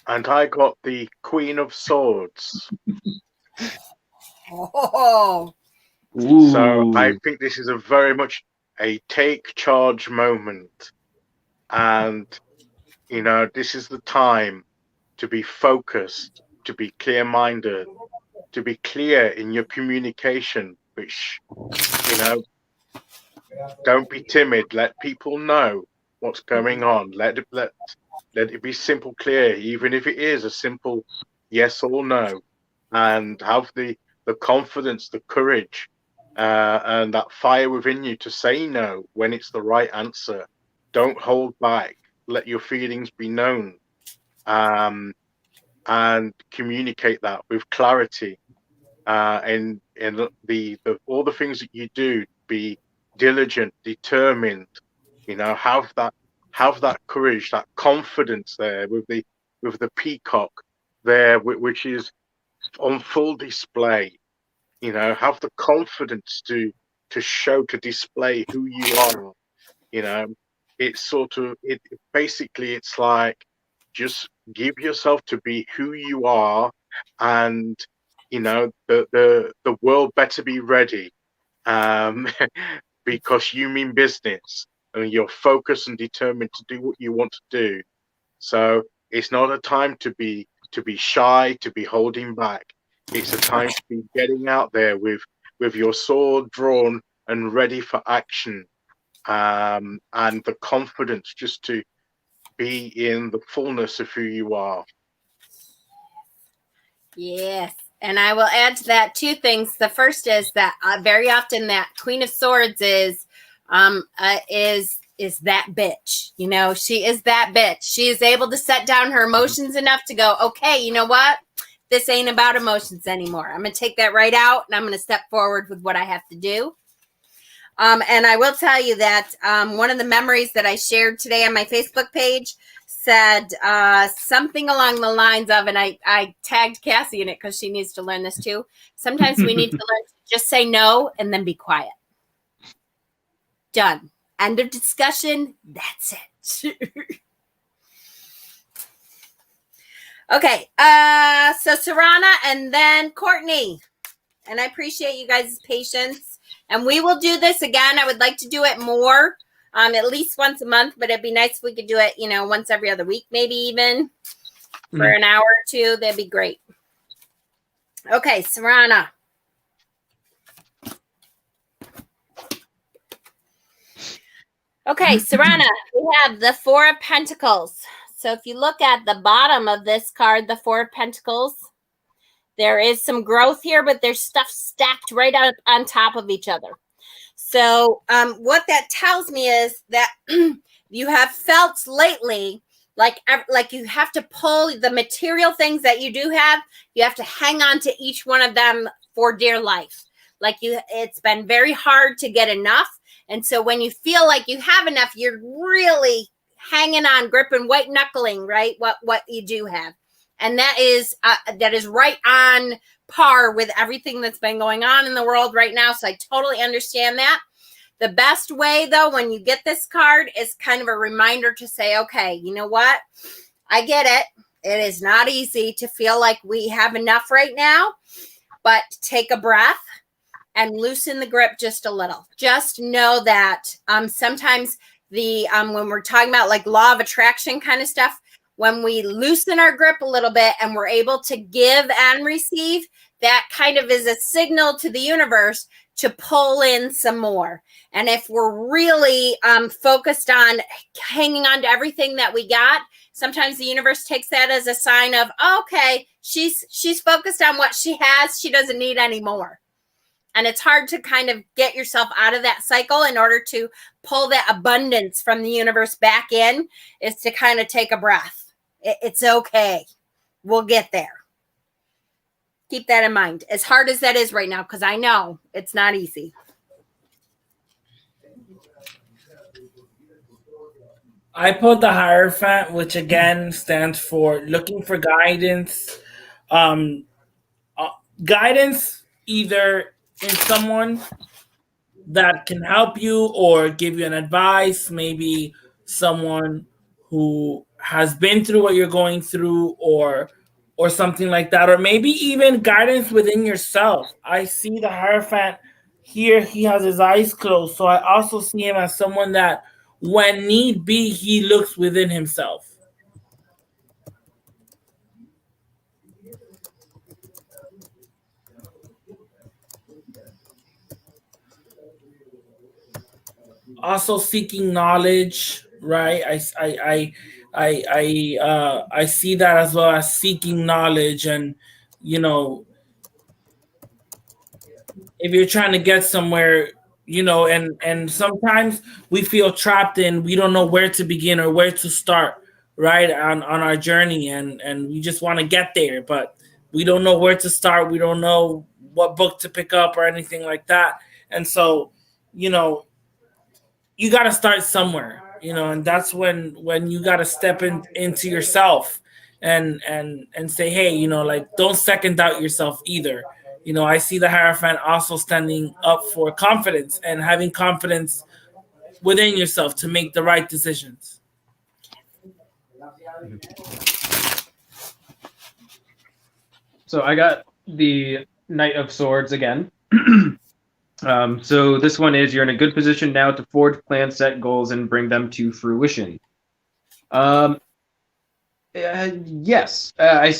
And I got the Queen of Swords. Oh, So I Ooh. think this is a very much a take charge moment. And, this is the time to be focused, to be clear minded, to be clear in your communication, which, don't be timid. Let people know what's going on. Let it be simple, clear, even if it is a simple yes or no, and have the confidence, the courage, and that fire within you to say no when it's the right answer. Don't hold back. Let your feelings be known, and communicate that with clarity. And the all the things that you do, be diligent, determined. Have that courage, that confidence there with the peacock there, which is on full display. Have the confidence to show, to display who you are. It's sort of it. Basically, it's like, just give yourself to be who you are, and the world better be ready, um, because you mean business and you're focused and determined to do what you want to do. So it's not a time to be shy, to be holding back. It's a time to be getting out there with your sword drawn and ready for action, and the confidence just to be in the fullness of who you are. Yes. And I will add to that two things. The first is that very often that Queen of Swords is that bitch. She is that bitch. She is able to set down her emotions enough to go, okay, you know what? This ain't about emotions anymore. I'm going to take that right out, and I'm going to step forward with what I have to do. And I will tell you that one of the memories that I shared today on my Facebook page said something along the lines of, and I tagged Cassie in it because she needs to learn this too. Sometimes we need to learn to just say no and then be quiet. Done. End of discussion. That's it. Okay. So Sarana and then Courtney. And I appreciate you guys' patience. And we will do this again. I would like to do it more, at least once a month, but it'd be nice if we could do it, once every other week, maybe even for an hour or two. That'd be great. Okay, Sarana. Okay, Sarana, we have the Four of Pentacles. So if you look at the bottom of this card, the Four of Pentacles, there is some growth here, but there's stuff stacked right on top of each other. So what that tells me is that you have felt lately like you have to pull the material things that you do have. You have to hang on to each one of them for dear life. It's been very hard to get enough. And so when you feel like you have enough, you're really hanging on, gripping, white knuckling, right? What you do have. And that is right on par with everything that's been going on in the world right now. So I totally understand that. The best way, though, when you get this card is kind of a reminder to say, okay, you know what? I get it. It is not easy to feel like we have enough right now, but take a breath and loosen the grip just a little. Just know that sometimes when we're talking about like law of attraction kind of stuff, when we loosen our grip a little bit and we're able to give and receive, that kind of is a signal to the universe to pull in some more. And if we're really focused on hanging on to everything that we got, sometimes the universe takes that as a sign of, okay, she's focused on what she has. She doesn't need any more. And it's hard to kind of get yourself out of that cycle. In order to pull that abundance from the universe back in is to kind of take a breath. It's okay. We'll get there. Keep that in mind. As hard as that is right now, because I know it's not easy. I pulled the Hierophant, which again stands for looking for guidance. Guidance either in someone that can help you or give you an advice, maybe someone who has been through what you're going through, or something like that, or maybe even guidance within yourself. I see the Hierophant Here he has his eyes closed. So I also see him as someone that, when need be, he looks within himself. Also seeking knowledge, right? I see that as well, as seeking knowledge. And you know, if you're trying to get somewhere, and sometimes we feel trapped and we don't know where to begin or where to start, right, on our journey, and we just want to get there, but we don't know where to start. We don't know what book to pick up or anything like that. And so, you got to start somewhere, and that's when you got to step into yourself and say, hey, like, don't second doubt yourself either. I see the Hierophant also standing up for confidence and having confidence within yourself to make the right decisions. So I got the Knight of Swords again. So this one is, you're in a good position now to forge plans, set goals, and bring them to fruition. Yes, I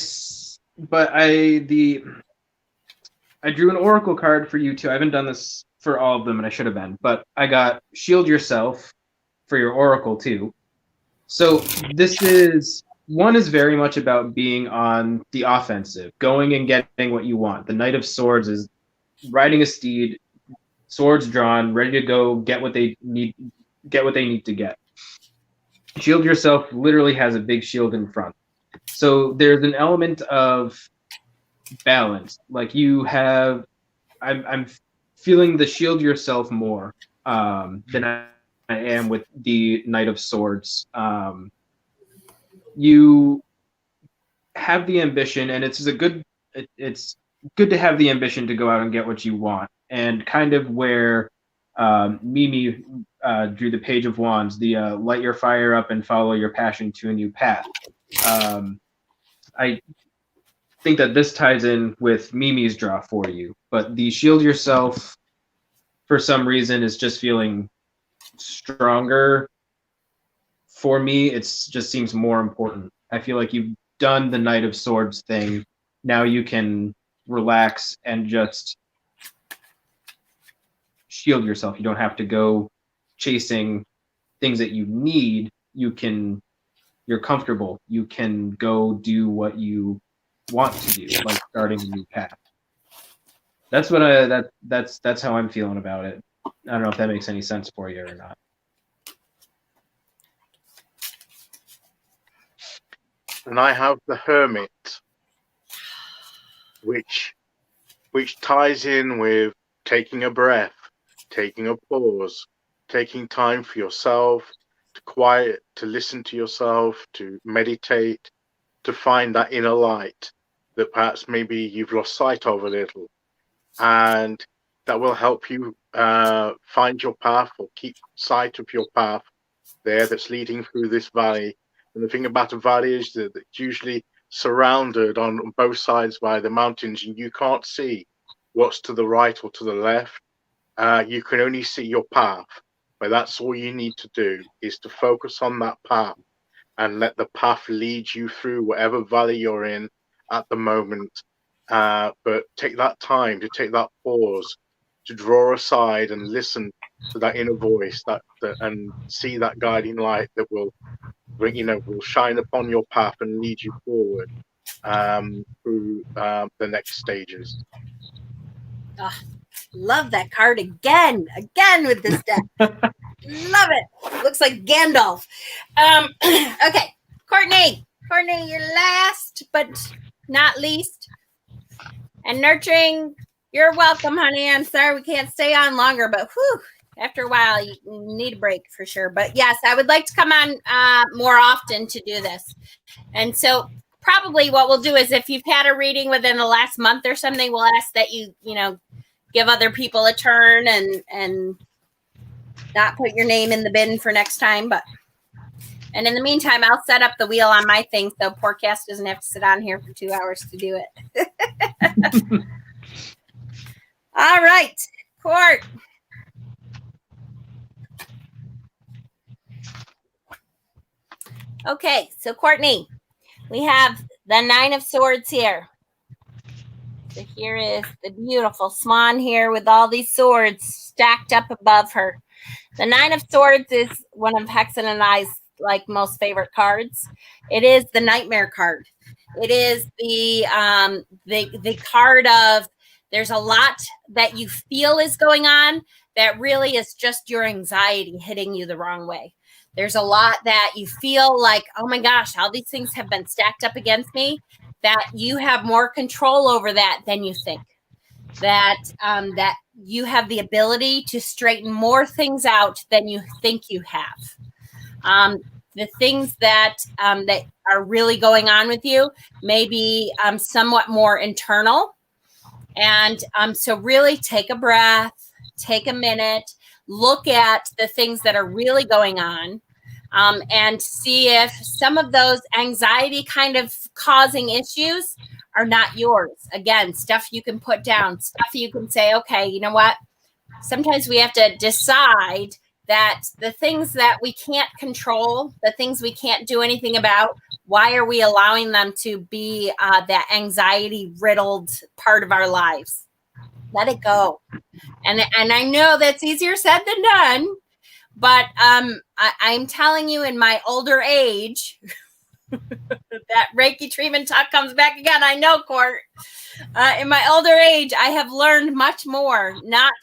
drew an oracle card for you too. I haven't done this for all of them, and I should have been, but I got shield yourself for your oracle too. So this is very much about being on the offensive, going and getting what you want. The Knight of Swords is riding a steed, swords drawn, ready to go get what they need to get. Shield yourself literally has a big shield in front. So there's an element of balance. Like I'm feeling the shield yourself more than I am with the Knight of Swords. You have the ambition, and it's good to have the ambition to go out and get what you want. And kind of where Mimi drew the Page of Wands, the light your fire up and follow your passion to a new path. I think that this ties in with Mimi's draw for you, but the shield yourself, for some reason, is just feeling stronger. For me, it just seems more important. I feel like you've done the Knight of Swords thing. Now you can relax and just shield yourself. You don't have to go chasing things that you need. You're comfortable. You can go do what you want to do, like starting a new path. That's what that's how I'm feeling about it. I don't know if that makes any sense for you or not. And I have the Hermit, which ties in with taking a breath, taking a pause, taking time for yourself, to quiet, to listen to yourself, to meditate, to find that inner light that perhaps maybe you've lost sight of a little. And that will help you find your path, or keep sight of your path there that's leading through this valley. And the thing about a valley is that it's usually surrounded on both sides by the mountains, and you can't see what's to the right or to the left. You can only see your path, but that's all you need to do, is to focus on that path and let the path lead you through whatever valley you're in at the moment. But take that time to take that pause, to draw aside and listen to that inner voice, that and see that guiding light that will shine upon your path and lead you forward through the next stages. Love that card again with this deck. Love it. Looks like Gandalf. Okay, Courtney, you're last but not least. And Nurturing, you're welcome, honey. I'm sorry we can't stay on longer, but after a while you need a break for sure. But yes, I would like to come on more often to do this. And so probably what we'll do is, if you've had a reading within the last month or something, we'll ask that you give other people a turn and not put your name in the bin for next time. And in the meantime, I'll set up the wheel on my thing so poor Cass doesn't have to sit on here for 2 hours to do it. All right. Court. Okay, so Courtney, we have the Nine of Swords here. So here is the beautiful swan here with all these swords stacked up above her. The Nine of Swords is one of Hexen and I's like most favorite cards. It is the nightmare card. It is the card of there's a lot that you feel is going on that really is just your anxiety hitting you the wrong way. There's a lot that you feel like, oh my gosh, all these things have been stacked up against me, that you have more control over that than you think. That you have the ability to straighten more things out than you think you have. The things that are really going on with you may be somewhat more internal. And so really take a breath, take a minute, look at the things that are really going on, and see if some of those anxiety kind of causing issues are not yours. Again, stuff you can put down, stuff you can say, okay, you know what? Sometimes we have to decide that the things that we can't control, the things we can't do anything about, why are we allowing them to be that anxiety-riddled part of our lives? Let it go. And I know that's easier said than done, but I'm telling you, in my older age, that Reiki treatment talk comes back again. I know, Court. In my older age, I have learned much more not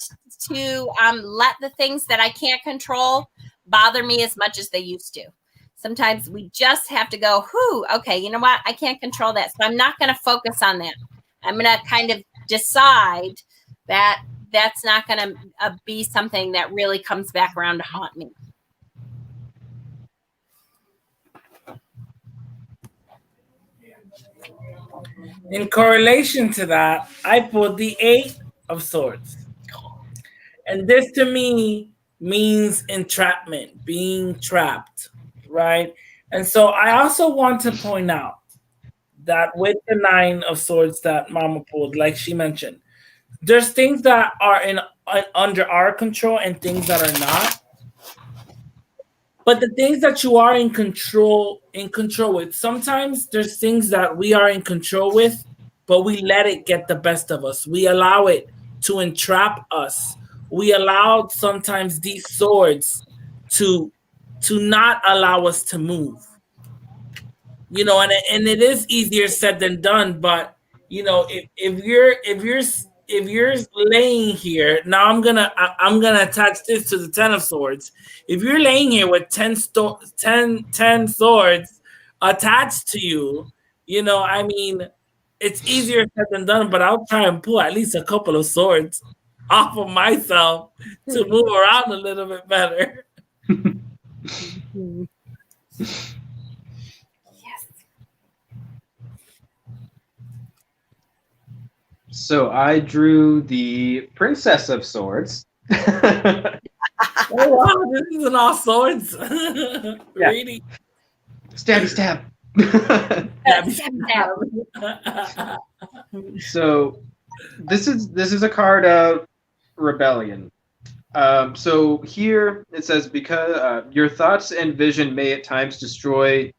to let the things that I can't control bother me as much as they used to. Sometimes we just have to go, okay, you know what? I can't control that. So I'm not going to focus on that. I'm going to kind of decide that that's not going to be something that really comes back around to haunt me. In correlation to that, I put the Eight of Swords. And this to me means entrapment, being trapped, right? And so I also want to point out that with the Nine of Swords that Mama pulled, like she mentioned, there's things that are under our control and things that are not. But the things that you are in control with, sometimes there's things that we are in control with, but we let it get the best of us. We allow it to entrap us. We allow sometimes these swords to not allow us to move. You know, and it is easier said than done, but you know, if you're laying here, now I'm gonna attach this to the Ten of Swords. If you're laying here with 10 swords attached to you, you know, I mean, it's easier said than done, but I'll try and pull at least a couple of swords off of myself to move around a little bit better. Yes. So I drew the Princess of Swords. Oh wow, this isn't all swords. Yeah. Really? Stabby stab. So this is a card of rebellion. So here it says, because your thoughts and vision may at times destroy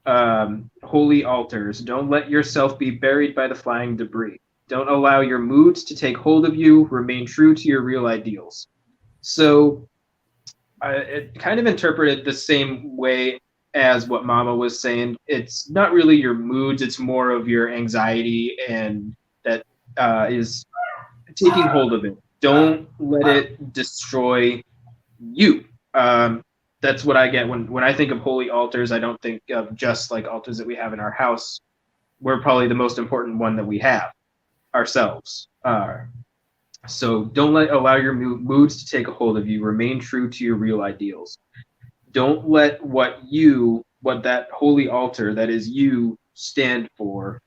holy altars. Don't let yourself be buried by the flying debris. Don't allow your moods to take hold of you. Remain true to your real ideals. So it kind of interpreted the same way as what Mama was saying. It's not really your moods. It's more of your anxiety, and that is taking hold of it. Don't let it destroy you. That's what I get when I think of holy altars. I don't think of just like altars that we have in our house. We're probably the most important one that we have ourselves. So don't allow your moods to take a hold of you. Remain true to your real ideals. Don't let what that holy altar that is you stand for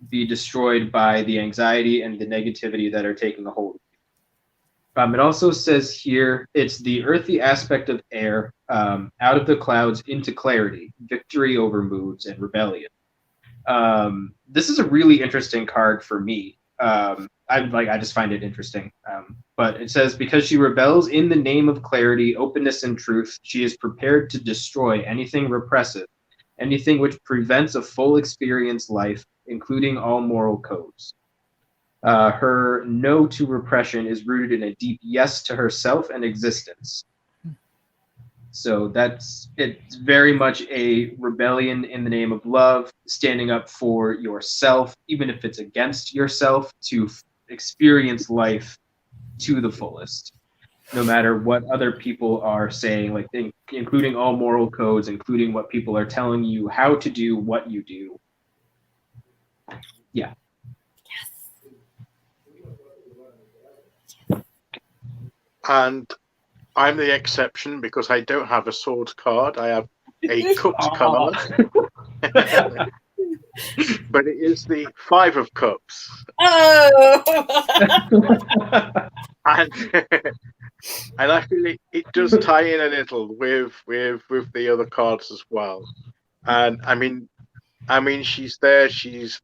be destroyed by the anxiety and the negativity that are taking a hold of you. It also says here, it's the earthy aspect of air, out of the clouds into clarity, victory over moods and rebellion. This is a really interesting card for me. I just find it interesting. But it says, because she rebels in the name of clarity, openness, and truth, she is prepared to destroy anything repressive, anything which prevents a full experience life, including all moral codes. Her no to repression is rooted in a deep yes to herself and existence. So it's very much a rebellion in the name of love, standing up for yourself, even if it's against yourself, to experience life to the fullest, no matter what other people are saying, like including all moral codes, including what people are telling you how to do what you do. Yeah. And I'm the exception because I don't have a sword card. I have a cups card. But it is the 5 of Cups. Oh. And I feel it does tie in a little with the other cards as well. And I mean she's there, she's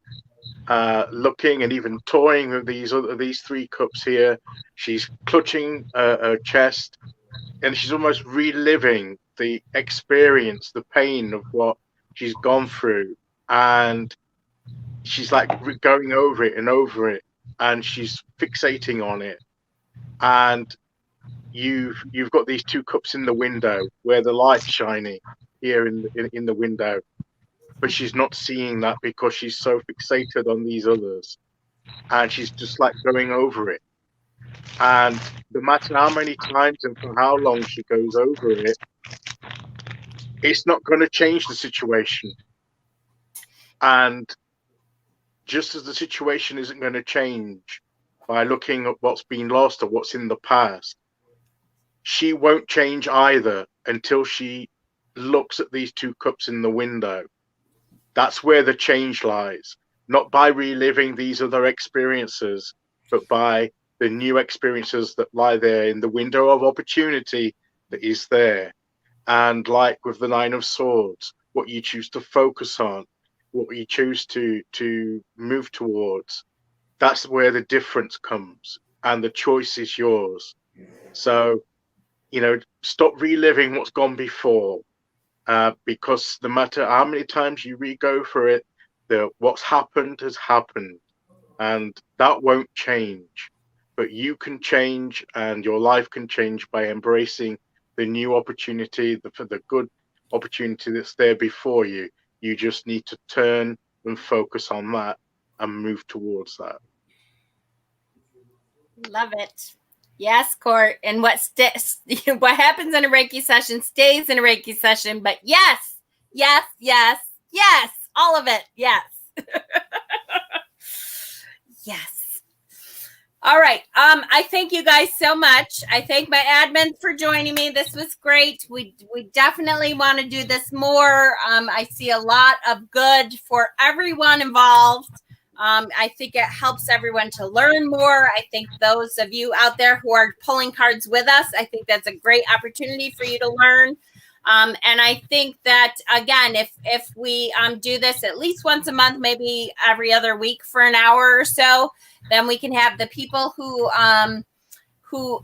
looking and even toying with these 3 cups here. She's clutching her chest, and she's almost reliving the experience, the pain of what she's gone through, and she's like going over it and over it, and she's fixating on it. And you've got these 2 cups in the window where the light's shining here in the window, but she's not seeing that because she's so fixated on these others, and she's just like going over it. And no matter how many times and for how long she goes over it, it's not going to change the situation. And just as the situation isn't going to change by looking at what's been lost or what's in the past, she won't change either until she looks at these 2 cups in the window. That's where the change lies, not by reliving these other experiences, but by the new experiences that lie there in the window of opportunity that is there. And like with the 9 of Swords, what you choose to focus on, what you choose to move towards, that's where the difference comes, and the choice is yours. So, stop reliving what's gone before, because no matter how many times you re-go for it, what's happened has happened, and that won't change. But you can change, and your life can change by embracing the new opportunity, the good opportunity that's there before you. You just need to turn and focus on that and move towards that. Love it. Yes, Court. And what happens in a Reiki session stays in a Reiki session. But yes, all of it. Yes. Yes. All right. I thank you guys so much. I thank my admins for joining me. This was great. We definitely want to do this more. I see a lot of good for everyone involved. I think it helps everyone to learn more. I think those of you out there who are pulling cards with us, I think that's a great opportunity for you to learn. And I think that, again, if we do this at least once a month, maybe every other week for an hour or so, then we can have the people who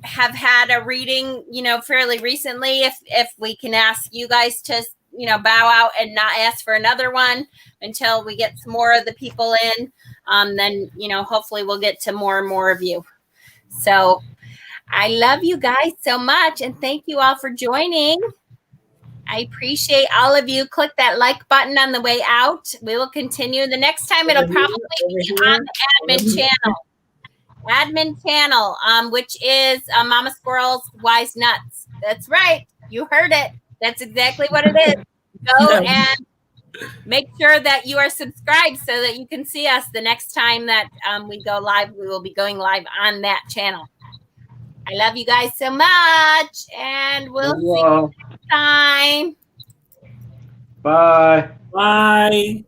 have had a reading, fairly recently. If we can ask you guys to, bow out and not ask for another one until we get some more of the people in, then, hopefully we'll get to more and more of you. So I love you guys so much. And thank you all for joining. I appreciate all of you. Click that like button on the way out. We will continue. The next time it'll probably be on the admin channel, which is Mama Squirrel's Wise Nuts. That's right. You heard it. That's exactly what it is. Go and make sure that you are subscribed so that you can see us the next time that we go live. We will be going live on that channel. I love you guys so much, and we'll see you next time. Bye. Bye.